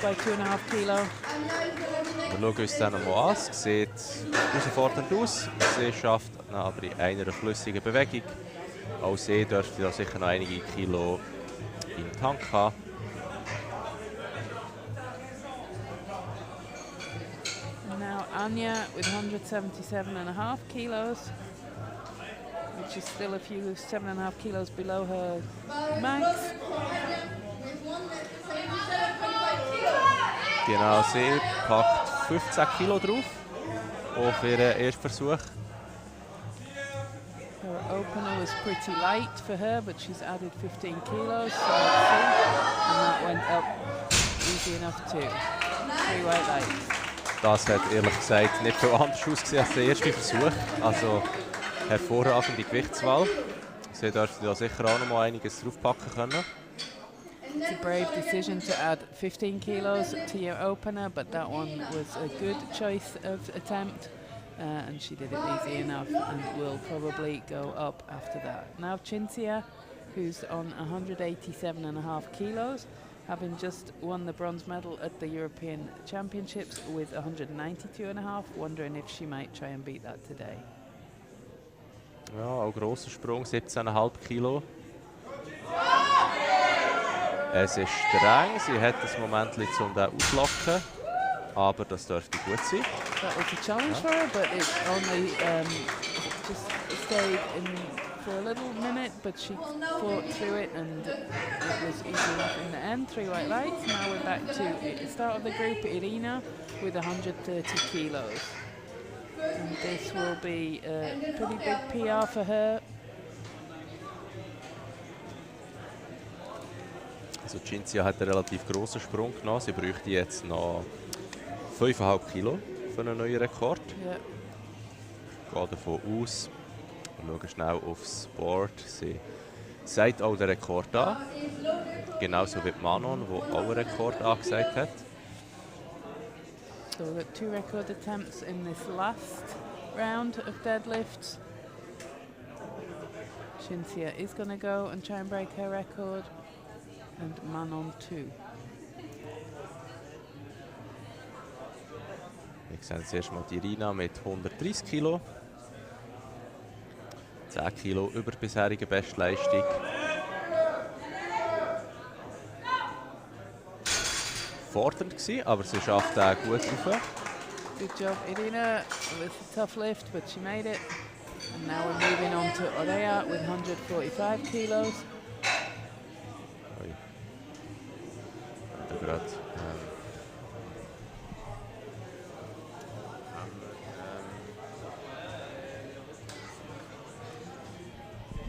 by 2,5 kilo. Wir schauen uns das nochmal an. Es sieht herausfordernd aus. Sie schafft aber in einer flüssigen Bewegung. Auch sie dürfte da sicher noch einige Kilo im Tank haben. Now Anya with 177.5 kilos, which is still a few 7.5 kilos below her max. Genau, sie packt 15 Kilo drauf auf ihren ersten Versuch. Her opener was pretty light for her, but she's added 15 kilos, so let's see. And that went up easy enough too. 3 white lights. Das hat ehrlich gesagt nicht viel anders ausgesehen als der erste Versuch. Also hervorragende Gewichtswahl. Sie dürfte da sicher auch noch mal einiges draufpacken können. It's a brave decision to add 15 kilos to your opener, but that one was a good choice of attempt. And she did it easy enough and will probably go up after that. Now Cinzia, who's on 187.5 kilos, having just won the bronze medal at the European Championships with 192.5, wondering if she might try and beat that today. Ja, auch grosser Sprung, 17,5 Kilo. Es ist streng, sie hat ein Moment um den auslocken, aber das dürfte gut sein. That was a challenge for her, but it only just stayed in for a little minute, but she fought through it and it was easy enough in the end. 3 white lights. Now we're back to the start of the group, Irina with 130 kilos. And this will be a pretty big PR for her. Also Cinzia hat einen relativ grossen Sprung genommen. Sie bräuchte jetzt noch 5,5 Kilo für einen neuen Rekord. Yeah. Ich gehe davon aus. Wir schauen schnell aufs Board. Sie sagt auch den Rekord an. Genauso wie Manon, die auch einen Rekord angesagt hat. So we've got 2 record attempts in this last round of deadlifts. Cinzia is going to go and try and break her record, and Manon too. Wir sehen zuerst mal die Rina mit 130 Kilo. 10 Kilo über bisherige Bestleistung. Fordernd gewesen, aber sie schafft auch gut rauf. Good job, Irina, with a tough lift, but she made it. And now we're moving on to Orea with 145 kilos. Ui. Da grad,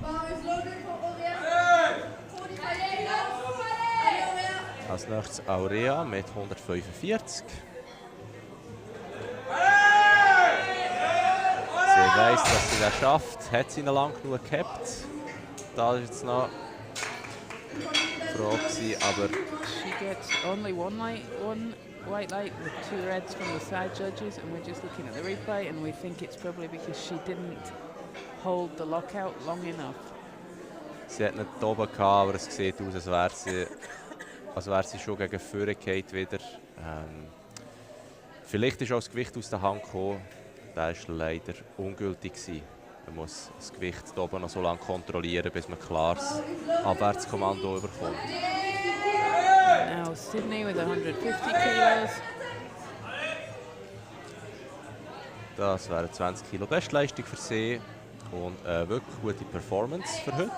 Bar is loaded for Orea. 45 kilos. Orea. als nächstes Aurea mit 145. Sie weiss, dass sie das schafft. Hat sie noch lang genug gehabt? Da ist jetzt noch die Frage, aber She gets only one white light with 2 reds from the side judges, and we're just looking at the replay, and we think it's probably because she didn't hold the lockout long enough. sie hat nicht oben gehabt, aber es sieht aus, als wäre sie schon gegen vorne gefallen wieder. Vielleicht ist auch das Gewicht aus der Hand gekommen. Das war leider ungültig gewesen. Man muss das Gewicht hier oben noch so lange kontrollieren, bis man klares Abwärtskommando bekommt. Now Sydney with 150 kilos. Das wären 20 Kilo Bestleistung für sie und eine wirklich gute Performance für heute.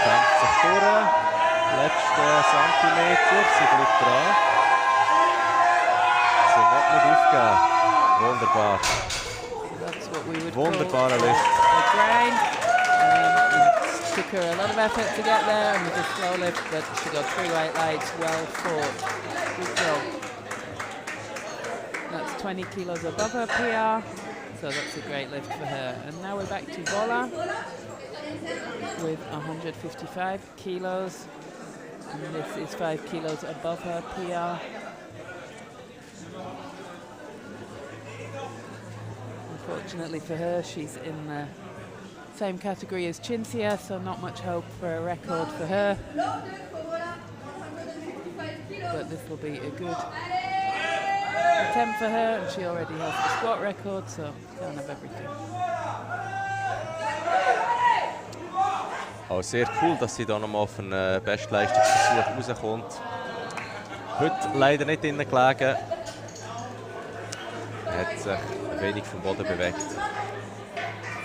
Kämpft sich durch. Letzte Zentimeter, sie bleibt dran. Sie will nicht aufgeben. Wunderbar. That's what we would Wunderbarer call Lift. a grind. It took her a lot of effort to get there, and with a slow lift, but she got 3 white lights, well fought. Good job. That's 20 kilos above her PR, so that's a great lift for her. And now we're back to Vola with 155 kilos, and this is 5 kilos above her PR. Unfortunately for her, she's in the same category as Cinzia, so not much hope for a record for her. But this will be a good attempt for her, and she already has the squat record, so can't have everything. Auch sehr cool, dass sie da nochmal auf einen Bestleistungsversuch rauskommt. Heute leider nicht drinnen gelegen. Hat sich wenig vom Boden bewegt.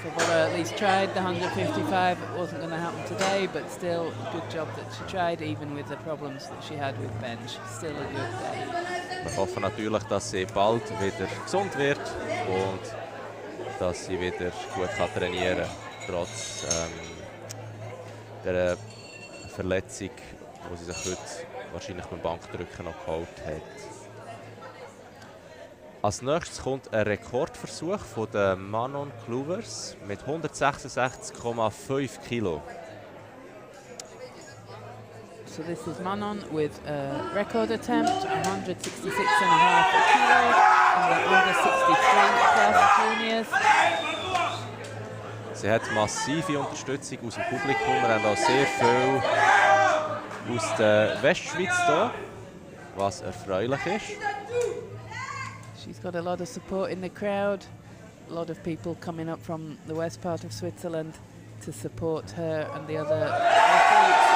So Vola at least tried the 155. It wasn't going to happen today, but still, good job that she tried, even with the problems that she had with bench. Still a good day. Wir hoffen natürlich, dass sie bald wieder gesund wird und dass sie wieder gut trainieren kann, trotz der Verletzung, die sie sich heute wahrscheinlich beim Bankdrücken noch geholt hat. Als nächstes kommt ein Rekordversuch von den Manon Clovers mit 166,5 Kilo. So this is Manon with a record attempt, 166.5 kilos, and the under 63 plus juniors. Sie hat massive Unterstützung aus dem Publikum. Wir haben auch sehr viel aus der Westschweiz hier, was erfreulich ist. She's got a lot of support in the crowd, a lot of people coming up from the west part of Switzerland to support her and the other athletes.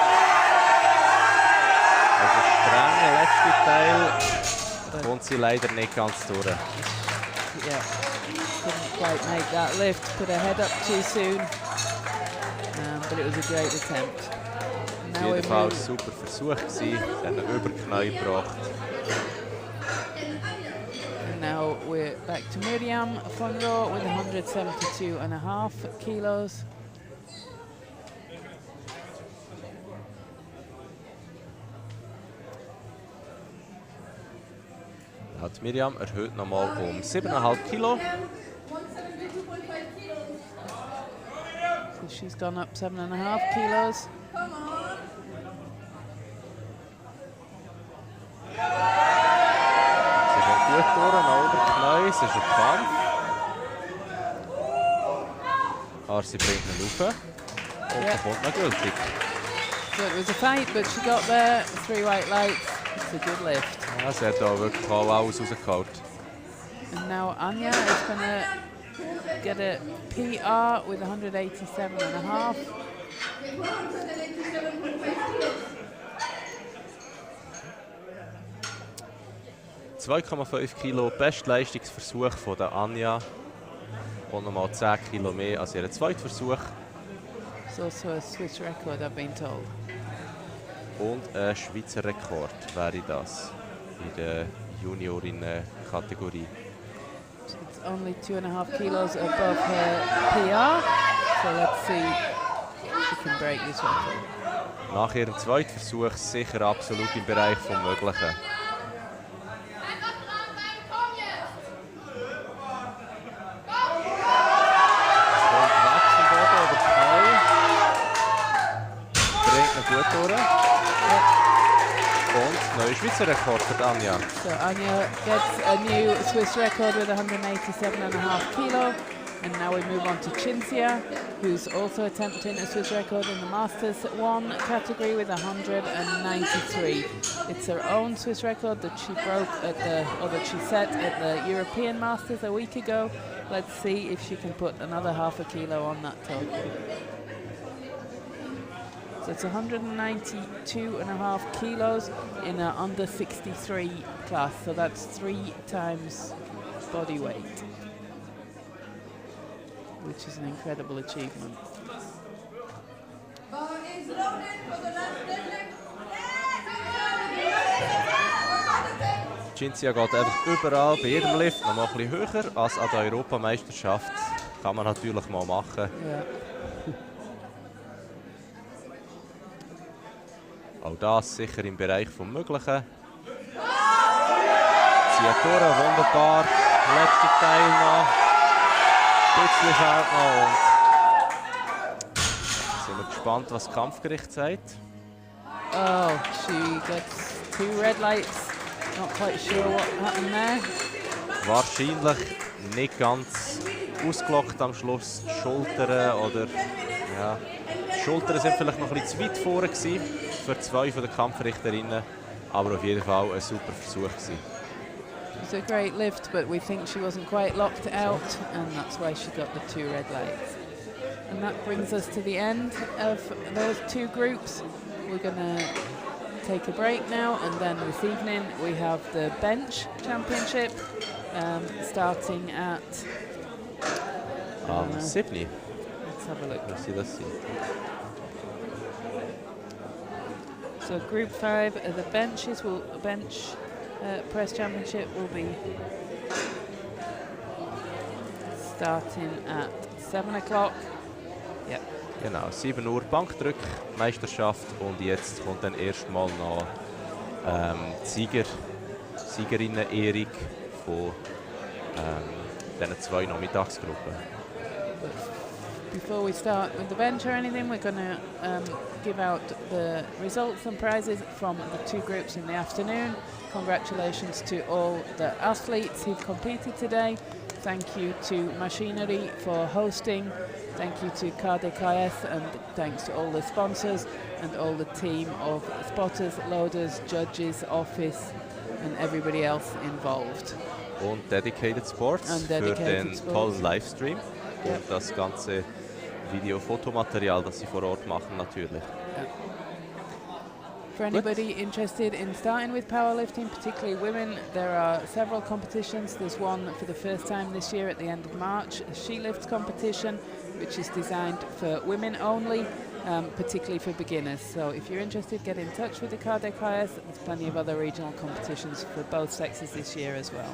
Also streng, letzte Teil kommt sie leider nicht ganz durch. Yeah, couldn't quite make that lift, put her head up too soon, but it was a great attempt. Auf jeden Fall ein super Versuch gewesen, dann über die Knie gebracht. And now we're back to Miriam Fonro with 172.5 kilos. Hat Miriam erhöht nochmal um 7,5 Kilo. So she's gone up 7.5 kilos. Sie kommt gut durch, noch über die Knie, es ist ein Kampf. Aber sie bringt ihn rauf und dann kommt noch gültig. So it was a fight, but she got there. 3 white lights, That's a good lift. Ja, sie hat da wirklich auch alles rausgeholt. And now Anya is going to get a PR with 187.5. 2,5 Kilo Bestleistungsversuch von der Anja. Und nochmal 10 Kilo mehr als ihren zweiten Versuch. It's also a Swiss record, I've been told. Und ein Schweizer Rekord wäre das in der Juniorinnen-Kategorie. It's only 2.5 kilos above her PR, so let's see if she can break this record. Nach ihrem zweiten Versuch sicher absolut im Bereich vom Möglichen. Gut durch. Und neuer Schweizer Rekord für Anja. So Anya gets a new Swiss record with 187.5 kilo. And now we move on to Cinzia, who's also attempting a Swiss record in the Masters 1 category with 193. It's her own Swiss record that she broke that she set at the European Masters a week ago. Let's see if she can put another half a kilo on that total. So it's 192.5 kilos in an under 63 class, so that's 3 times body weight, which is an incredible achievement. Bar is loaded for the last deadlift. Cinzia geht einfach überall bei jedem Lift noch mal ein bisschen höher als an der Europameisterschaft. Kann man natürlich mal machen. Ja. Auch das sicher im Bereich vom Möglichen. Zieht durch, wunderbar. Letzter Teil noch. Bisschen fehlt noch. Und sind wir gespannt, was das Kampfgericht sagt. Oh, she gets 2 red lights. Not quite sure what happened there. Wahrscheinlich nicht ganz ausgelockt am Schluss. Die Schultern oder ja, die Schultern sind vielleicht noch ein bisschen zu weit vorne gewesen für 2 von den Kampfrichterinnen, aber auf jeden Fall ein super Versuch gewesen. It was a great lift, but we think she wasn't quite locked out, and that's why she got the 2 red lights. And that brings us to the end of those 2 groups. We're going to take a break now, and then this evening we have the bench championship starting at 7. let's have a look. Muss ich das sehen? So Group 5, the bench press championship will be starting at 7 o'clock. Yep. Genau, 7 Uhr Bankdrück, Meisterschaft, und jetzt kommt dann erstmal noch die Siegerinnen-Ehrung von diesen 2 Nachmittagsgruppen. Before we start with the bench or anything, we're going to give out the results and prizes from the 2 groups in the afternoon. Congratulations to all the athletes who've competed today. Thank you to Maschinerie for hosting. Thank you to KDKS, and thanks to all the sponsors and all the team of spotters, loaders, judges, office and everybody else involved. Und Dedicated Sports für den tollen Livestream. Yep. Und das ganze Video-Fotomaterial, das sie vor Ort machen, natürlich. Yeah. For anybody interested in starting with powerlifting, particularly women, there are several competitions. There's one for the first time this year at the end of March, a she lifts competition, which is designed for women only, particularly for beginners. So if you're interested, get in touch with the KDKS. There's plenty of other regional competitions for both sexes this year as well.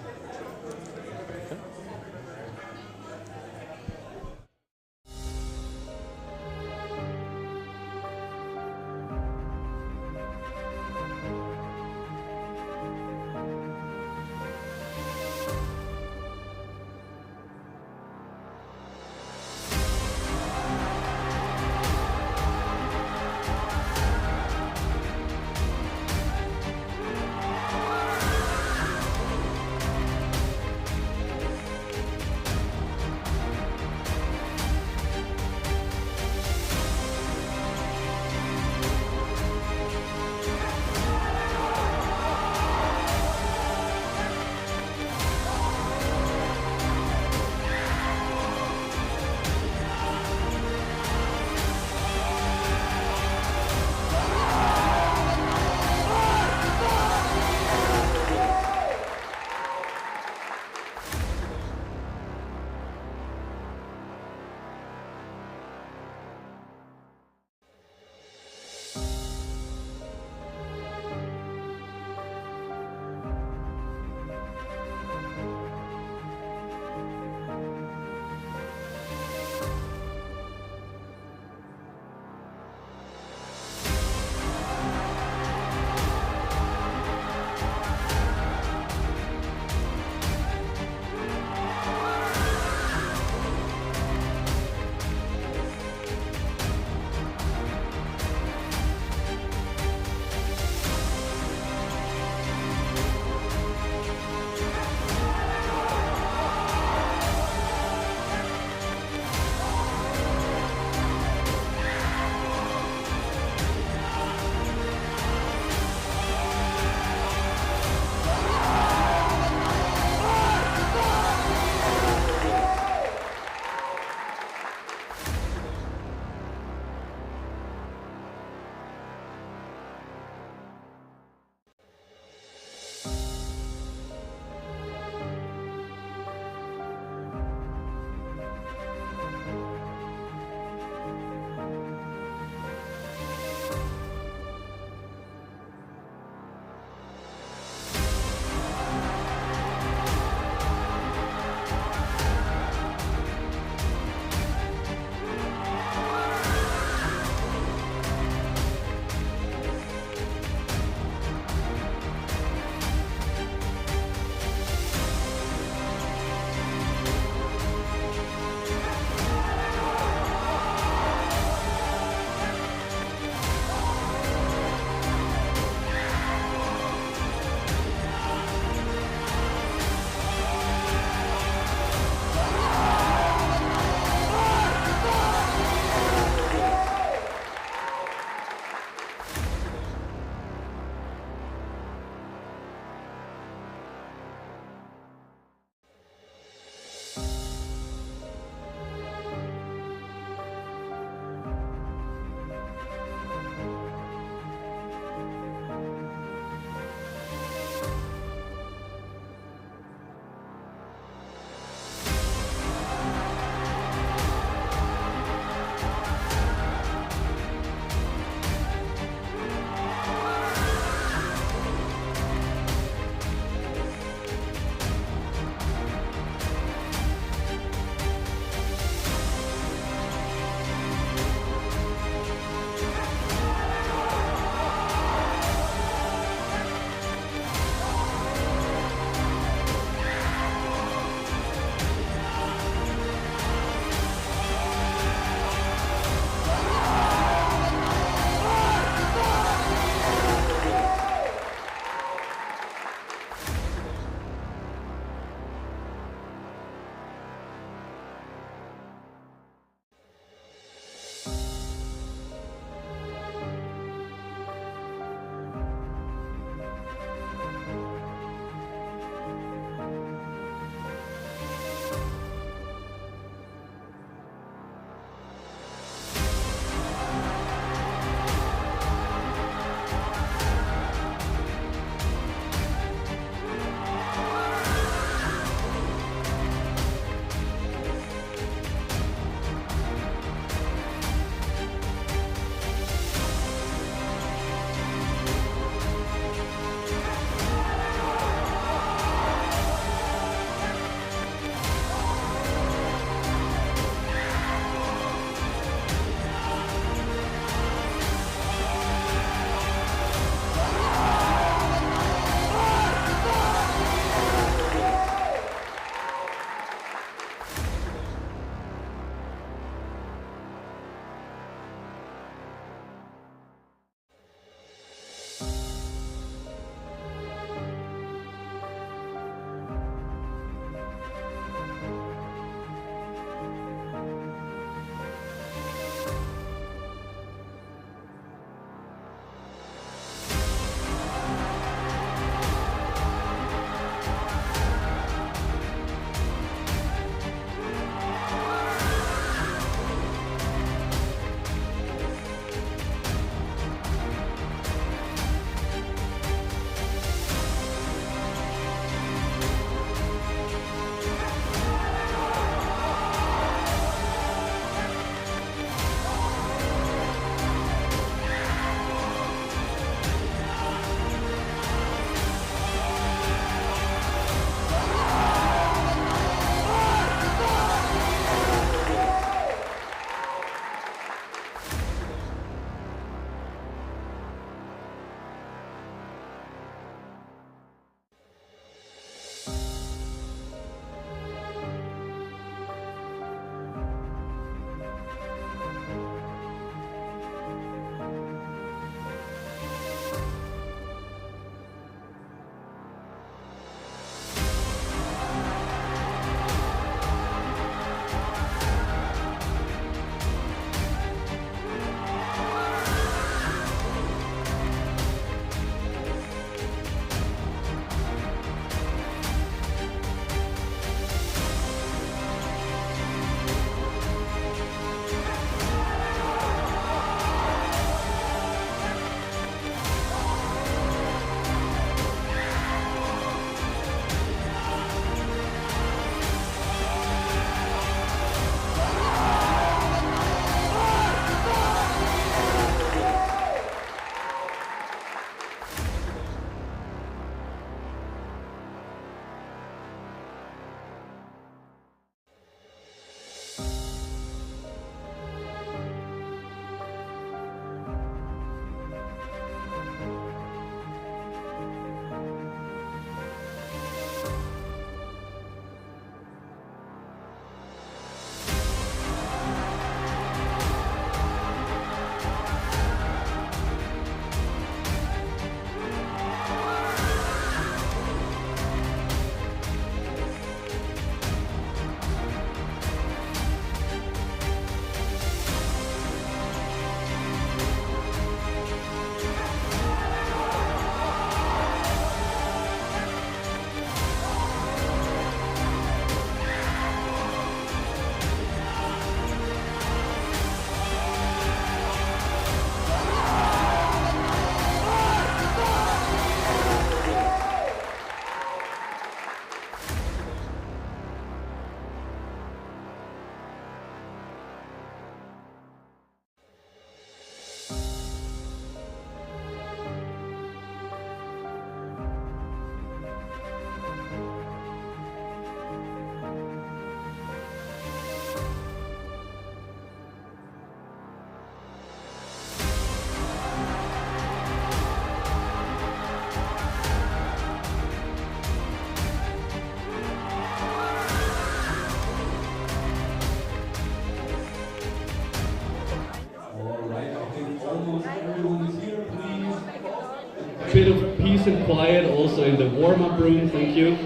peace and quiet also in the warm-up room. Thank you.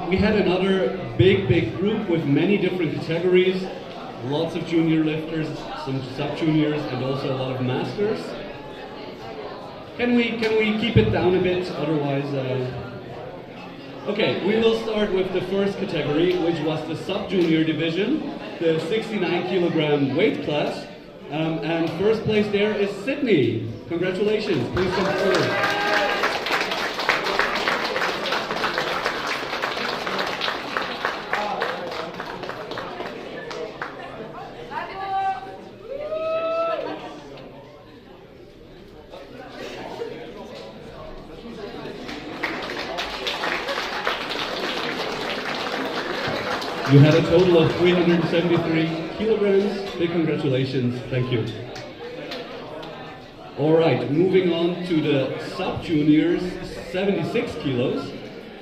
We had another big group with many different categories. Lots of junior lifters, some sub-juniors, and also a lot of masters. Can we keep it down a bit? Otherwise, okay. We will start with the first category, which was the sub-junior division, the 69 kilogram weight class. And first place there is Sydney. Congratulations. Please come forward. You had a total of 373 kilograms. Big congratulations. Thank you. All right, moving on to the sub-juniors, 76 kilos,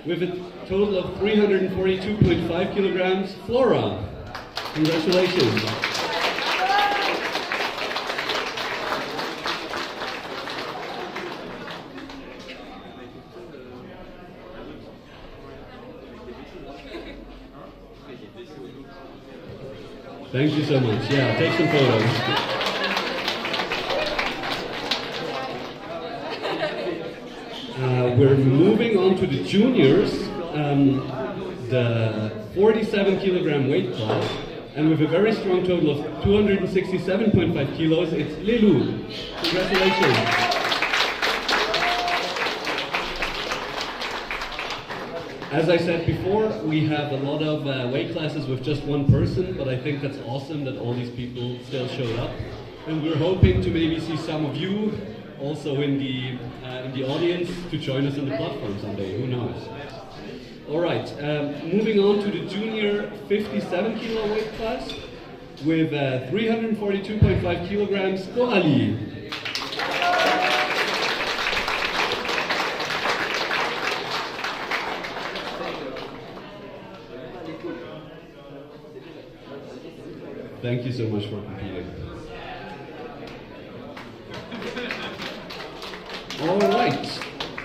with a total of 342.5 kilograms. Flora, congratulations. Thank you so much. Yeah, take some photos. We're moving on to the juniors, the 47 kilogram weight class, and with a very strong total of 267.5 kilos, it's Lilu. Congratulations. As I said before, we have a lot of weight classes with just one person, but I think that's awesome that all these people still showed up. And we're hoping to maybe see some of you also in the audience to join us on the platform someday, who knows. All right, moving on to the junior 57 kilo weight class with 342.5 kilograms, Koali. Thank you so much for competing. All right,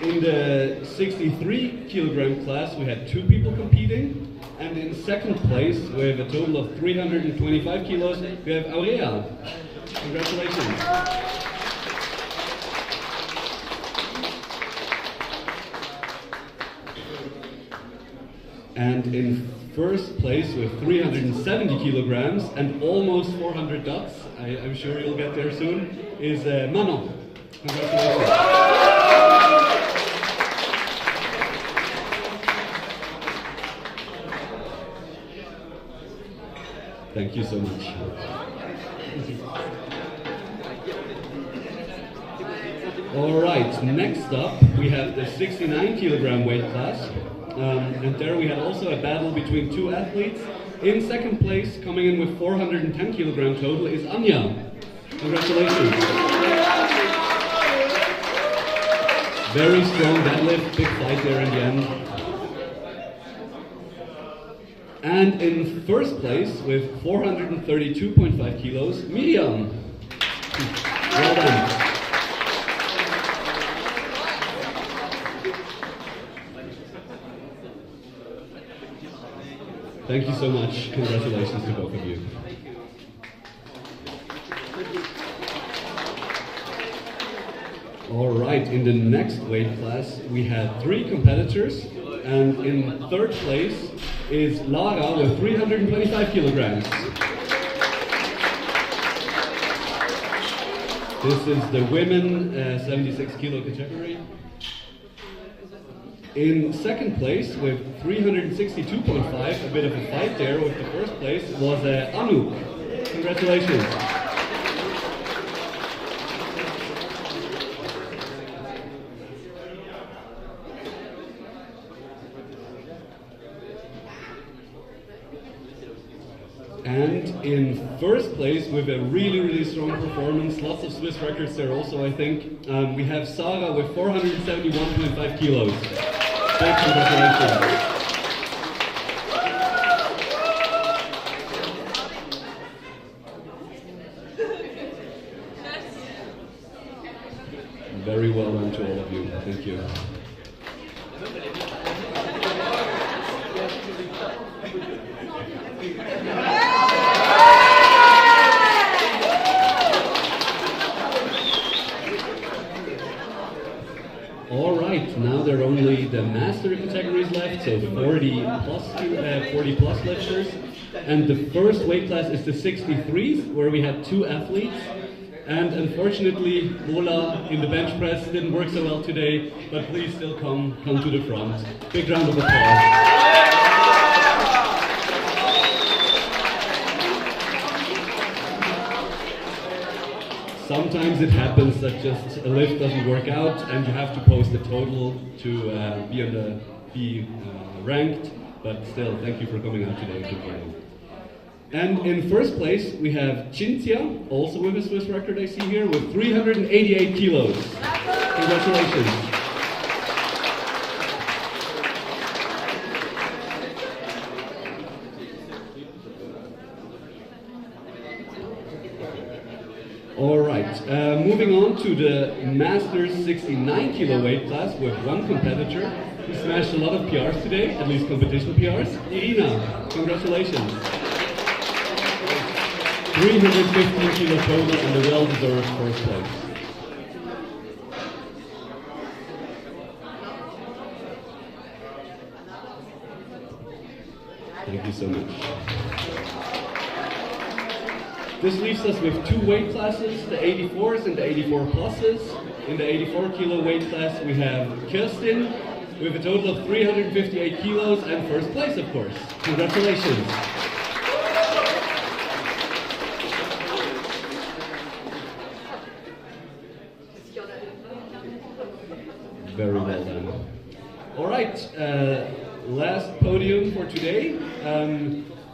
in the 63 kilogram class, we had 2 people competing, and in second place, with a total of 325 kilos, we have Aurea. Congratulations. And in first place with 370 kilograms and almost 400 dots, I'm sure you'll get there soon, is Manon. Congratulations. Thank you so much. All right, next up we have the 69 kilogram weight class. And there we had also a battle between 2 athletes. In second place, coming in with 410 kilogram total, is Anya. Congratulations. Very strong deadlift, big fight there in the end. And in first place, with 432.5 kilos, Miriam. Well done. Thank you so much. Congratulations to both of you. All right, in the next weight class, we had 3 competitors, and in third place is Lara with 325 kilograms. This is the women 76 kilo category. In second place with 362.5, a bit of a fight there with the first place, was Anouk. Congratulations. And in first place with a really strong performance, lots of Swiss records there also, I think, we have Sarah with 471.5 kilos. Big congratulations. Very well done to Thank you. All right, now there are only the master categories left, so 40 plus lifters. And the first weight class is the 63s, where we had 2 athletes. And unfortunately, Lola in the bench press didn't work so well today, but please still come to the front. Big round of applause. Sometimes it happens that just a lift doesn't work out and you have to post a total to be ranked, but still, thank you for coming out today. Good morning. And in first place, we have Cinzia, also with a Swiss record I see here, with 388 kilos. Congratulations. All right, moving on to the Masters 69 kilo weight class with one competitor who smashed a lot of PRs today, at least competition PRs. Irina, congratulations. 315 kilo total and a well-deserved first place. Thank you so much. This leaves us with 2 weight classes, the 84s and the 84 pluses. In the 84 kilo weight class we have Kirsten with a total of 358 kilos and first place, of course. Congratulations. Very well done. All right, last podium for today.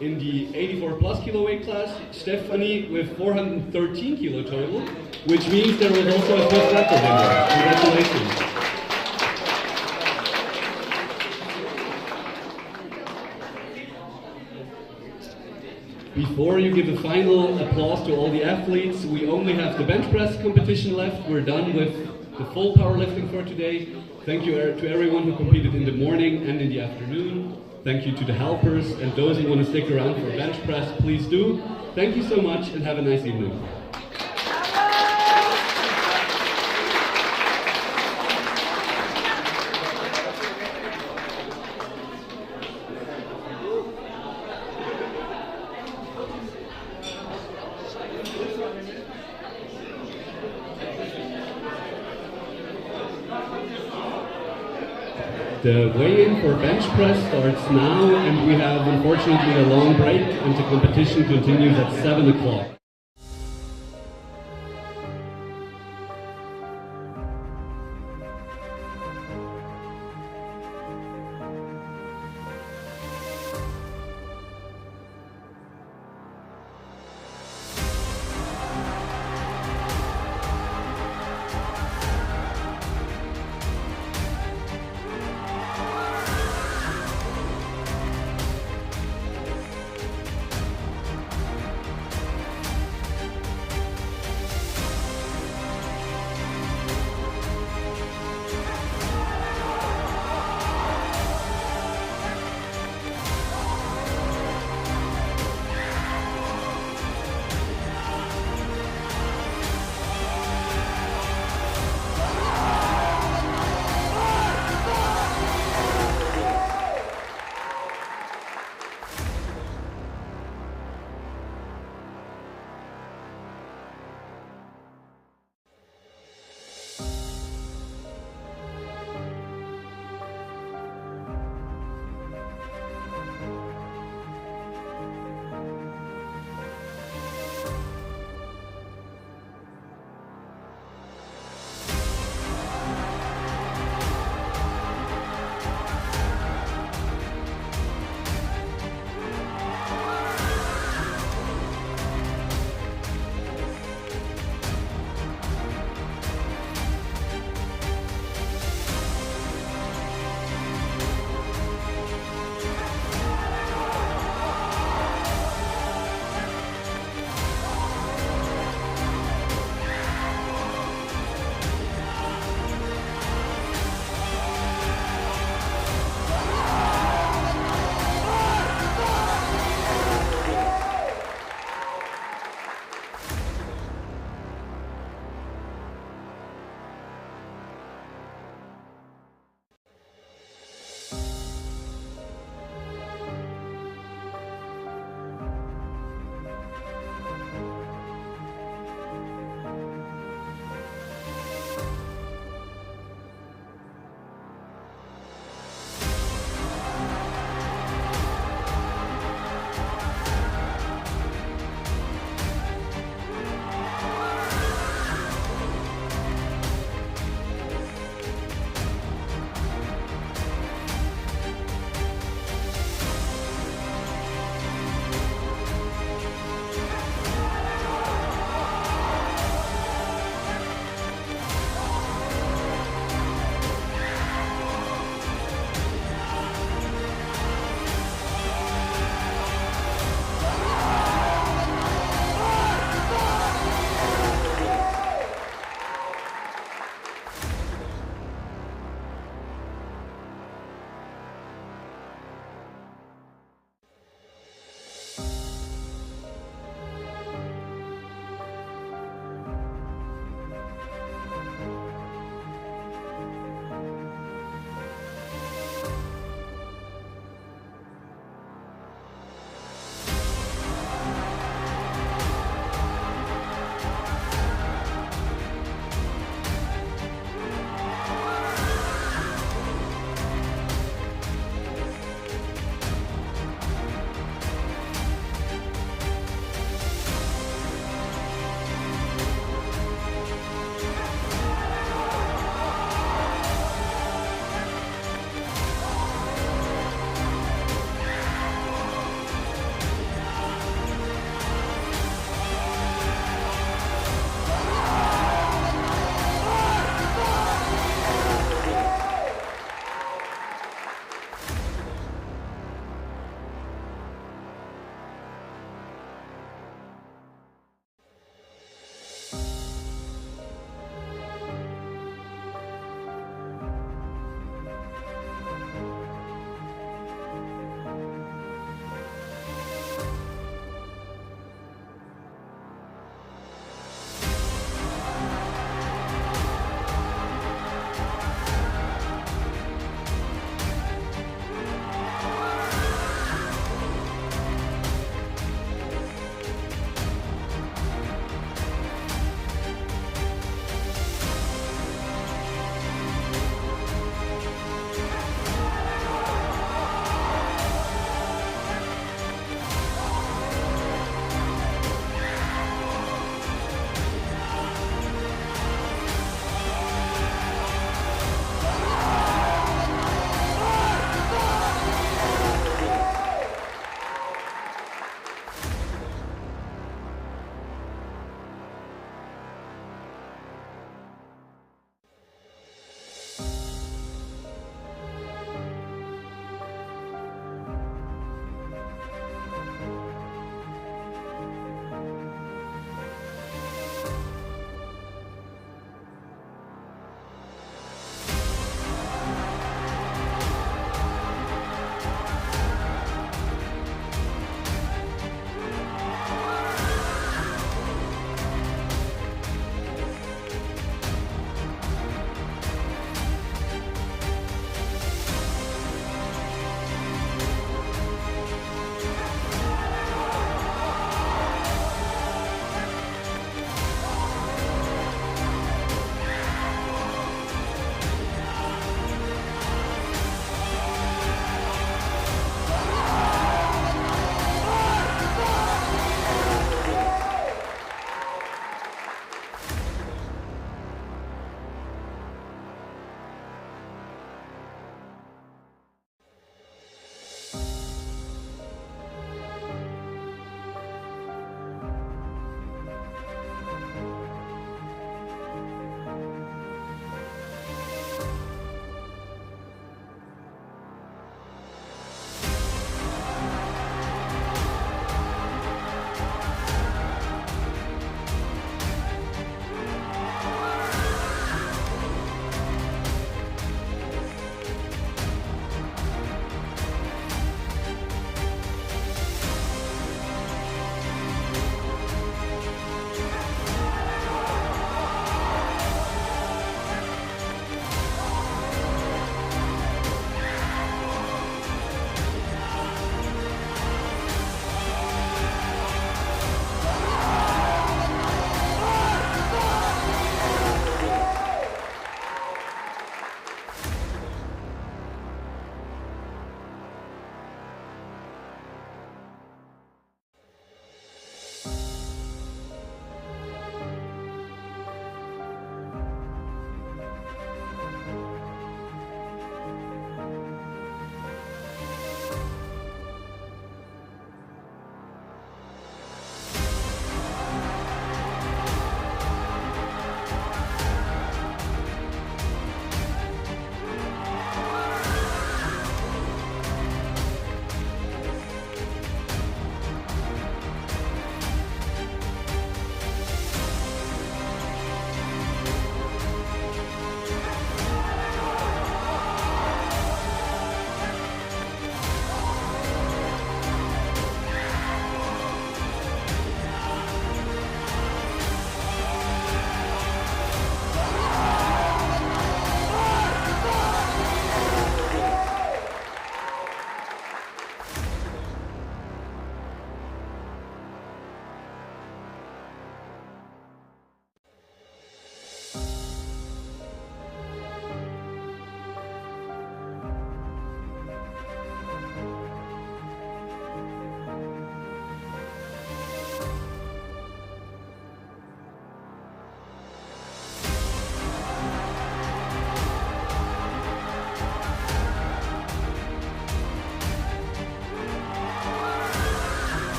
In the 84 plus kilo weight class, Stephanie with 413 kilo total, which means there was also a Swiss record in there. Congratulations. Before you give a final applause to all the athletes, we only have the bench press competition left. We're done with the full powerlifting for today. Thank you to everyone who competed in the morning and in the afternoon. Thank you to the helpers and those who want to stick around for bench press, please do. Thank you so much and have a nice evening. The weigh-in for bench press starts now, and we have unfortunately a long break, and the competition continues at 7 o'clock.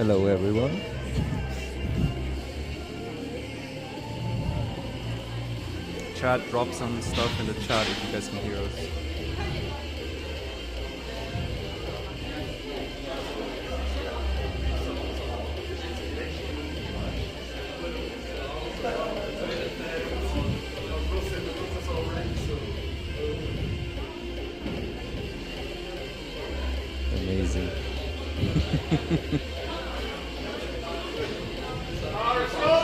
Hello everyone. Chat, drop some stuff in the chat if you guys can hear us. Amazing.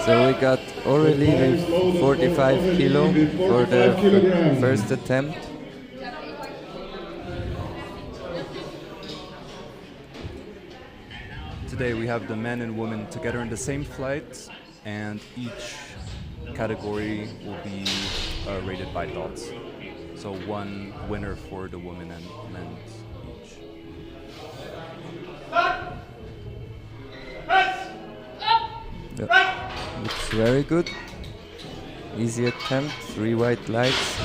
So we got Aurelie with 45 kilo for the first attempt. Today we have the men and women together in the same flight, and each category will be rated by dots. So one winner for the women and men each. Yeah. Looks very good. Easy attempt, 3 white lights.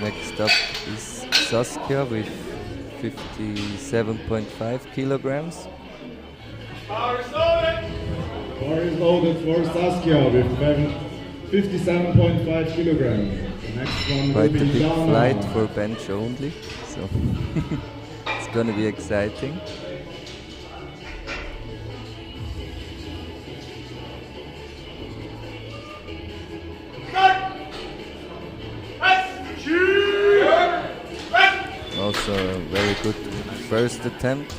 Next up is Saskia with 57.5 kilograms. Bar is loaded for Saskia with 57.5 kilograms. The next one Quite will a be big Dana. flight for bench only, so it's gonna be exciting. Also a very good first attempt.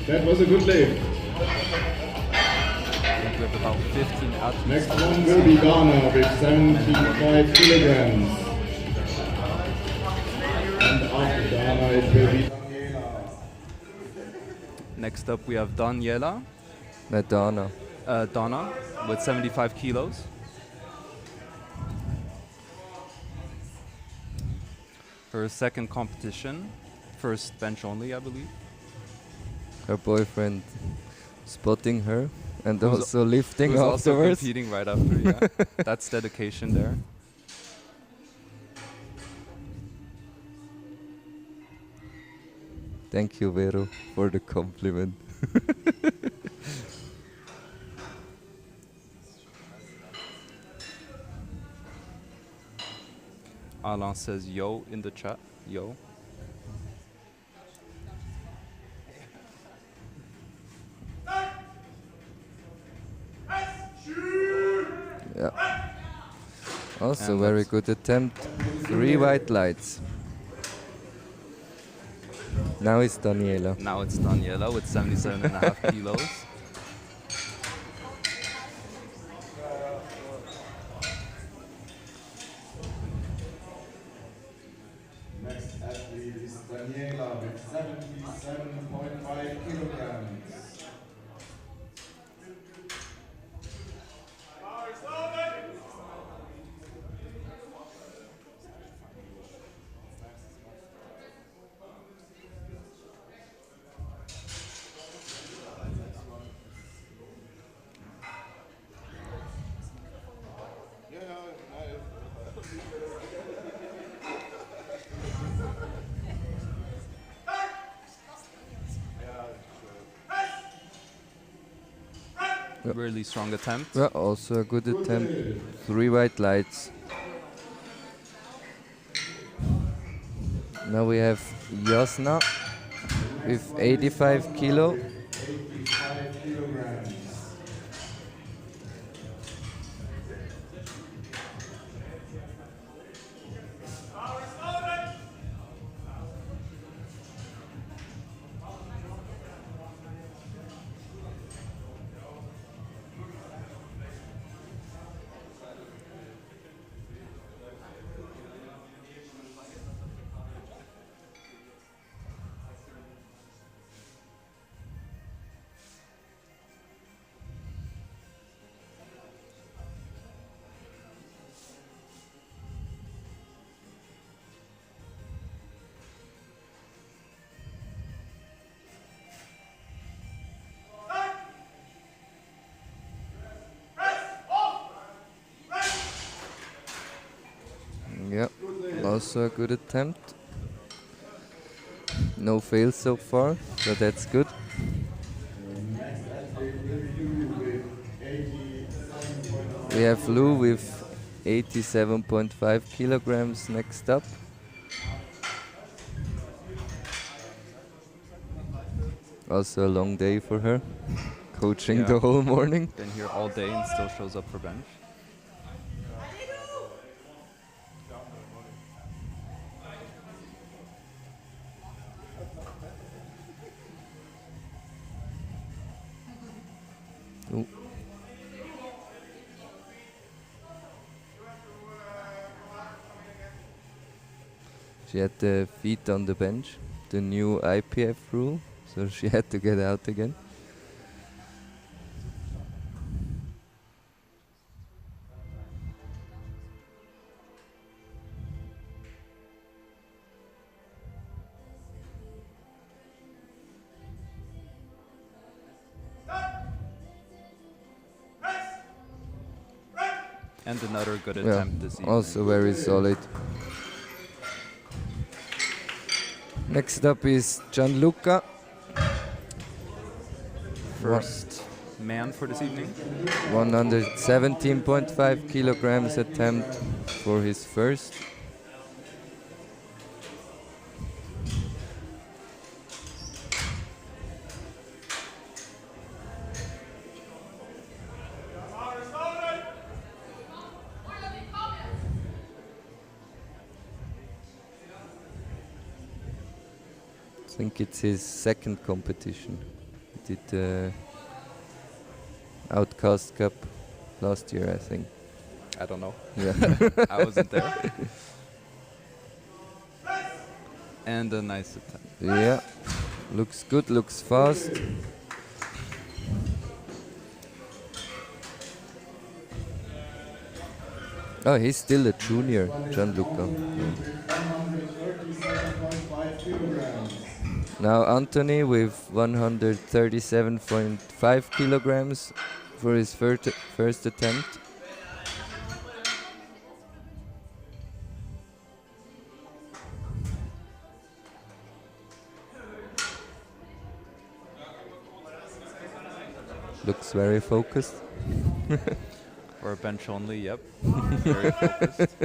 That was a good lift. We have about 15 athletes. Next one will be Dana with 75 kilograms. And after Dana it will be Daniela. Next up we have Daniela, Madonna. Donna with 75 kilos. Her second competition, first bench only, I believe. Her boyfriend spotting her and Who's- also lifting Who's also afterwards. competing right after, yeah. That's dedication there. Thank you, Vero, for the compliment. Alain says yo in the chat. Yo. Yeah. Also And very that's- good attempt. 3 white lights. Now it's Daniela. Now it's Daniela with 77.5 kilos. Next athlete is Daniela with 77.5 kilograms. Really strong attempt. Yeah, also a good attempt. 3 white lights. Now we have Jasna with 85 kilo. 85 kilograms. Also a good attempt. No fails so far, so that's good. We have Lou with 87.5 kilograms next up. Also a long day for her, coaching Yeah. the whole morning. Been here all day and still shows up for bench. Ooh. She had the feet on the bench, the new IPF rule, so she had to get out again. And another good attempt this evening. Also very solid. Next up is Gianluca. First man for this evening. 117.5 kilograms attempt for his first. I think it's his second competition. He did the Outcast Cup last year, I think. I don't know. Yeah. I wasn't there. And a nice attempt. Yeah, looks good, looks fast. Oh, he's still a junior, Gianluca. Now Anthony with 137.5 kilograms for his first attempt. Looks very focused. For a bench only, yep. Very focused.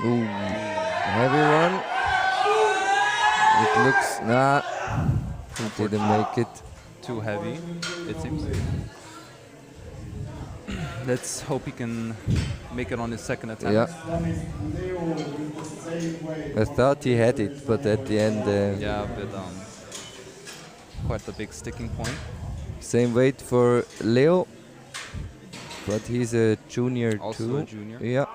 Ooh, heavy one. It looks, nah, he didn't make it. Too heavy, it seems. Let's hope he can make it on his second attempt. Yeah. I thought he had it, but at the end, Yeah, but quite a big sticking point. same weight for Leo, but he's a junior Also too. a junior. Yeah.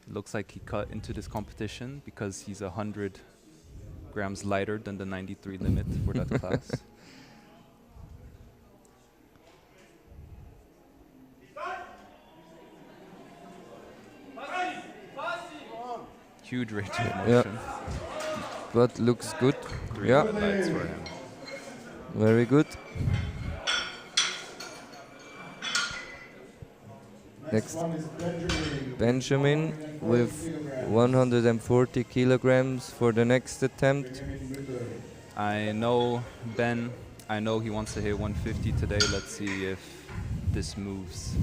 Looks like he cut into this competition because he's 100 grams lighter than the 93 limit for that class. Huge range of motion. But looks good. 3 Yeah. red lights for him. Very good. Next, Benjamin with 140 kilograms for the next attempt. I know Ben. I know he wants to hit 150 today. Let's see if this moves.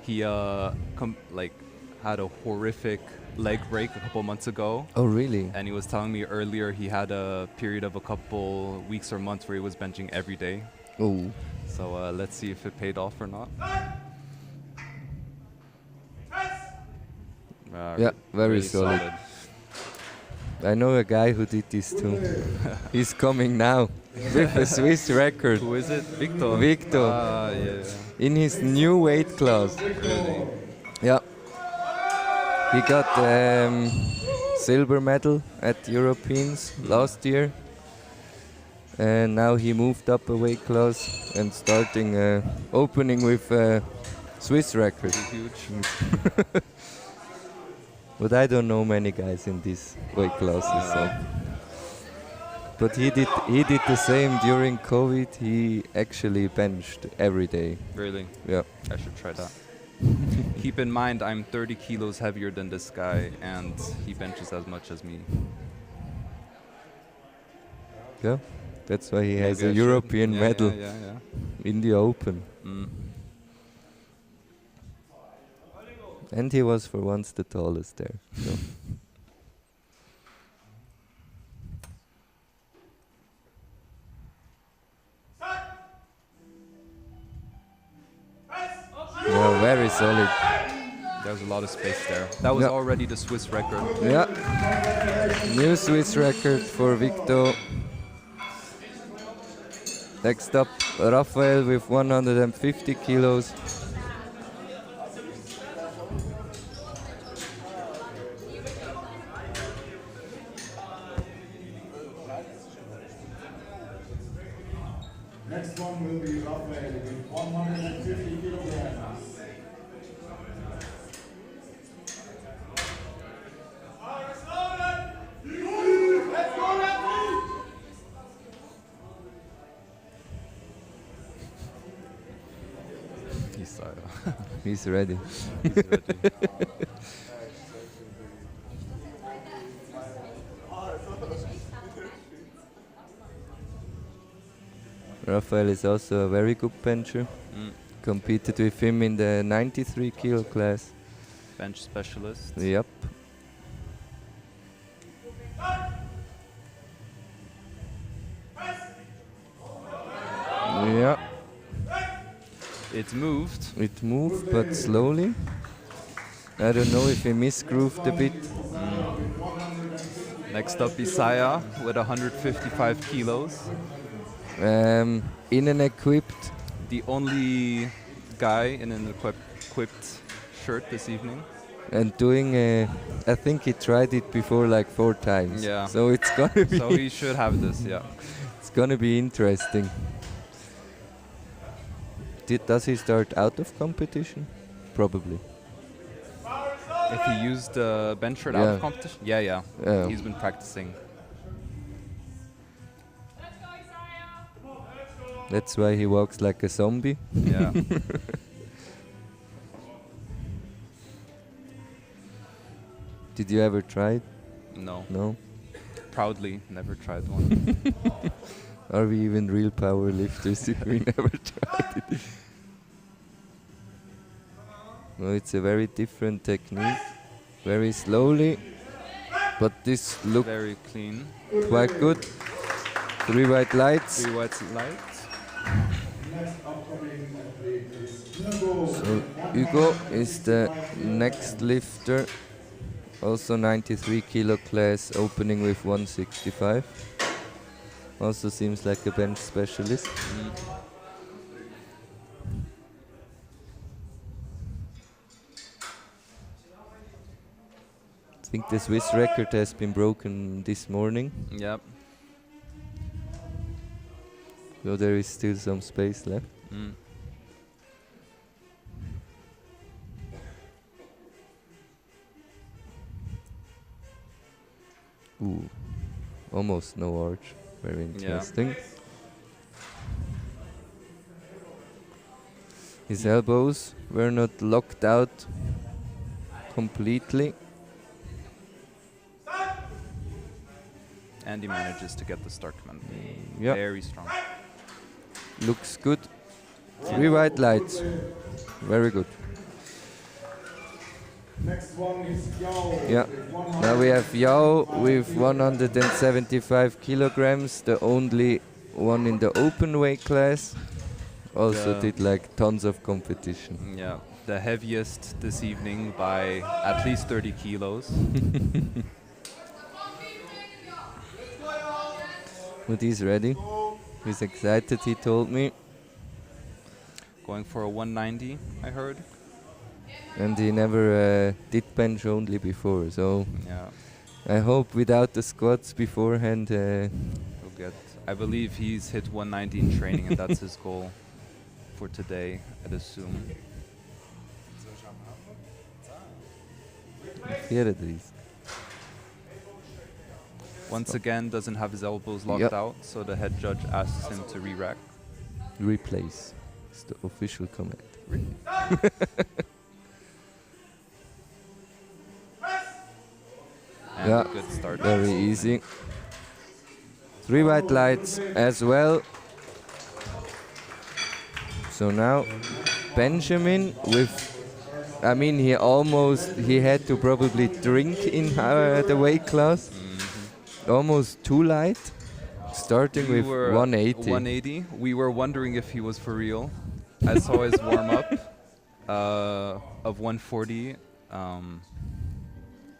He had a horrific leg break a couple months ago. Oh, really? And he was telling me earlier he had a period of a couple weeks or months where he was benching every day. Oh. So let's see if it paid off or not. Yeah, very really solid. I know a guy who did this too. He's coming now with a Swiss record. Who is it? Victor. Victor. Yeah. In his new weight class. Really? Yeah. He got silver medal at Europeans last year. And now he moved up a weight class and starting opening with a Swiss record. Pretty huge. But I don't know many guys in these weight classes. So. But he did the same during COVID. He actually benched every day. Really? Yeah. I should try that. Keep in mind, I'm 30 kilos heavier than this guy, and he benches as much as me. Yeah. That's why he Maybe has I a should. European medal Yeah. in the Open. Mm. And he was for once the tallest there. So. Yeah, very solid. There's a lot of space there. That was already the Swiss record. Yeah. New Swiss record for Victor. Next up, Raphael with 150 kilos. Next one will be Raphael with 150 kilograms. He's ready. He's ready. Raphael is also a very good bencher. Competed with him in the 93 kilo class. Bench specialist. Yep. Yeah. It moved. It moved, but slowly. I don't know if he misgrooved a bit. Next up, Isaiah with 155 kilos. In an equipped. The only guy in an equipped shirt this evening. And doing I think he tried it before like 4 times. Yeah. So it's gonna be. So he should have this, yeah. It's gonna be interesting. Does he start out of competition? Probably. If he used the bench shirt out of competition? Yeah. He's been practicing. That's why he walks like a zombie. Yeah. Did you ever try it? No. No? Proudly, never tried one. Are we even real power lifters if we never tried it? No, it's a very different technique. Very slowly. But this looks very clean. Quite good. 3 white lights. 3 white lights. So Hugo is the next lifter. Also 93 kilo class, opening with 165. Also seems like a bench specialist. I think the Swiss record has been broken this morning. Yep. So there is still some space left. Ooh, almost no arch. Very interesting. His elbows were not locked out completely. And he manages to get the start command. Yep. Very strong. Looks good. 3 white lights. Very good. Next one is Yao. Yeah. Now we have Yao with 175 kilograms, the only one in the open weight class. also The- did like tons of competition. Yeah, the heaviest this evening by at least 30 kilos. But he's ready. He's excited, he told me. Going for a 190, I heard. And he never did bench only before, so Yeah, I hope without the squats beforehand. he'll get. I believe he's hit 190 in training, and that's his goal for today, I'd assume. Here it is. Once again, doesn't have his elbows locked Yep. out, so the head judge asks him to re-rack. Replace. It's the official command. And Yeah, a good start. very easy. 3 white lights as well. So now Benjamin with, I mean, he had to probably drink in the weight class. Almost too light. Starting We with were 180. 180. We were wondering if he was for real. I saw his warm up of 140.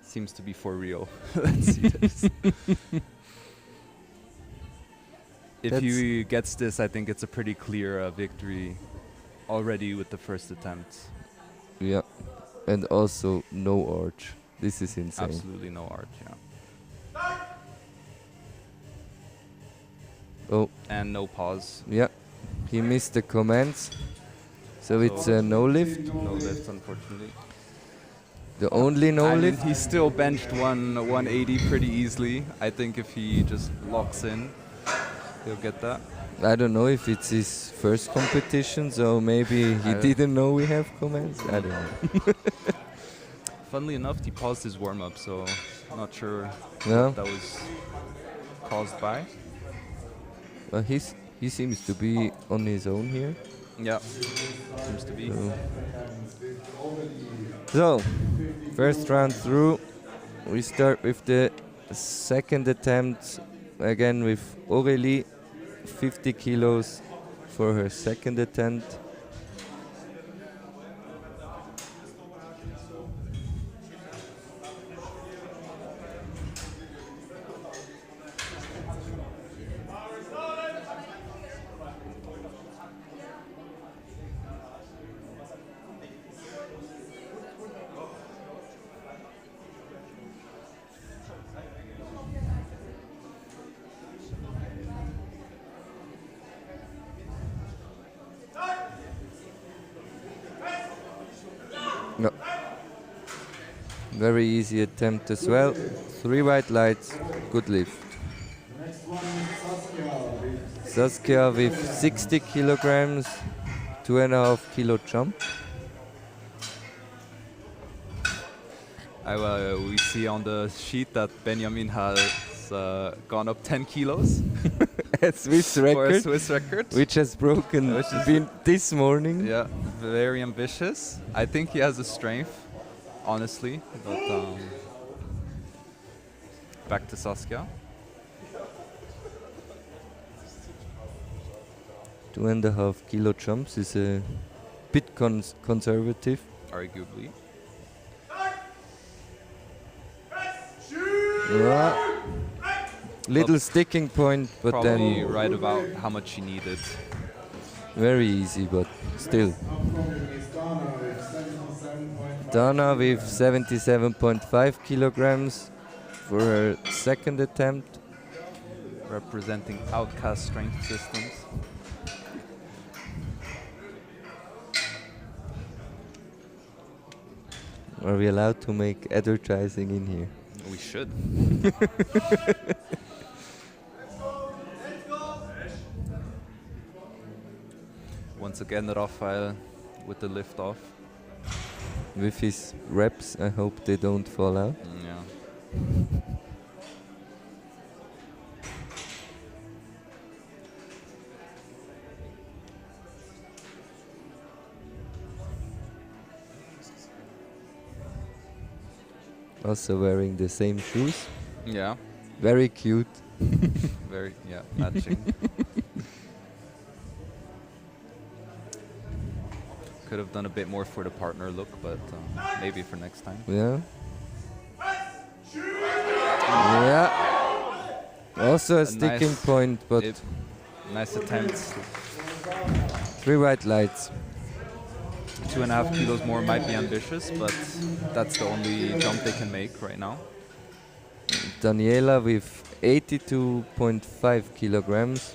Seems to be for real. Let's see this. If That's- he gets this, I think it's a pretty clear victory already with the first attempt. Yeah. And also no arch. This is insane. Absolutely no arch, yeah. Oh, And no pause. yeah. He missed the commands. So it's a no lift. No lift, unfortunately. The only no I mean, lift. he still benched 180 pretty easily. I think if he just locks in, he'll get that. I don't know if it's his first competition, so maybe he I- didn't know we have commands. I don't know. Funnily enough, he paused his warm-up, so not sure No? what that was caused by. Well, he seems to be on his own here. Yeah, seems to be. So, first round through. We start with the second attempt again with Aurélie, 50 kilos for her second attempt. No. Very easy attempt as well. 3 white lights, good lift. Next one, Saskia with Saskia with 60 kilograms, 2.5 kilo jump. We see on the sheet that Benjamin has gone up 10 kilos A Swiss for a record, Swiss record. which has broken Which is- been this morning. Yeah, very ambitious. I think he has the strength, honestly. But back to Saskia. 2.5 kilo jumps is a bit conservative. Arguably. Yeah. Little sticking point, but Probably then right about how much she needed. very easy, but still. upcoming is Dana with 77.5. Dana with 77.5 kilograms for her second attempt. Representing Outcast Strength Systems. Are we allowed to make advertising in here? We should. Once again, Rafael with the lift off. With his reps, I hope they don't fall out. Yeah. Also wearing the same shoes. Yeah. Very cute. Very, yeah, matching. Could have done a bit more for the partner look, but maybe for next time. Yeah. Yeah. Also a sticking nice point, but nice attempt. 3 white lights. 2.5 kilos more might be ambitious, but that's the only jump they can make right now. Daniela with 82.5 kilograms.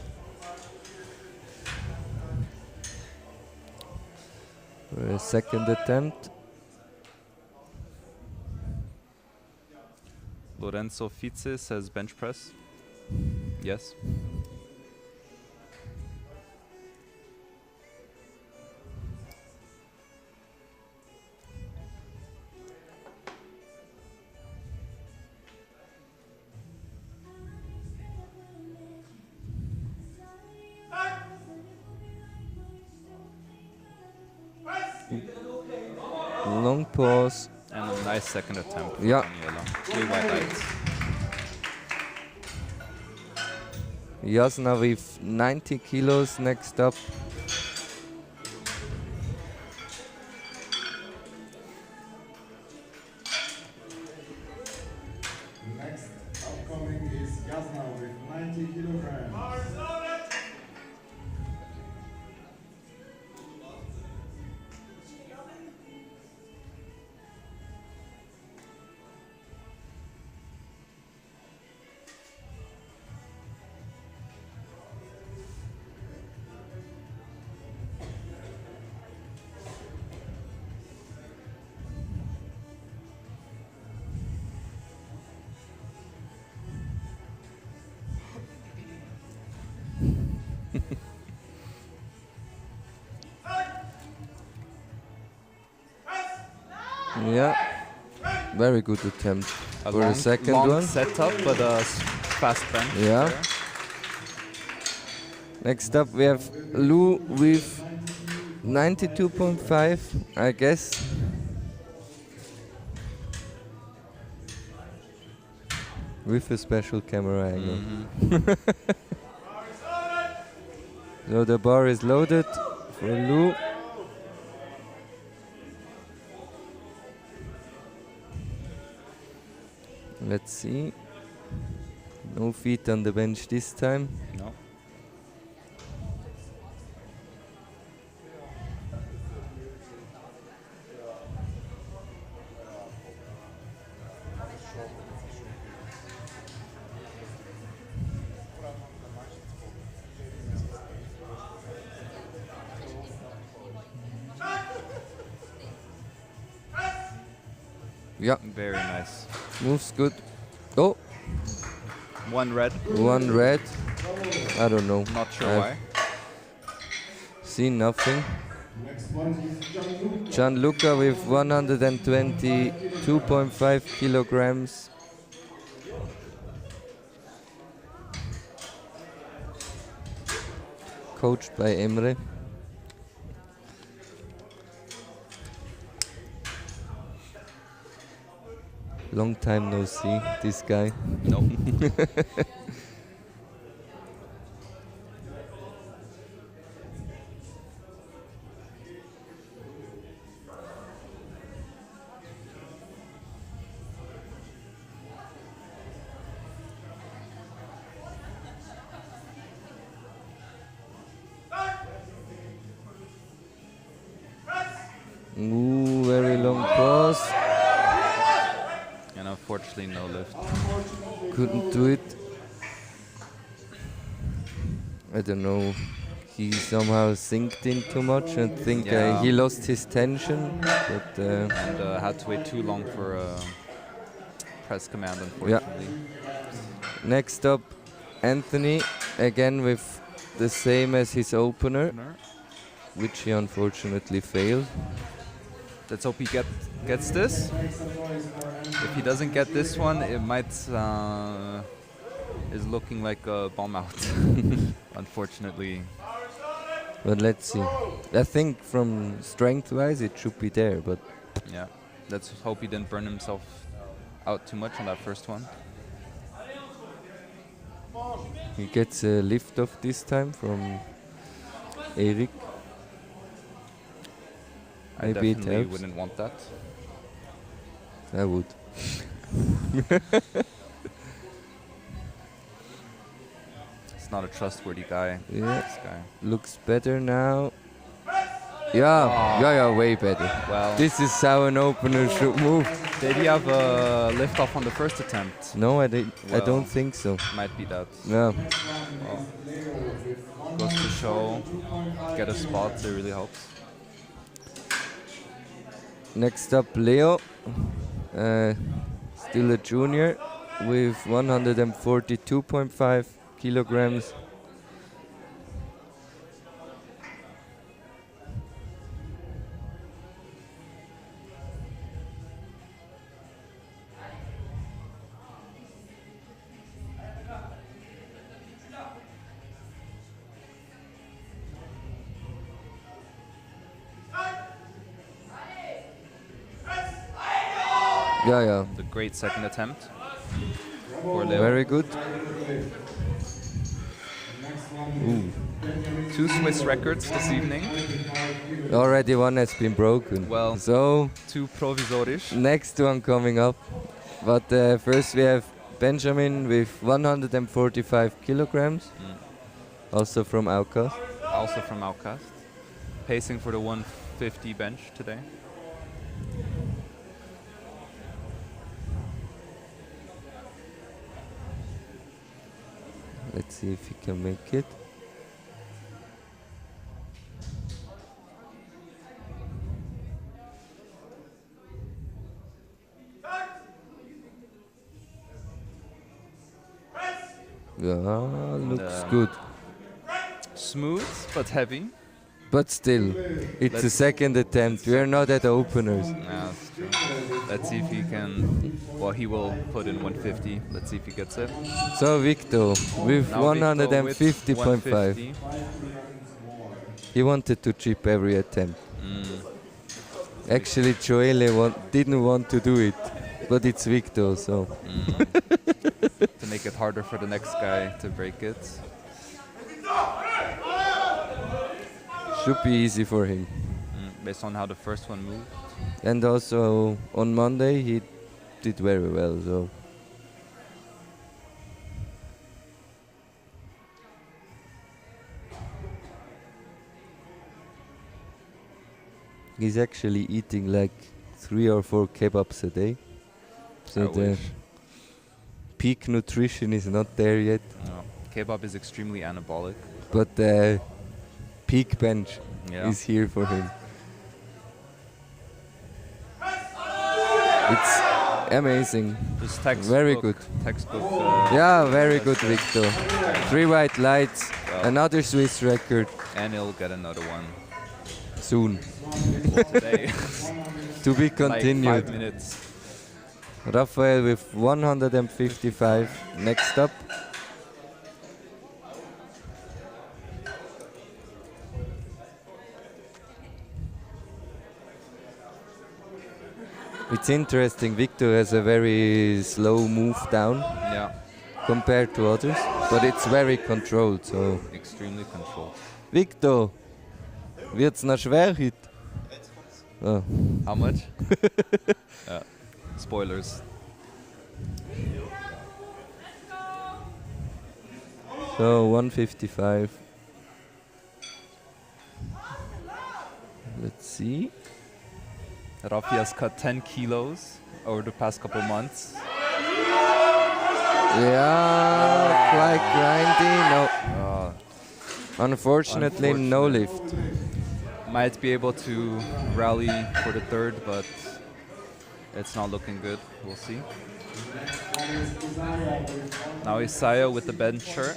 For a second attempt. Lorenzo Fize says bench press. Yes. Long pause. And a nice second attempt for Yeah. Daniela. 3 white lights. Jasna with 90 kilos next up. Next upcoming is Jasna with 90 kilograms. Yeah. Very good attempt. A For long, the second long one. setup, but a fast bench. Yeah. there. Next up we have Lou with 92.5, I guess. With a special camera angle. So the bar is loaded for Lou. Let's see. No feet on the bench this time. No. Yeah, Very nice. moves good. Oh, One red. one red. I don't know. Not sure I've why. seen nothing. Next one is Gianluca. Gianluca with 122.5 kilograms. Coached by Emre. Long time no see, this guy. No. Ooh, very long pause. And unfortunately, no lift. Couldn't do it. I don't know. He somehow synced in too much and think Yeah. he lost his tension. But And had to wait too long for a press command, unfortunately. next up, Anthony, again with the same as his opener, which he unfortunately failed. Let's hope he gets this. If he doesn't get this one, it might is looking like a bomb out. Unfortunately, But let's see. I think from strength-wise it should be there, but yeah. Let's hope he didn't burn himself out too much on that first one. he gets a lift off this time from Erik. I Maybe it definitely helps. wouldn't want that. I would. It's not a trustworthy guy. Yeah. This guy. Looks better now. Yeah, way better. Well, This is how an opener should move. did he have a lift off on the first attempt? No, I don't Well, think so. Might be that. Yeah. Well, goes to show, get a spot, it really helps. Next up, Leo. Still a junior with 142.5 kilograms. Yeah. The great second attempt for Leo. Very good. Two Swiss records this evening. Already one has been broken. Well, so two provisorisch. next one coming up. But first we have Benjamin with 145 kilograms. Also from Outcast. Also from Outcast. Pacing for the 150 bench today. Let's see if he can make it. Yeah, looks good. Smooth but heavy. But still, it's a second attempt. We are not at openers. Yeah, that's true. Let's see if he can. Well, he will put in 150. Let's see if he gets it. So Victor with Now Victor with 150.5. 150. He wanted to chip every attempt. Actually, Joelle didn't want to do it, but it's Victor, so. To make it harder for the next guy to break it. Should be easy for him. Based on how the first one moved. And also on Monday he did very well, so. He's actually eating like 3 or 4 kebabs a day. So I the wish. peak nutrition is not there yet. No. Kebab is extremely anabolic. But the peak bench Yeah. is here for him. It's amazing. Just textbook. Very good. Textbook. Yeah, very good, Victor. 3 white lights, Well. another Swiss record And he'll get another one soon. today. To be Like continued. 5 minutes. Raphael with 155 next up. It's interesting, Victor has a very slow move down Yeah. compared to others, but it's very controlled, so. Extremely controlled. Victor, wird's noch schwer heute? Oh. How much? Spoilers. So 155. Let's see. Rafi has cut 10 kilos over the past couple months. Yeah, quite grindy. No. Unfortunately, no lift. Might be able to rally for the third, but it's not looking good. We'll see. Now Isaiah with the bench shirt.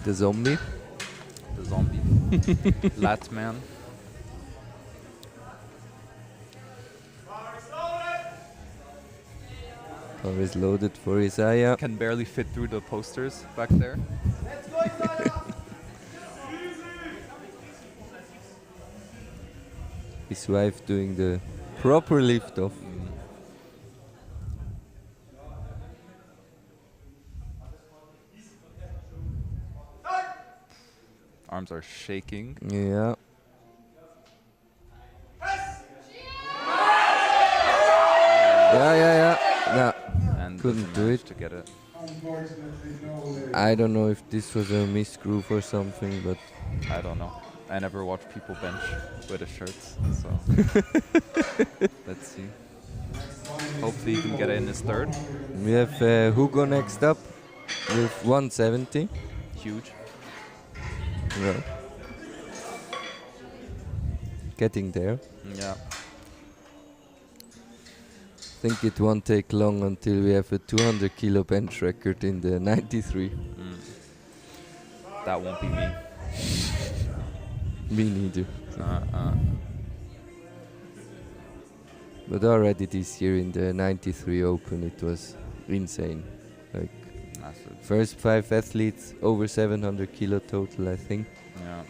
The zombie. The zombie. Lat man. Power is loaded for Isaiah. Can barely fit through the posters back there. His wife doing the proper lift off. Arms are shaking. Yeah. couldn't do manage it. to get it. Unfortunately, no leg. I don't know if this was a misgroove or something, but I don't know. I never watch people bench with the shirts, so let's see. Hopefully he can get it in his third. we have Hugo next up with 170. Huge. Yeah. Getting there. Yeah. I think it won't take long until we have a 200 kilo bench record in the 93. That won't be me. Me neither. Uh-uh. But already this year in the 93 Open it was insane. Like Massive. first 5 athletes over 700 kilo total, I think. Yeah.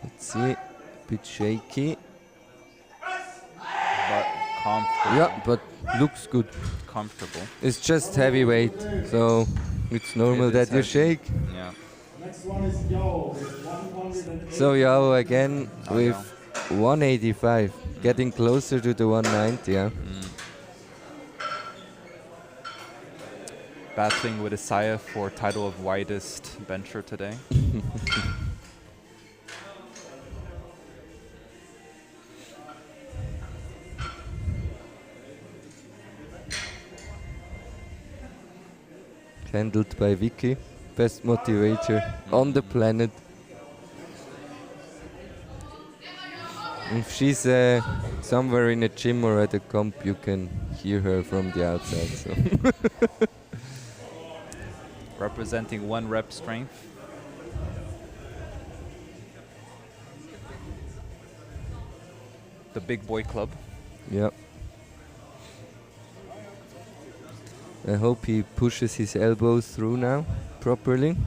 Let's see. Bit shaky. But comfortable. Yeah, but looks good. Comfortable. It's just heavyweight, so it's normal It is that you heavy. shake. Yeah. Next one is Yao with 108. So Yao again Oh, with 185, getting closer to the 190. Yeah. Battling with Isaiah for title of widest bencher today. Handled by Vicky, best motivator on the planet. If she's somewhere in a gym or at a comp, you can hear her from the outside. So. Representing 1 rep strength. The big boy club. Yeah. I hope he pushes his elbows through now properly.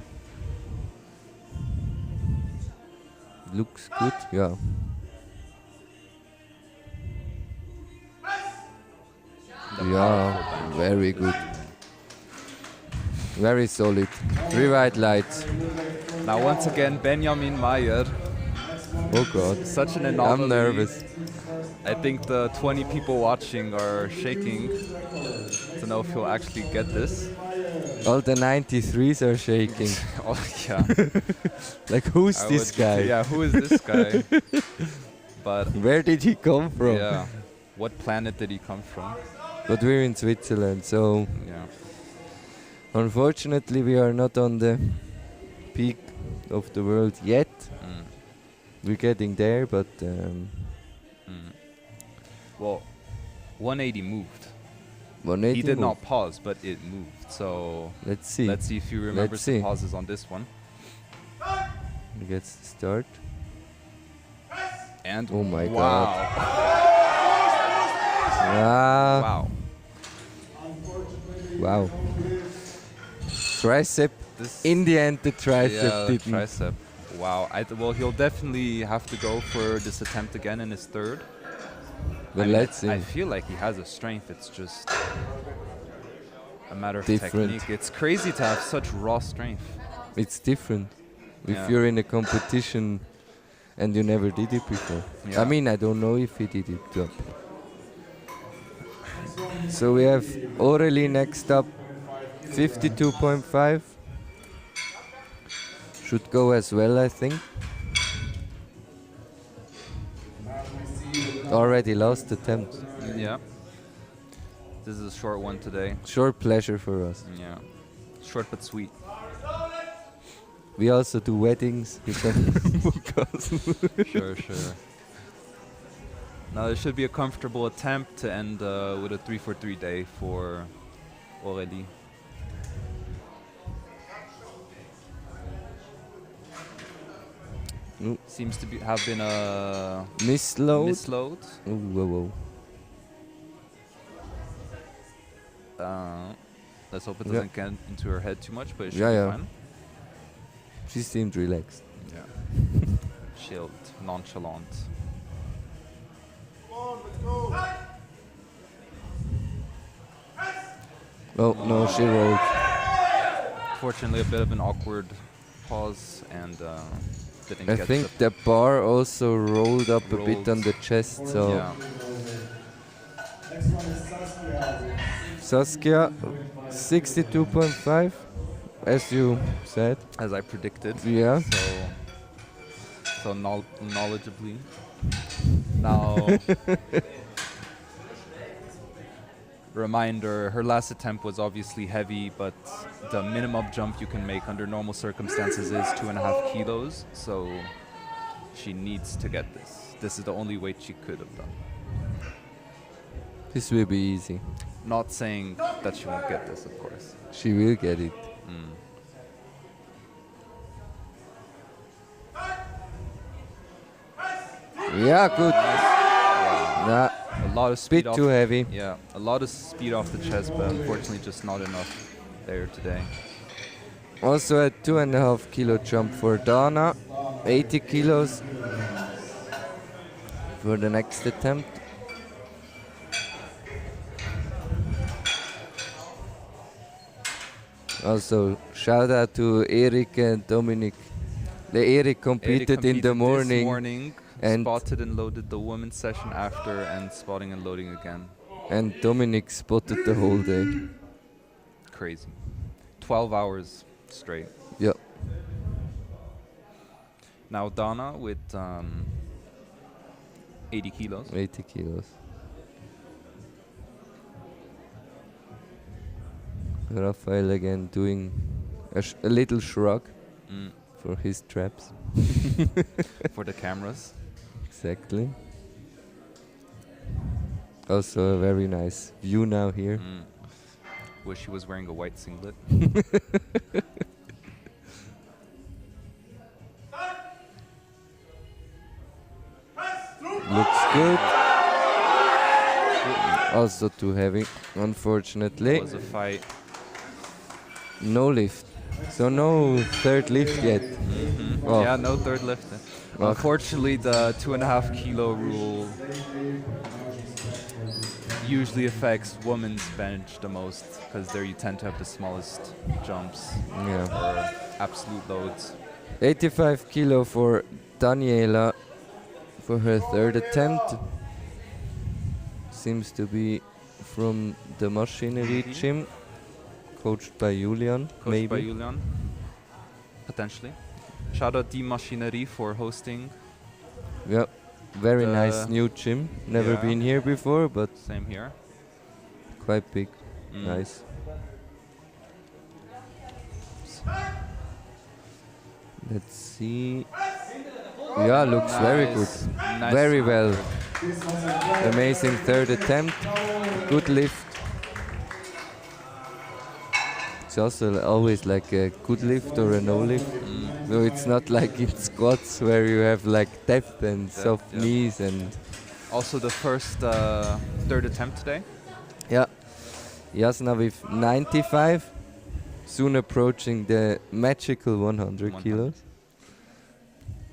Looks good, yeah. Yeah, very good. Very solid. 3 white lights. Now once again, Benjamin Mayer. Oh god. Such an anomaly. I'm nervous. I think the 20 people watching are shaking to know if he'll actually get this. All the 93s are shaking. Oh, yeah. Like, who's I this would- guy? Yeah, who is this guy? But Where did he come from? yeah, what planet did he come from? But we're in Switzerland, so Yeah. unfortunately we are not on the peak of the world yet. We're getting there, but Well, 180 moved. 180 He did move. not pause, but it moved. So Let's see. let's see if he remembers Let's the see. pauses on this one. He gets the start. And Oh my wow. god. Ah, Wow. wow. Tricep. This In the end, the tricep yeah, didn't. tricep. Wow. Well, he'll definitely have to go for this attempt again in his third. But I mean, let's see. I feel like he has a strength. It's just a matter of Different. technique. It's crazy to have such raw strength. It's different. If Yeah. you're in a competition and you never did it before. Yeah. I mean, I don't know if he did it. But so we have Aurelie next up, 52.5. Should go as well, I think. Already last attempt. Yeah. This is a short one today. Short pleasure for us. Yeah. Short but sweet. We also do weddings. We can book us. Sure. Now there should be a comfortable attempt to end with a 3-for-3 day for Aurelie. Ooh. Seems to have been a Misload. misload. Ooh, whoa. Let's hope it Yeah. doesn't get into her head too much, but it should Yeah, be yeah. fine. She seemed relaxed. Yeah. Chilled, nonchalant. Oh, no, she rolled. Fortunately, a bit of an awkward pause and didn't I get think the bar also rolled up a bit Rolled. on the chest, so yeah. Next one is Saskia, 62.5, as you said. As I predicted. Yeah. So knowledgeably. Now, reminder, her last attempt was obviously heavy, but the minimum jump you can make under normal circumstances is 2.5 kilos, so she needs to get this. This is the only weight she could have done. This will be easy. Not saying that she won't get this, of course. She will get it. Yeah, good. Nah, A lot of bit speed off. too heavy. Yeah, a lot of speed off the chest, but unfortunately just not enough there today. Also a 2.5 kilo jump for Dana. 80 kilos for the next attempt. Also, shout out to Eric and Dominic. Eric competed in the This morning, and spotted and loaded the women's session after, and spotting and loading again. and Dominic spotted the whole day. Crazy. 12 hours straight. Yeah. Now Dana with 80 kilos. 80 kilos. Raphael again doing a little shrug for his traps. For the cameras. Exactly. Also a very nice view now here. Wish he was wearing a white singlet. Looks good. Also too heavy, unfortunately. It was a fight. No lift. So no third lift yet. Oh. Yeah, no third lift. Oh. Unfortunately, the 2.5 kilo rule usually affects women's bench the most, because there you tend to have the smallest jumps or absolute loads. 85 kilo for Daniela for her third attempt. Seems to be from the Maschinerie gym, coached by Julian, Coached maybe. by Julian, potentially. Shout out Die Maschinerie for hosting. Yeah, very nice new gym. Never been here before, but same here. Quite big, nice. Let's see. Yeah, looks very good. Nice. Very well. Amazing third attempt. Good lift. It's also always like a good lift or a no lift. No, it's not like in squats where you have like depth and soft knees and. Also the first third attempt today. Yeah. Jasna with 95. Soon approaching the magical 100 kilos.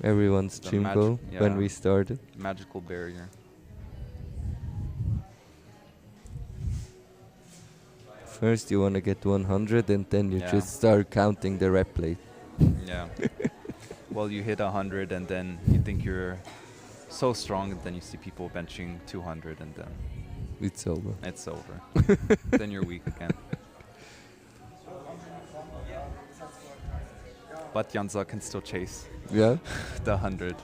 Everyone's The gym goal when yeah. we started. Magical barrier. First you want to get 100 and then you Yeah. just start counting the rep plate. Yeah. Well, you hit 100 and then you think you're so strong, and then you see people benching 200 and then It's over. it's over. Then you're weak again. But Janza can still chase Yeah. the 100.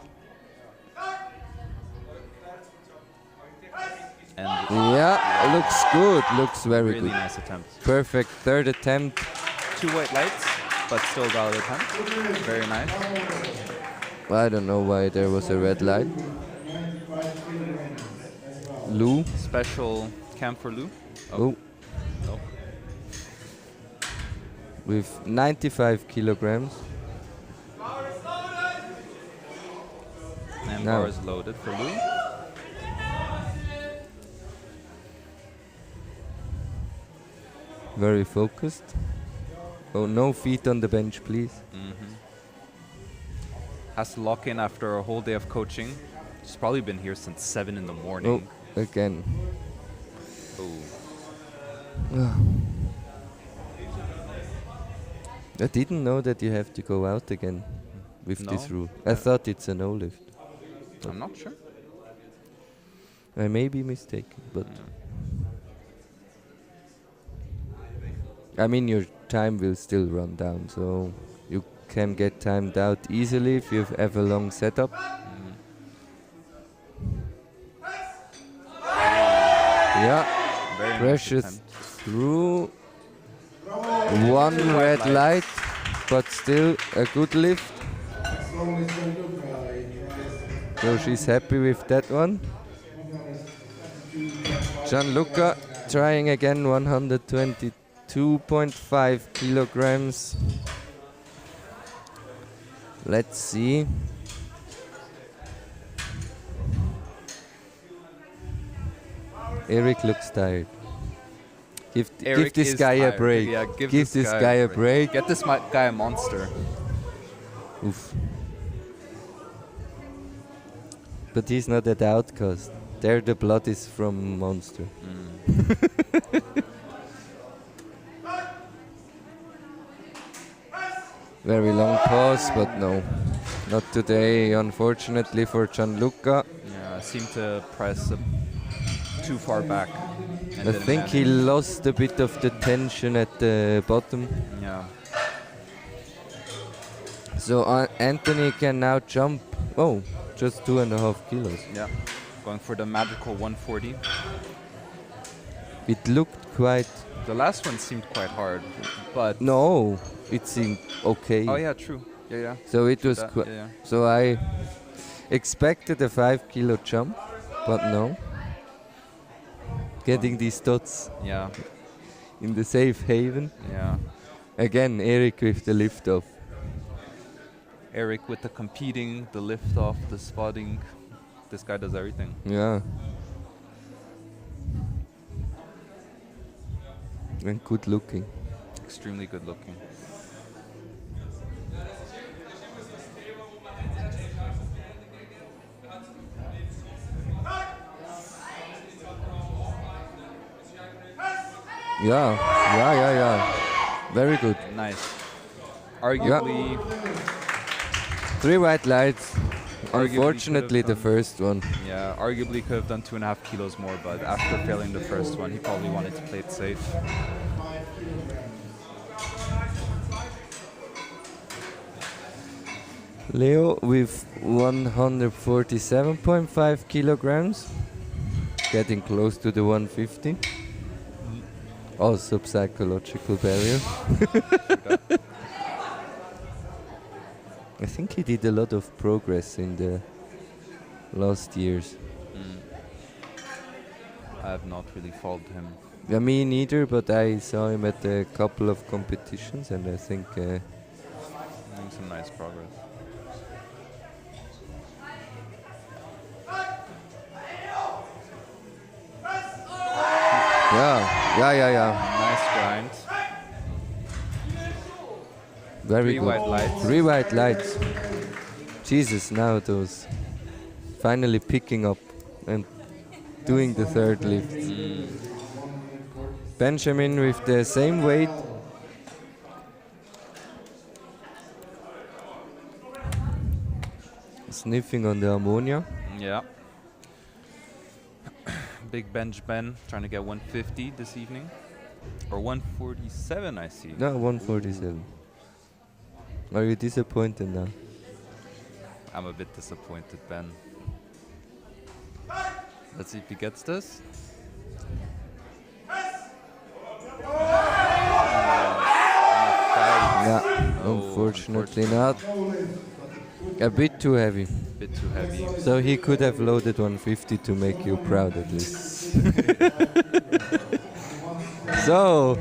And Yeah, looks good. Looks very really good. nice attempt. Perfect third attempt. 2 white lights, but still valid attempt. Very nice. I don't know why there was a red light. Lou. Special camp for Lou. Oh. Oh. With 95 kilograms. And Now. bar is loaded for Lou. Very focused. Oh, no feet on the bench, please. Has to lock in after a whole day of coaching. She's probably been here since 7 in the morning. Oh, again. Oh. I didn't know that you have to go out again with this No? rule. I thought it's a no lift. I'm not sure. I may be mistaken, but I mean, your time will still run down, so you can get timed out easily if you have a long setup. Yeah, Very nice pressures attempt. through one red light, but still a good lift. So she's happy with that one. Gianluca trying again, 122.5 kilograms. Let's see. Eric looks tired. Give this guy a break. Yeah, give this guy a break. Get this guy a monster. Oof. But he's not at Outcast. There the blood is from Monster. Very long pause, but no. Not today, unfortunately for Gianluca. Yeah, seemed to press too far back. And I didn't think he manage. lost a bit of the tension at the bottom. Yeah. So Anthony can now jump. Oh, just 2.5 kilos. Yeah. Going for the magical 140. It looked quite. The last one seemed quite hard, but No, it seemed okay. oh yeah, true. Yeah. So it was That- quite. yeah. So I expected a 5 kilo jump, but no. Getting these dots Yeah. in the safe haven. Yeah. Again, Eric with the lift off. Eric with the competing, the lift off, the spotting. This guy does everything. Yeah. And good looking. Extremely good looking. Yeah. Very good. Nice. Arguably, 3 white lights. Arguably Unfortunately, the could've first one. yeah, arguably could have done 2.5 kilos more, but after failing the first one, he probably wanted to play it safe. Leo with 147.5 kilograms. Getting close to the 150. Also psychological barrier. I think he did a lot of progress in the last years. I have not really followed him. Yeah, me neither, but I saw him at a couple of competitions and I think Doing some nice progress. yeah. Nice grind. Very Three good. white lights. 3 white lights. Jesus, now those finally picking up and doing the third lift. Benjamin with the same weight. Sniffing on the ammonia. Yeah. Big bench Ben trying to get 150 this evening. Or 147, I see. No, 147. Are you disappointed now? I'm a bit disappointed, Ben. Let's see if he gets this. Yeah, Oh, unfortunately not. A bit too heavy. Bit too heavy. So he could have loaded 150 to make you proud at least. So,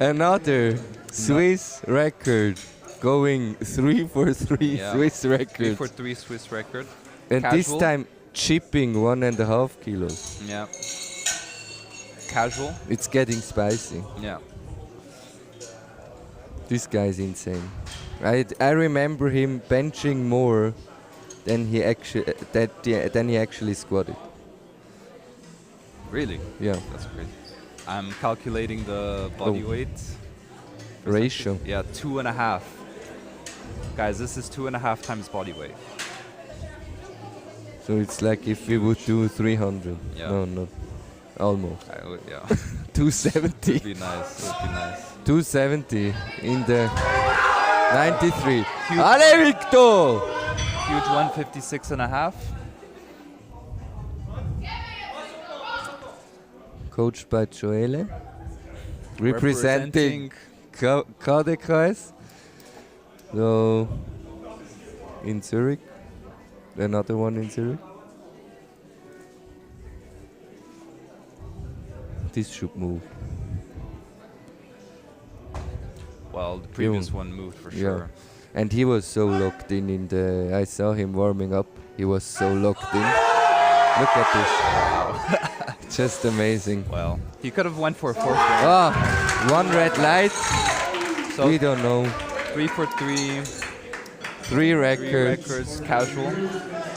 another Swiss record. Going 3 for 3 Yeah. Swiss 3 record. for 3 Swiss record. And this Casual. time chipping 1.5 kilos. Yeah. Casual. It's getting spicy. Yeah. This guy's insane. I remember him benching more than he actually squatted. Really? Yeah. That's crazy. I'm calculating the body Oh. weight. Ratio. Yeah, 2.5. Guys, this is 2.5 times body weight. So it's like if we would do 300. Yeah. No, not almost. Yeah. 270. Would be nice. Would be nice. 270 in the 93. Allez, Victor! Huge 156 and a half. Coached by Joelle. Representing KDKS. So, in Zurich. Another one in Zurich. This should move. Well, the previous one moved for sure. And he was so locked in the... I saw him warming up. He was so locked in. Look at this. Just amazing. Well, he could have went for a 4th round. Ah, one red light. So We don't know. 3 for 3. 3 records. 3 records, casual.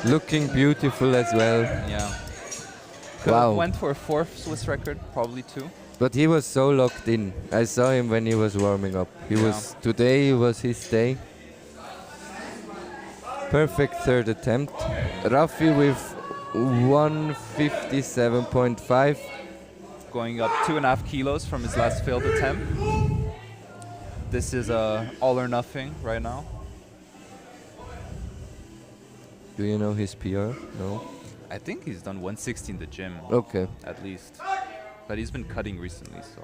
Looking beautiful as well. Yeah. Could Wow. have went for a 4th Swiss record, probably 2. But he was so locked in. I saw him when he was warming up. Today was his day. Perfect 3rd attempt. Rafi with 157.5. Going up 2.5 kilos from his last failed attempt. This is all or nothing right now. Do you know his PR? No. I think he's done 160 in the gym. Okay. At least. But he's been cutting recently, so.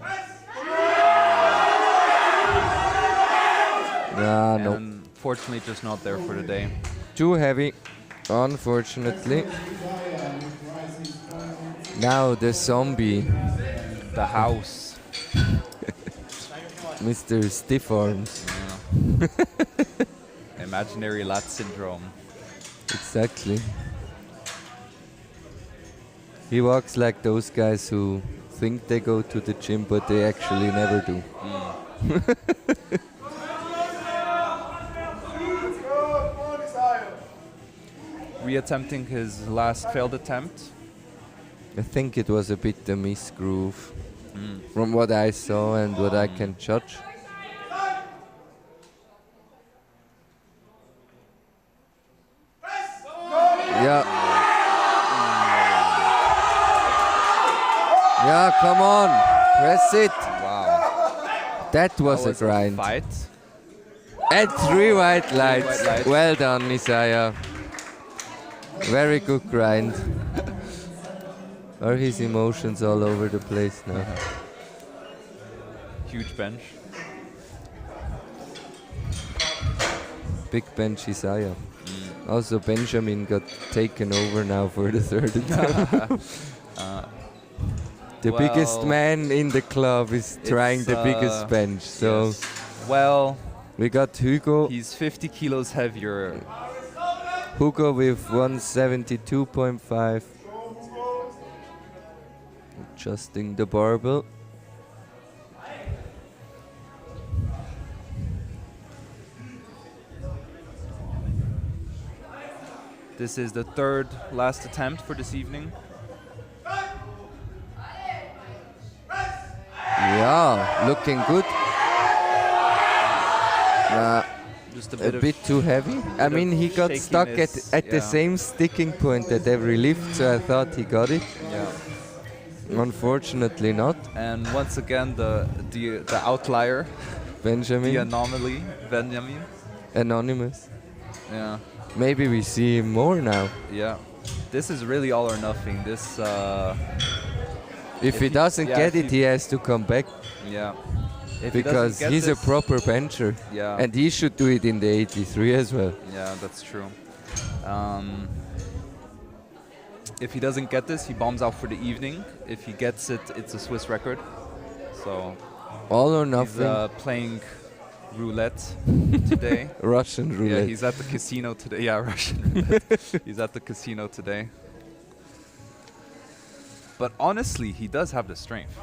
No. Unfortunately, just not there for the day. Too heavy, unfortunately. Now the zombie. The house. Mr. Stiff Arms. Yeah. Imaginary lat syndrome. Exactly. He walks like those guys who think they go to the gym, but they actually never do. Reattempting his last failed attempt. I think it was a bit a misgroove from what I saw and what I can judge. Yeah. Yeah, come on. Press it. Wow. That was a grind. Fight. And 3 white lights. white lights. Well done, Isaiah. Very good grind. Are his emotions all over the place now? Huge bench. Big bench Isaiah. Also Benjamin got taken over now for the 3rd attempt. The biggest man in the club is trying the biggest bench. So yes. Well, we got Hugo. He's 50 kilos heavier. Hugo with 172.5. Adjusting the barbell. This is the 3rd last attempt for this evening. Yeah, looking good. Just a bit too heavy. I mean, he got stuck at the same sticking point at every lift, so I thought he got it. Yeah. Unfortunately not. And once again, the outlier. Benjamin. The anomaly, Benjamin. Anonymous. Yeah. Maybe we see him more now. Yeah. This is really all or nothing. This. If he doesn't get it, he has to come back. Yeah. Because he's a proper bencher. Yeah. And he should do it in the 83 as well. Yeah, that's true. If he doesn't get this, he bombs out for the evening. If he gets it, it's a Swiss record. So all or nothing. He's playing roulette today. Russian roulette. Yeah, he's at the casino today. Yeah, Russian roulette. He's at the casino today. But honestly, he does have the strength.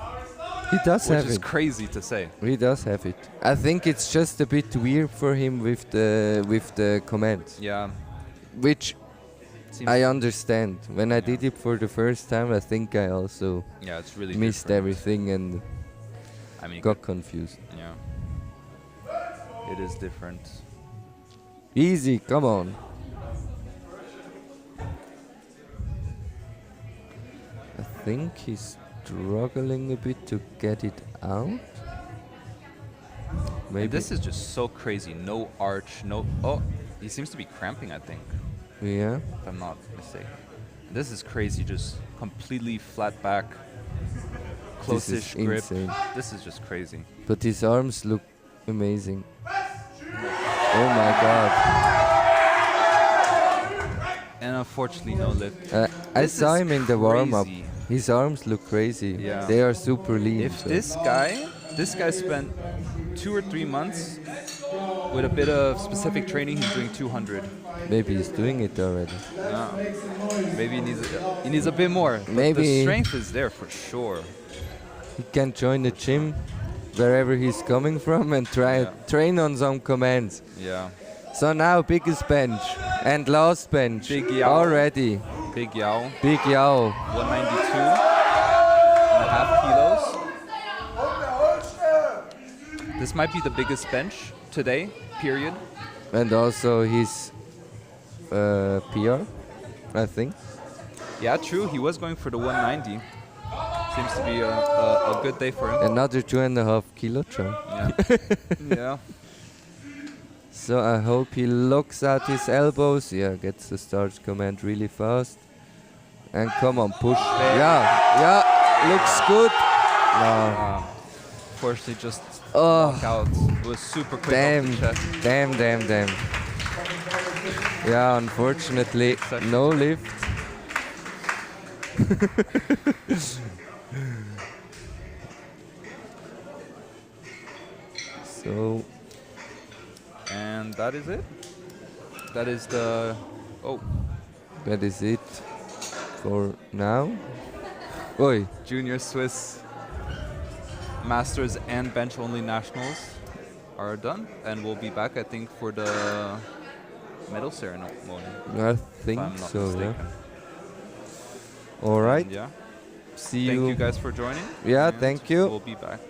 He does have it. Which is crazy to say. He does have it. I think it's just a bit weird for him with the commands. Yeah. Which I understand. When I did it for the first time, I think I also it's really missed different. everything and got confused. Yeah. It is different. Easy, come on. I think he's struggling a bit to get it out. Maybe. And this is just so crazy. No arch, no. Oh, he seems to be cramping, I think, Yeah. if I'm not mistaken. This is crazy. Just completely flat back, close-ish grip. Insane. This is just crazy. But his arms look amazing. Oh my god. And unfortunately, no lift. I This saw is him in the warm-up. crazy. His arms look crazy. Yeah. They are super lean. If so- this guy spent 2 or 3 months with a bit of specific training, he's doing 200. Maybe he's doing it already. Maybe he needs a bit more. But Maybe- the strength is there for sure. He can join the gym wherever he's coming from and train on some commands. Yeah. So now biggest bench and last bench Big Yao. already. Big Yao, Big Yao. 192.5 kilos. This might be the biggest bench today, period. And also his PR, I think. Yeah, true. He was going for the 190. Seems to be a good day for him. Another 2.5 kilogram. Yeah. Yeah. So I hope he locks out his elbows. Yeah, gets the start command really fast. And come on, push. Yeah, looks good. No. Fortunately, just Oh. walk out. It was super quick Damn, off the chest. damn. Yeah, unfortunately, no lift. So, And that is it. That is the... Oh, that is it for now. Oi, Junior Swiss Masters and Bench Only Nationals are done. And we'll be back, I think, for the medal ceremony. I if think I'm not so, yeah. mistaken. Alright, And yeah. see Thank you. you guys for joining. Yeah, and thank you. We'll be back.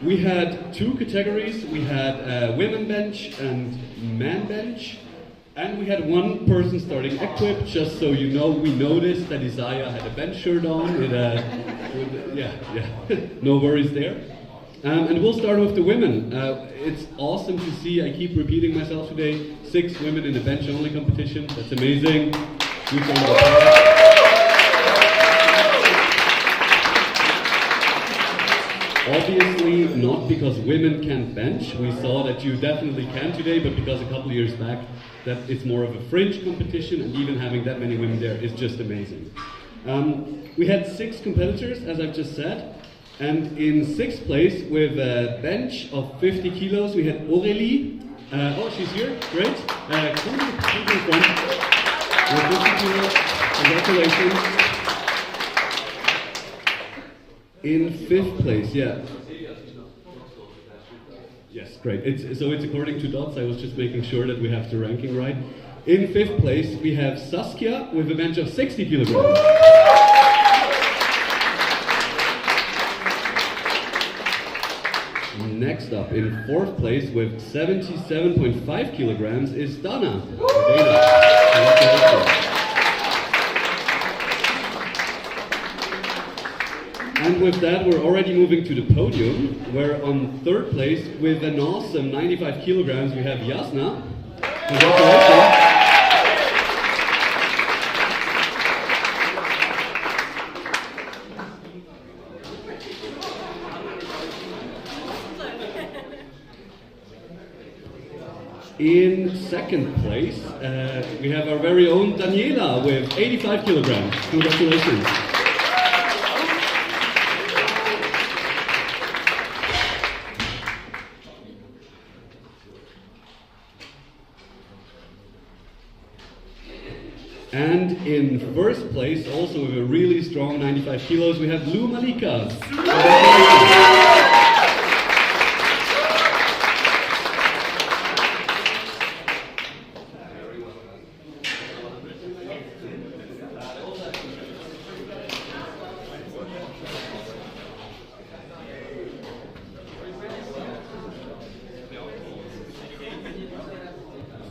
We had two categories. We had women bench and man bench. And we had one person starting equip. Just so you know, we noticed that Isaiah had a bench shirt on. No worries there. And we'll start with the women. It's awesome to see, I keep repeating myself today, 6 women in a bench-only competition. That's amazing. Obviously, not because women can't bench. We saw that you definitely can today, but because a couple of years back, that it's more of a fringe competition, and even having that many women there is just amazing. We had 6 competitors, as I've just said. And in 6th place, with a bench of 50 kilos, we had Aurélie. Oh, she's here, great. Come to the front. With 50 kilos, congratulations. In 5th place, yeah. Yes, great. So it's according to dots. I was just making sure that we have the ranking right. In 5th place, we have Saskia with a bench of 60 kilograms. Next up, in 4th place with 77.5 kilograms is Dana. And with that, we're already moving to the podium, where on 3rd place with an awesome 95 kilograms we have Jasna. Congratulations. In 2nd place, we have our very own Daniela with 85 kilograms. Congratulations. And in 1st place, also with a really strong 95 kilos, we have Lou Malika.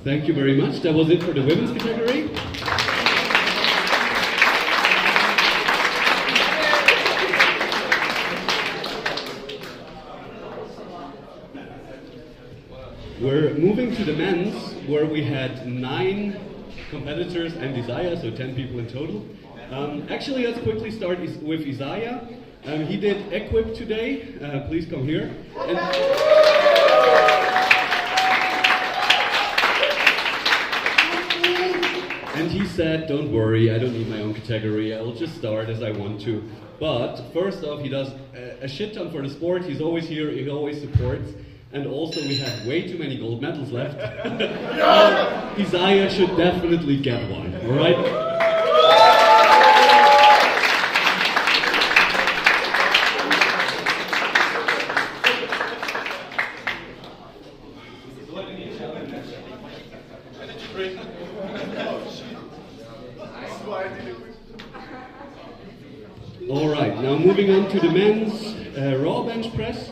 Thank you very much. That was it for the women's category. We're moving to the men's, where we had 9 competitors and Isaiah, so 10 people in total. Actually, let's quickly start with Isaiah. He did equip today. Please come here. And he said, don't worry, I don't need my own category, I'll just start as I want to. But first off, he does a shit ton for the sport, he's always here, he always supports. And also we have way too many gold medals left. Isaiah should definitely get one, alright? Alright, now moving on to the men's raw bench press.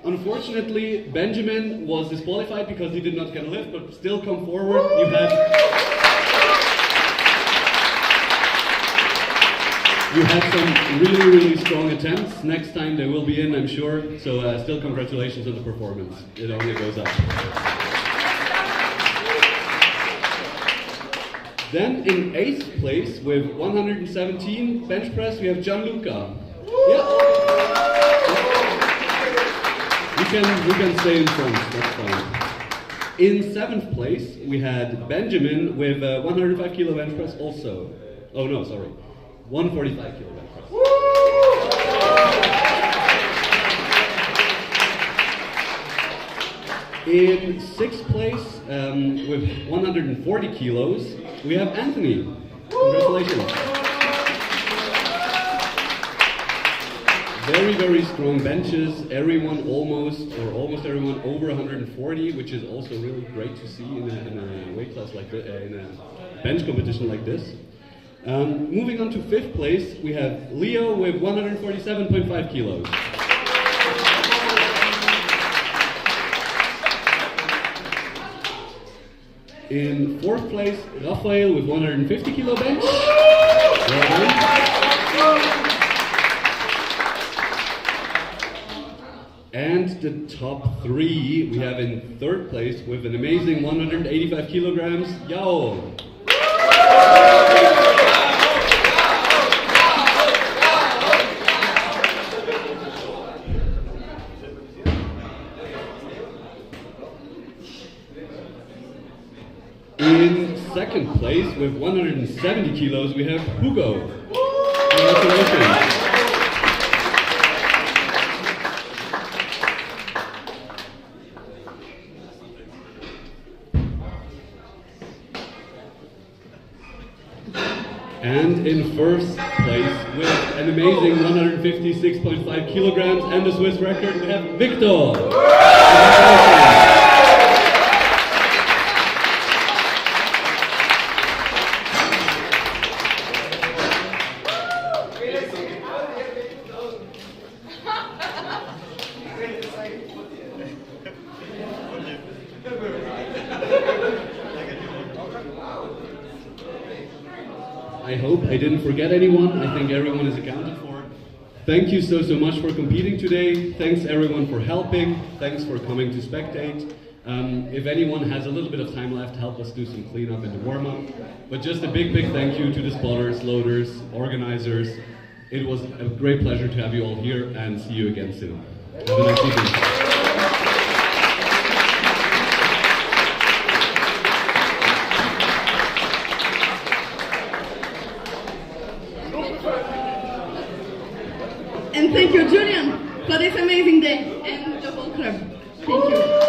Unfortunately, Benjamin was disqualified because he did not get a lift, but still come forward. You had some really strong attempts. Next time they will be in, I'm sure. So still congratulations on the performance. It only goes up. Then in 8th place with 117 bench press, we have Gianluca. Yeah. We can stay in front, that's fine. In 7th place, we had Benjamin with 105 kilo bench press also. Oh no, sorry. 145 kilo bench press. In 6th place, with 140 kilos, we have Anthony. Congratulations. Very strong benches. Everyone almost everyone over 140, which is also really great to see in a weight class like this, in a bench competition like this. Moving on to 5th place, we have Leo with 147.5 kilos. In fourth place, Rafael with 150 kilo bench. Well done. And the top three we have in third place with an amazing 185 kilograms, Yao. In second place with 170 kilos we have Hugo. Congratulations. And in first place with an amazing 156.5 kilograms and the Swiss record we have Victor. I hope I didn't forget anyone. I think everyone is accounted for. Thank you so much for competing today. Thanks everyone for helping. Thanks for coming to spectate. If anyone has a little bit of time left, help us do some cleanup in the warm-up. But just a big thank you to the spotters, loaders, organizers. It was a great pleasure to have you all here and see you again soon. Have a nice evening. And thank you, Julian, for this amazing day and the whole club. Thank you.